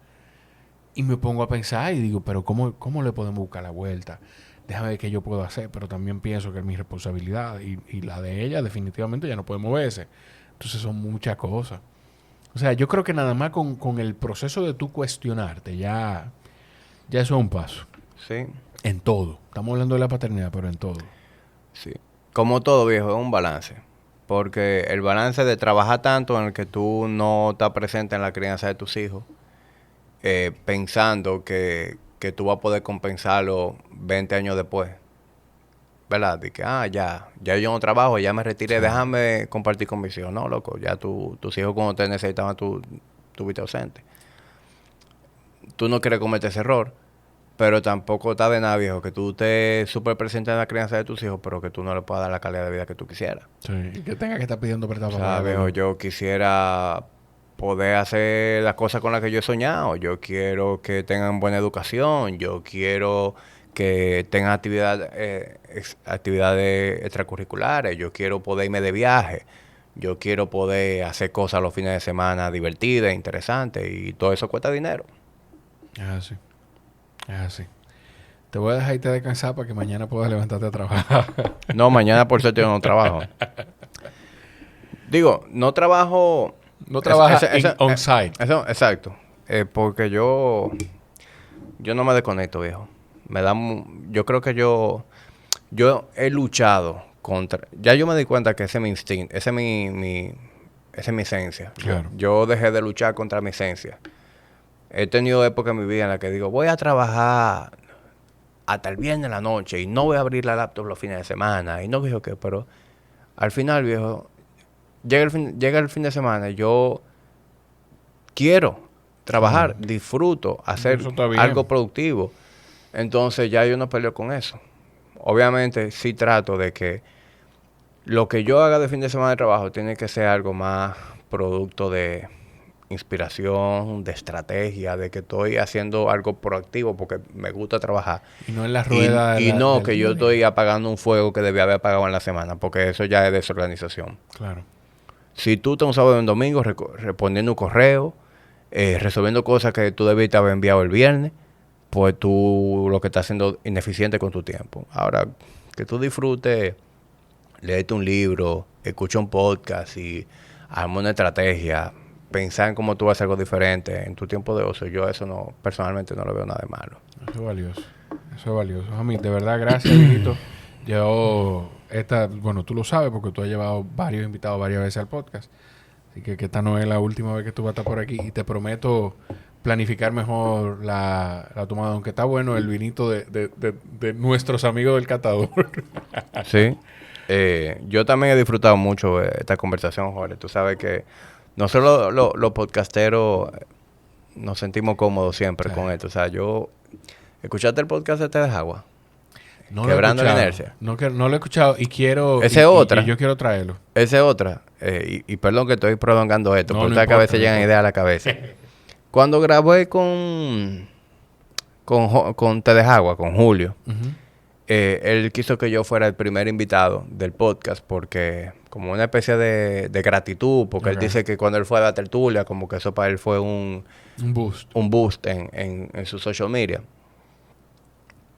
Y me pongo a pensar y digo, pero ¿cómo le podemos buscar la vuelta? Déjame ver qué yo puedo hacer, pero también pienso que es mi responsabilidad, y la de ella definitivamente ya no puede moverse. Entonces son muchas cosas. O sea, yo creo que nada más con el proceso de tú cuestionarte, ya eso es un paso. Sí. En todo. Estamos hablando de la paternidad, pero en todo. Sí. Como todo, viejo, es un balance. Porque el balance de trabajar tanto en el que tú no estás presente en la crianza de tus hijos, pensando que tú vas a poder compensarlo 20 años después. ¿Verdad? De que, ya yo no trabajo, ya me retiré, déjame compartir con mis hijos. No, loco, ya tus hijos cuando te necesitaban, tú estuviste ausente. Tú no quieres cometer ese error, pero tampoco está de nada, viejo, que tú estés súper presente en la crianza de tus hijos, pero que tú no le puedas dar la calidad de vida que tú quisieras. Sí, y que tengas que estar pidiendo prestado. O sea, viejo, yo quisiera poder hacer las cosas con las que yo he soñado. Yo quiero que tengan buena educación, yo quiero que tengan actividades extracurriculares, yo quiero poder irme de viaje, yo quiero poder hacer cosas los fines de semana divertidas, interesantes, y todo eso cuesta dinero. Es así. Es así. Te voy a dejar irte a descansar para que mañana puedas levantarte a trabajar. No, mañana por cierto yo no trabajo. Digo, no trabajo... No trabajas on-site. Exacto. Porque yo no me desconecto, viejo. Yo creo que yo he luchado contra... Ya yo me di cuenta que ese es mi instinto, esa es mi esencia. Claro. Yo dejé de luchar contra mi esencia. He tenido épocas en mi vida en las que digo, voy a trabajar hasta el viernes en la noche y no voy a abrir la laptop los fines de semana. Y no digo qué, pero al final, viejo, llega el fin de semana y yo quiero trabajar, disfruto, hacer algo productivo. Entonces ya yo no peleo con eso. Obviamente sí trato de que lo que yo haga de fin de semana de trabajo tiene que ser algo más producto de inspiración, de estrategia, de que estoy haciendo algo proactivo porque me gusta trabajar. Y no en la rueda. Y no que yo estoy apagando un fuego que debía haber apagado en la semana, porque eso ya es desorganización. Claro. Si tú estás un sábado y un domingo respondiendo un correo, resolviendo cosas que tú debiste haber enviado el viernes, pues tú lo que estás haciendo ineficiente con tu tiempo. Ahora, que tú disfrutes, léete un libro, escucha un podcast y arma una estrategia, pensar en cómo tú vas a hacer algo diferente en tu tiempo de ocio, yo eso no, personalmente no lo veo nada de malo. Eso es valioso. Eso es valioso. A mí, de verdad, gracias, hijito. Yo, bueno, tú lo sabes porque tú has llevado varios invitados varias veces al podcast. Así que esta no es la última vez que tú vas a estar por aquí. Y te prometo planificar mejor la tomada, aunque está bueno el vinito de nuestros amigos del catador. Sí. Yo también he disfrutado mucho esta conversación, Jorge. Tú sabes que nosotros los podcasteros nos sentimos cómodos siempre con esto. O sea, ¿escuchaste el podcast de Te de Agua? No Quebrando la inercia. No lo he escuchado y quiero... Esa es otra. Y yo quiero traerlo. Esa es otra. Y perdón que estoy prolongando esto, porque a veces llegan ideas a la cabeza. Cuando grabé con Te Deja Agua, con Julio, él quiso que yo fuera el primer invitado del podcast porque como una especie de gratitud, porque él dice que cuando él fue a la tertulia, como que eso para él fue un boost en su social media.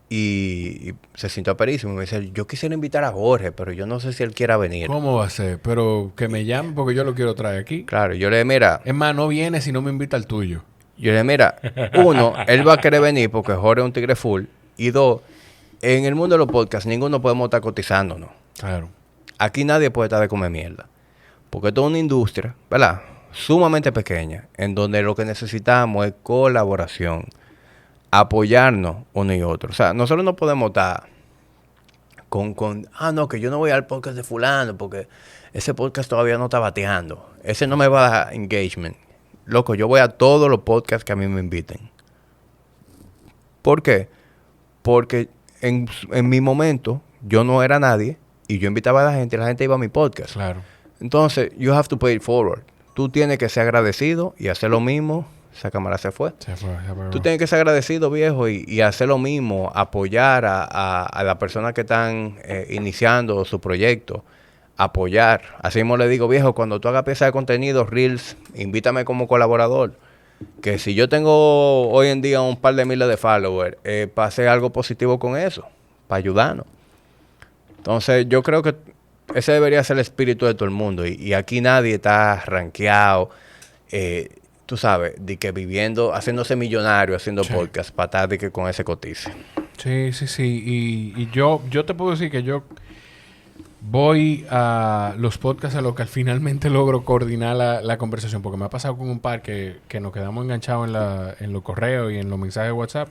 Y se sintió perísimo. Me dice, yo quisiera invitar a Jorge, pero yo no sé si él quiera venir. ¿Cómo va a ser? Pero que me llame porque yo lo quiero traer aquí. Claro, yo le dije, mira... Es más, no viene si no me invita al tuyo. Yo le dije, mira, uno, él va a querer venir porque Jorge es un tigre full. Y dos, en el mundo de los podcasts, ninguno podemos estar cotizándonos. Claro. Aquí nadie puede estar de comer mierda. Porque esto es una industria, ¿verdad? Sumamente pequeña, en donde lo que necesitamos es colaboración. Apoyarnos uno y otro. O sea, nosotros no podemos estar no, que yo no voy al podcast de fulano porque ese podcast todavía no está bateando. Ese no me va a dar engagement. Loco, yo voy a todos los podcasts que a mí me inviten. ¿Por qué? Porque en mi momento yo no era nadie y yo invitaba a la gente y la gente iba a mi podcast. Claro. Entonces, you have to pay it forward. Tú tienes que ser agradecido y hacer lo mismo. Esa cámara se fue. Tú tienes que ser agradecido, viejo, y hacer lo mismo, apoyar a las personas que están iniciando su proyecto, apoyar. Así mismo le digo, viejo, cuando tú hagas piezas de contenido, Reels, invítame como colaborador. Que si yo tengo hoy en día un par de miles de followers, para hacer algo positivo con eso, para ayudarnos. Entonces, yo creo que ese debería ser el espíritu de todo el mundo. Y aquí nadie está rankeado. Tú sabes, de que viviendo, haciéndose millonario, haciendo podcast, para estar de que con ese cotice. Sí. Y yo te puedo decir que yo voy a los podcasts a los que finalmente logro coordinar la conversación, porque me ha pasado con un par que nos quedamos enganchados en los correos y en los mensajes de WhatsApp,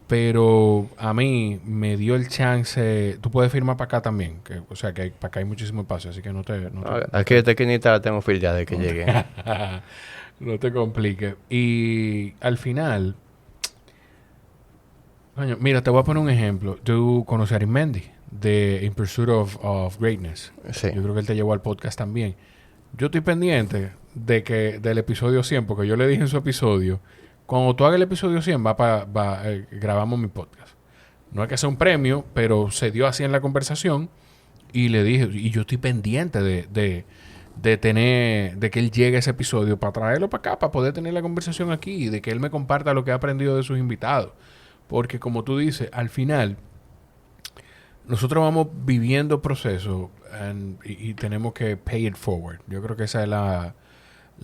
pero a mí me dio el chance. Tú puedes firmar para acá también, o sea que para acá hay muchísimo espacio, así que no te aquí esta esquinita la tengo fil ya de que llegue. No te compliques. Y al final, coño, mira, te voy a poner un ejemplo. Tú conoces a Arismendi de In Pursuit of Greatness. Sí. Yo creo que él te llevó al podcast también. Yo estoy pendiente del episodio 100, porque yo le dije en su episodio, cuando tú hagas el episodio 100, grabamos mi podcast. No es que sea un premio, pero se dio así en la conversación y le dije, y yo estoy pendiente de que él llegue a ese episodio para traerlo para acá, para poder tener la conversación aquí y de que él me comparta lo que ha aprendido de sus invitados. Porque como tú dices, al final nosotros vamos viviendo procesos y tenemos que pay it forward. Yo creo que esa es la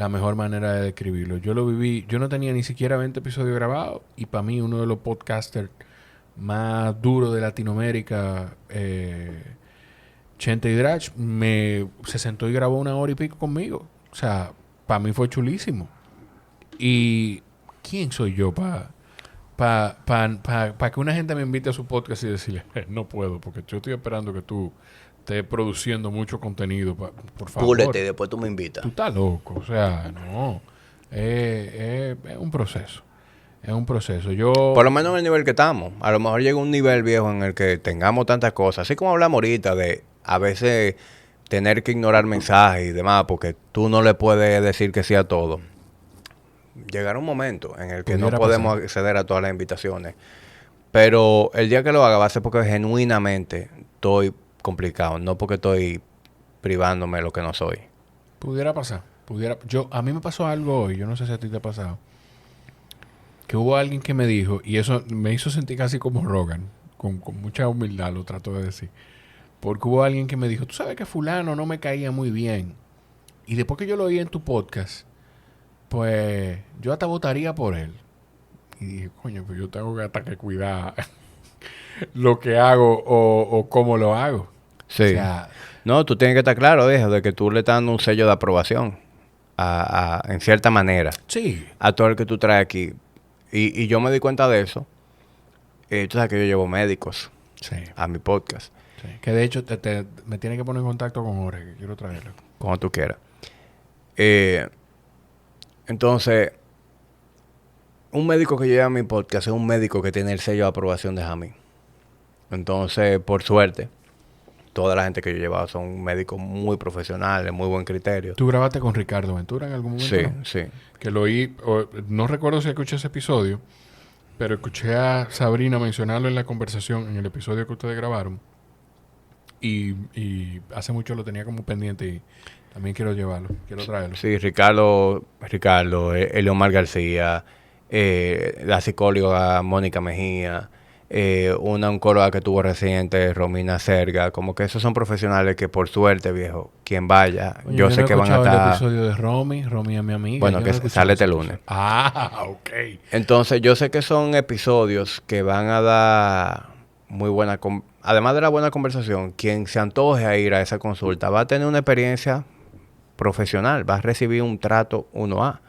mejor manera de describirlo. Yo lo viví, yo no tenía ni siquiera 20 episodios grabados y para mí uno de los podcasters más duros de Latinoamérica, Chente Hidrach, se sentó y grabó 1 hora y pico conmigo. O sea, para mí fue chulísimo. ¿Y quién soy yo para que una gente me invite a su podcast y decirle, no puedo, porque yo estoy esperando que tú estés produciendo mucho contenido, por favor. Púlete y después tú me invitas. Tú estás loco. O sea, no. Es un proceso. Es un proceso. Por lo menos en el nivel que estamos. A lo mejor llega un nivel, viejo, en el que tengamos tantas cosas. Así como hablamos ahorita de a veces tener que ignorar mensajes y demás, porque tú no le puedes decir que sí a todo. Llegará un momento en el que no podemos acceder a todas las invitaciones. Pero el día que lo haga va a ser porque genuinamente estoy complicado, no porque estoy privándome de lo que no soy. Pudiera pasar. A mí me pasó algo hoy, yo no sé si a ti te ha pasado, que hubo alguien que me dijo, y eso me hizo sentir casi como Rogan, con mucha humildad lo trato de decir, porque hubo alguien que me dijo, tú sabes que fulano no me caía muy bien, y después que yo lo oí en tu podcast, pues yo hasta votaría por él. Y dije, coño, pues yo tengo que hasta que cuidar lo que hago o cómo lo hago. Sí. O sea, no, tú tienes que estar claro, de que tú le estás dando un sello de aprobación en cierta manera. Sí. A todo el que tú traes aquí. Y yo me di cuenta de eso. Tú sabes que yo llevo médicos a mi podcast. Sí. Que de hecho me tiene que poner en contacto con Jorge, que quiero traerlo. Como tú quieras. Entonces, un médico que lleva a mi podcast es un médico que tiene el sello de aprobación de Jamín. Entonces, por suerte, toda la gente que yo he llevado son médicos muy profesionales, muy buen criterio. ¿Tú grabaste con Ricardo Ventura en algún momento? Sí, ¿no? sí. Que lo oí, no recuerdo si escuché ese episodio, pero escuché a Sabrina mencionarlo en la conversación, en el episodio que ustedes grabaron. Y hace mucho lo tenía como pendiente y también quiero llevarlo, quiero traerlo. Sí, Ricardo, Eliomar García, la psicóloga Mónica Mejía, una oncóloga que tuvo reciente, Romina Serga, como que esos son profesionales que por suerte, viejo, quien vaya, Oye, yo sé no que he van a escuchado estar... el episodio de Romy es mi amiga. Bueno, yo que no he escuchado sale ese este lunes. episodio. Ah, ok. Entonces, yo sé que son episodios que van a dar muy buena... Además de la buena conversación, quien se antoje a ir a esa consulta va a tener una experiencia profesional, va a recibir un trato 1A.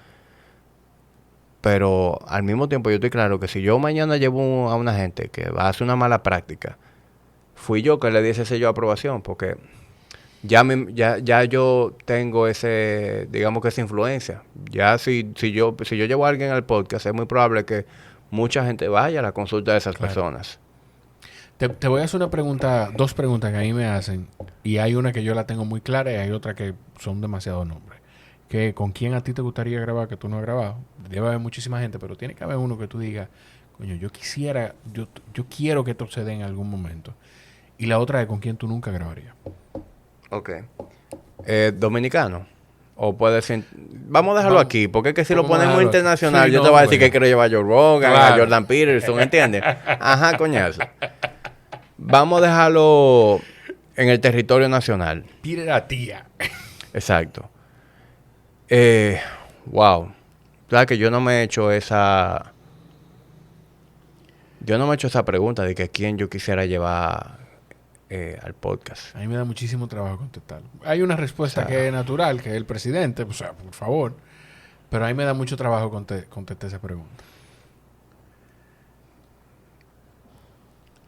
Pero al mismo tiempo yo estoy claro que si yo mañana llevo a una gente que va a hacer una mala práctica, fui yo que le di ese sello de aprobación, porque ya yo tengo ese, digamos que esa influencia. Ya si yo llevo a alguien al podcast, es muy probable que mucha gente vaya a la consulta de esas personas. Te voy a hacer una pregunta, dos preguntas que a mí me hacen, y hay una que yo la tengo muy clara y hay otra que son demasiados nombres. Que ¿con quién a ti te gustaría grabar que tú no has grabado? Debe haber muchísima gente, pero tiene que haber uno que tú digas, coño, yo quiero que esto se dé en algún momento. Y la otra es con quién tú nunca grabarías. Ok. Dominicano. O puede ser... Vamos a dejarlo aquí, porque es que si lo ponemos internacional, sí, yo te voy a decir que quiero llevar a Joe Rogan, a Jordan Peterson, ¿entiendes? Ajá, coñazo. Vamos a dejarlo en el territorio nacional. Pide la tía. Exacto. Wow. Claro que yo no me he hecho esa... Yo no me he hecho esa pregunta de que quién yo quisiera llevar al podcast. A mí me da muchísimo trabajo contestarlo. Hay una respuesta que es natural, que es el presidente, o sea, por favor. Pero a mí me da mucho trabajo contestar esa pregunta.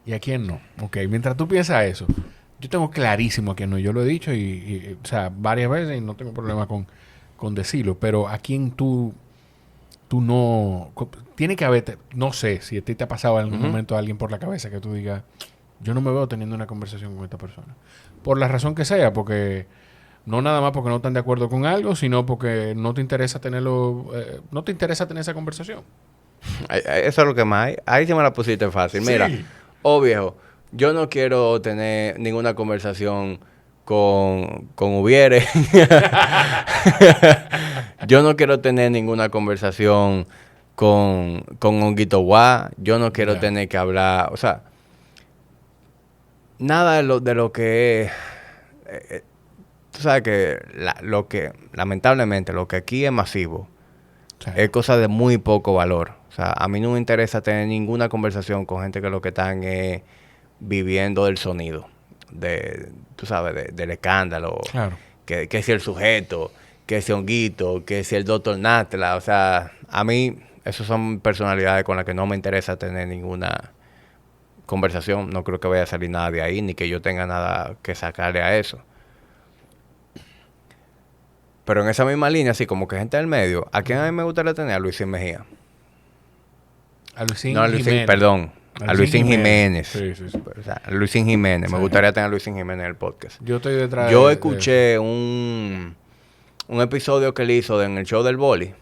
¿Y a quién no? Ok, mientras tú piensas eso, yo tengo clarísimo a quién no. Yo lo he dicho o sea, varias veces y no tengo problema con decirlo. Pero a quién tú no... Tiene que haber... No sé si a ti te ha pasado en algún momento a alguien por la cabeza que tú digas, yo no me veo teniendo una conversación con esta persona. Por la razón que sea, porque... No nada más porque no están de acuerdo con algo, sino porque no te interesa tenerlo... no te interesa tener esa conversación. Eso es lo que más hay. Ahí sí me la pusiste fácil. Mira... Sí. Viejo, yo no quiero tener ninguna conversación con Ubiere. Yo no quiero tener ninguna conversación con Honguito Guá. Yo no quiero tener que hablar, o sea, nada de lo que es... tú sabes que lo que, lamentablemente, lo que aquí es masivo, es cosa de muy poco valor. O sea, a mí no me interesa tener ninguna conversación con gente que lo que están viviendo del sonido, tú sabes, del escándalo. Claro. Que si el sujeto, que si Honguito, que si el Dr. Natla. O sea, a mí, esas son personalidades con las que no me interesa tener ninguna conversación. No creo que vaya a salir nada de ahí, ni que yo tenga nada que sacarle a eso. Pero en esa misma línea, así como que gente del medio, ¿a quién a mí me gustaría tener? A Luisín Mejía. A Luisín Jiménez. Perdón. A Luisín Jiménez. Sí. O sea, a Luisín Jiménez. Sí. Me gustaría tener a Luisín Jiménez en el podcast. Yo estoy detrás Yo escuché un episodio que él hizo en el show del Boli.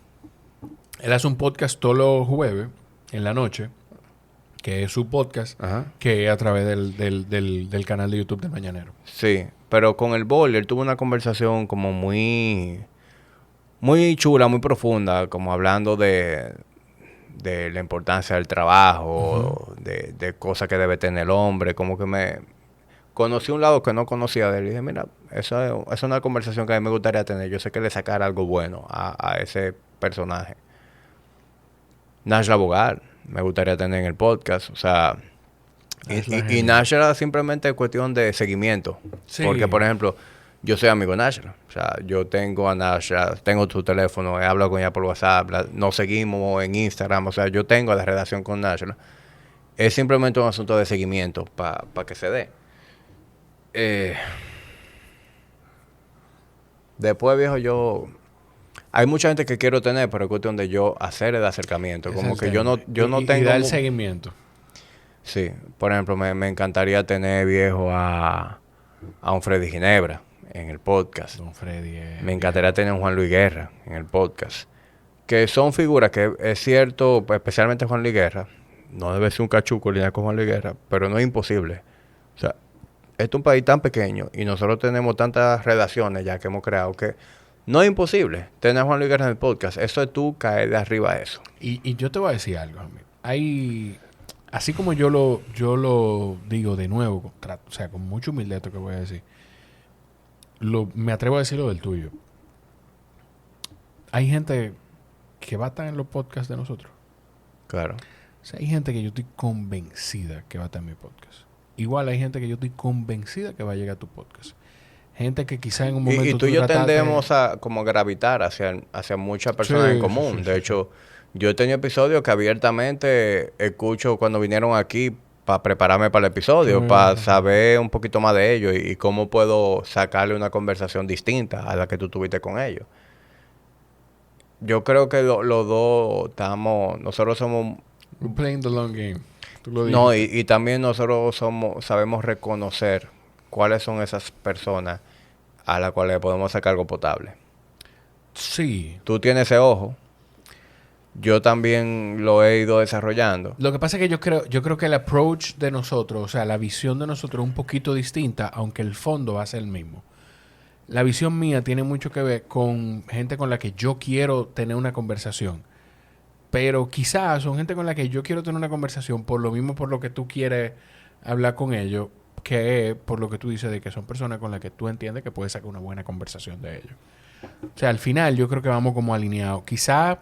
Él hace un podcast todos los jueves, en la noche, que es su podcast, que es a través del canal de YouTube del Mañanero. Sí, pero con el Boli él tuvo una conversación como muy chula, muy profunda, como hablando de la importancia del trabajo, de cosas que debe tener el hombre. Como que me conocí un lado que no conocía de él y dije, mira, esa es una conversación que a mí me gustaría tener. Yo sé que le sacara algo bueno a ese personaje. Nash Bogal me gustaría tener en el podcast. O sea, y Nash era simplemente cuestión de seguimiento. Sí. Porque, por ejemplo, yo soy amigo de Nash. O sea, yo tengo a Nash, tengo tu teléfono, he hablado con ella por WhatsApp, nos seguimos en Instagram. O sea, yo tengo la relación con Nash. Es simplemente un asunto de seguimiento para que se dé. Después, viejo, hay mucha gente que quiero tener, pero es cuestión de yo hacer el acercamiento. Como que yo no tengo... Y dar el seguimiento. Sí. Por ejemplo, me encantaría tener, viejo, a a un Freddy Ginebra en el podcast. Don Freddy. Me encantaría tener a un Juan Luis Guerra en el podcast. Que son figuras que es cierto, pues, especialmente Juan Luis Guerra, no debe ser un cachuco lidiar con Juan Luis Guerra, pero no es imposible. O sea, este es un país tan pequeño y nosotros tenemos tantas relaciones ya que hemos creado que no es imposible tener a Juan Luis Guerra en el podcast. Eso es tú caer de arriba a eso. Y yo te voy a decir algo, amigo. Así como yo lo digo de nuevo, o sea, con mucha humildad esto que voy a decir, me atrevo a decirlo del tuyo. Hay gente que va a estar en los podcasts de nosotros. Claro. O sea, hay gente que yo estoy convencida que va a estar en mi podcast. Igual hay gente que yo estoy convencida que va a llegar a tu podcast. Gente que quizá en un momento... Y tú y yo tendemos a como gravitar hacia muchas personas en común. Sí, de hecho, yo he tenido episodios que abiertamente escucho cuando vinieron aquí para prepararme para el episodio, para saber un poquito más de ellos y cómo puedo sacarle una conversación distinta a la que tú tuviste con ellos. Yo creo que los dos nosotros somos... We're playing the long game. Tú lo No, y también nosotros sabemos reconocer cuáles son esas personas a las cuales podemos sacar algo potable. Sí. Tú tienes ese ojo. Yo también lo he ido desarrollando. Lo que pasa es que yo creo que el approach de nosotros, o sea, la visión de nosotros es un poquito distinta, aunque el fondo va a ser el mismo. La visión mía tiene mucho que ver con gente con la que yo quiero tener una conversación. Pero quizás son gente con la que yo quiero tener una conversación por lo mismo por lo que tú quieres hablar con ellos, que es por lo que tú dices de que son personas con las que tú entiendes que puedes sacar una buena conversación de ellos. O sea, al final yo creo que vamos como alineados. Quizás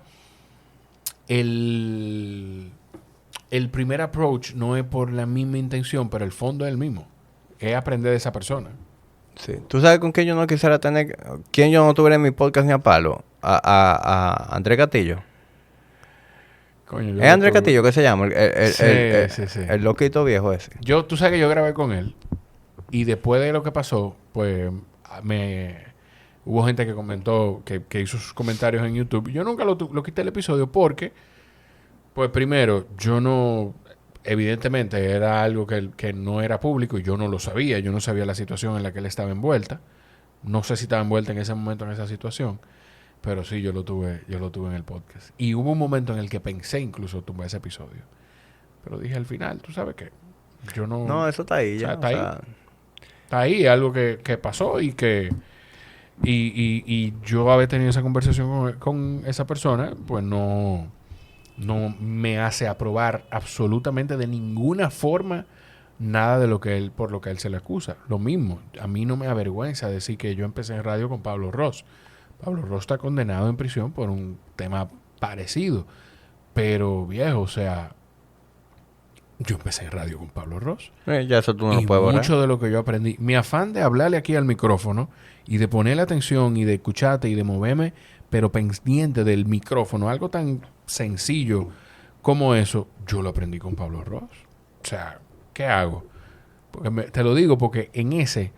el primer approach no es por la misma intención, pero el fondo es el mismo. Es aprender de esa persona. Sí. ¿Tú sabes con quién yo no quisiera tener? ¿Quién yo no tuviera en mi podcast ni a palo? A Andrés Castillo. Coño, ¿Es Andrés Castillo que se llama? Sí. El loquito viejo ese. Tú sabes que yo grabé con él. Y después de lo que pasó, pues hubo gente que comentó, que hizo sus comentarios en YouTube. Yo nunca lo quité el episodio porque, pues primero, yo no... Evidentemente era algo que no era público y yo no lo sabía. Yo no sabía la situación en la que él estaba envuelta. No sé si estaba envuelta en ese momento en esa situación. Pero sí, yo lo tuve en el podcast. Y hubo un momento en el que pensé incluso tumbar ese episodio. Pero dije al final, ¿tú sabes qué? Yo no... No, eso está ahí ya. Está ahí. Está ahí, algo que pasó y que... Y yo haber tenido esa conversación con esa persona, pues no me hace aprobar absolutamente de ninguna forma nada de por lo que él se le acusa. Lo mismo, a mí no me avergüenza decir que yo empecé en radio con Pablo Ross. Pablo Ross está condenado en prisión por un tema parecido. Pero, viejo, o sea, yo empecé en radio con Pablo Ross. Ya eso tú no y puedes borrar. Mucho de lo que yo aprendí. Mi afán de hablarle aquí al micrófono y de ponerle atención y de escucharte y de moverme, pero pendiente del micrófono, algo tan sencillo como eso, yo lo aprendí con Pablo Ross. O sea, ¿qué hago? Te lo digo porque en ese...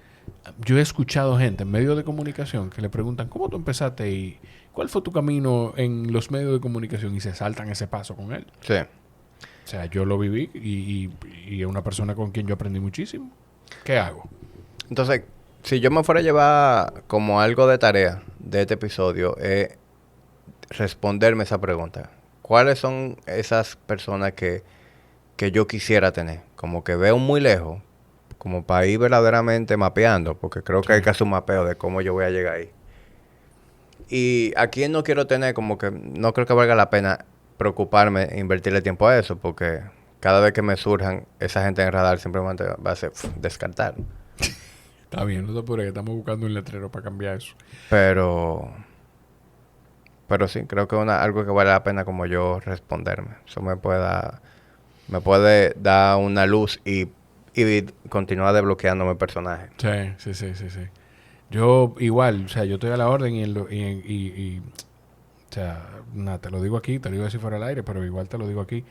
Yo he escuchado gente en medios de comunicación que le preguntan ¿cómo tú empezaste y cuál fue tu camino en los medios de comunicación? Y se saltan ese paso con él. Sí. O sea, yo lo viví y es una persona con quien yo aprendí muchísimo. ¿Qué hago? Entonces, si yo me fuera a llevar como algo de tarea de este episodio, es responderme esa pregunta. ¿Cuáles son esas personas que yo quisiera tener? Como que veo muy lejos, como para ir verdaderamente mapeando, porque creo que hay que hacer un mapeo de cómo yo voy a llegar ahí. Y a quién no quiero tener, como que no creo que valga la pena preocuparme e invertirle tiempo a eso, porque cada vez que me surjan esa gente en el radar simplemente va a ser descartar. Está bien, no te apures, estamos buscando un letrero para cambiar eso. Pero sí, creo que es algo que vale la pena como yo responderme. Eso me puede dar una luz y continuar desbloqueándome personajes. Sí. Yo igual, o sea, yo estoy a la orden y o sea, nada, te lo digo aquí, te lo digo si fuera al aire, pero igual te lo digo aquí.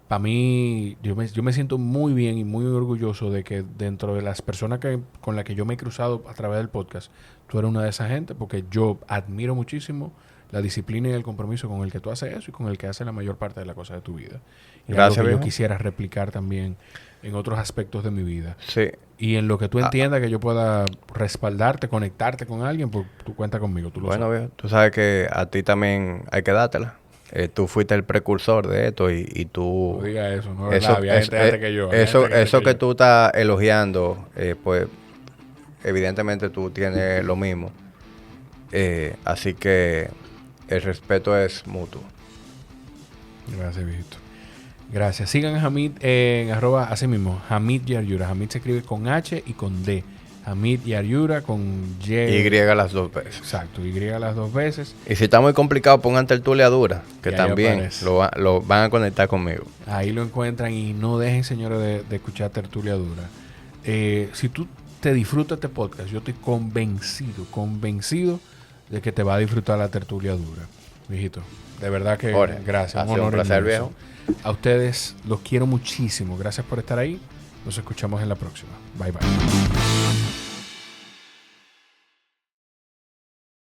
Para mí, yo me siento muy bien y muy orgulloso de que dentro de las personas con las que yo me he cruzado a través del podcast, tú eres una de esas gente, porque yo admiro muchísimo la disciplina y el compromiso con el que tú haces eso y con el que haces la mayor parte de las cosas de tu vida. Y gracias, algo que viejo. yo quisiera replicar también en otros aspectos de mi vida. Sí. Y en lo que tú entiendas que yo pueda respaldarte, conectarte con alguien, pues tú cuentas conmigo. Tú lo Bueno, sabes. viejo, tú sabes que a ti también hay que dártela. Tú fuiste el precursor de esto y tú... No diga eso, no es Eso, verdad. Había gente antes que yo. eso que tú estás elogiando, pues evidentemente tú tienes lo mismo. Así que el respeto es mutuo. Gracias, viejito. Gracias. Sigan a Hamid en @ así mismo, Hamid Yaryura. Hamid se escribe con H y con D. Hamid Yaryura con Y. Y las 2 veces. Exacto, Y las 2 veces. Y si está muy complicado, pongan tertulia dura, que Y ahí también aparece. lo van a conectar conmigo. Ahí lo encuentran y no dejen, señores, de escuchar Tertulia Dura. Si tú te disfrutas este podcast, yo estoy convencido de que te va a disfrutar la Tertulia Dura. Viejito, de verdad que gracias. Ha sido un placer, viejo. A ustedes los quiero muchísimo. Gracias por estar ahí. Nos escuchamos en la próxima. Bye, bye.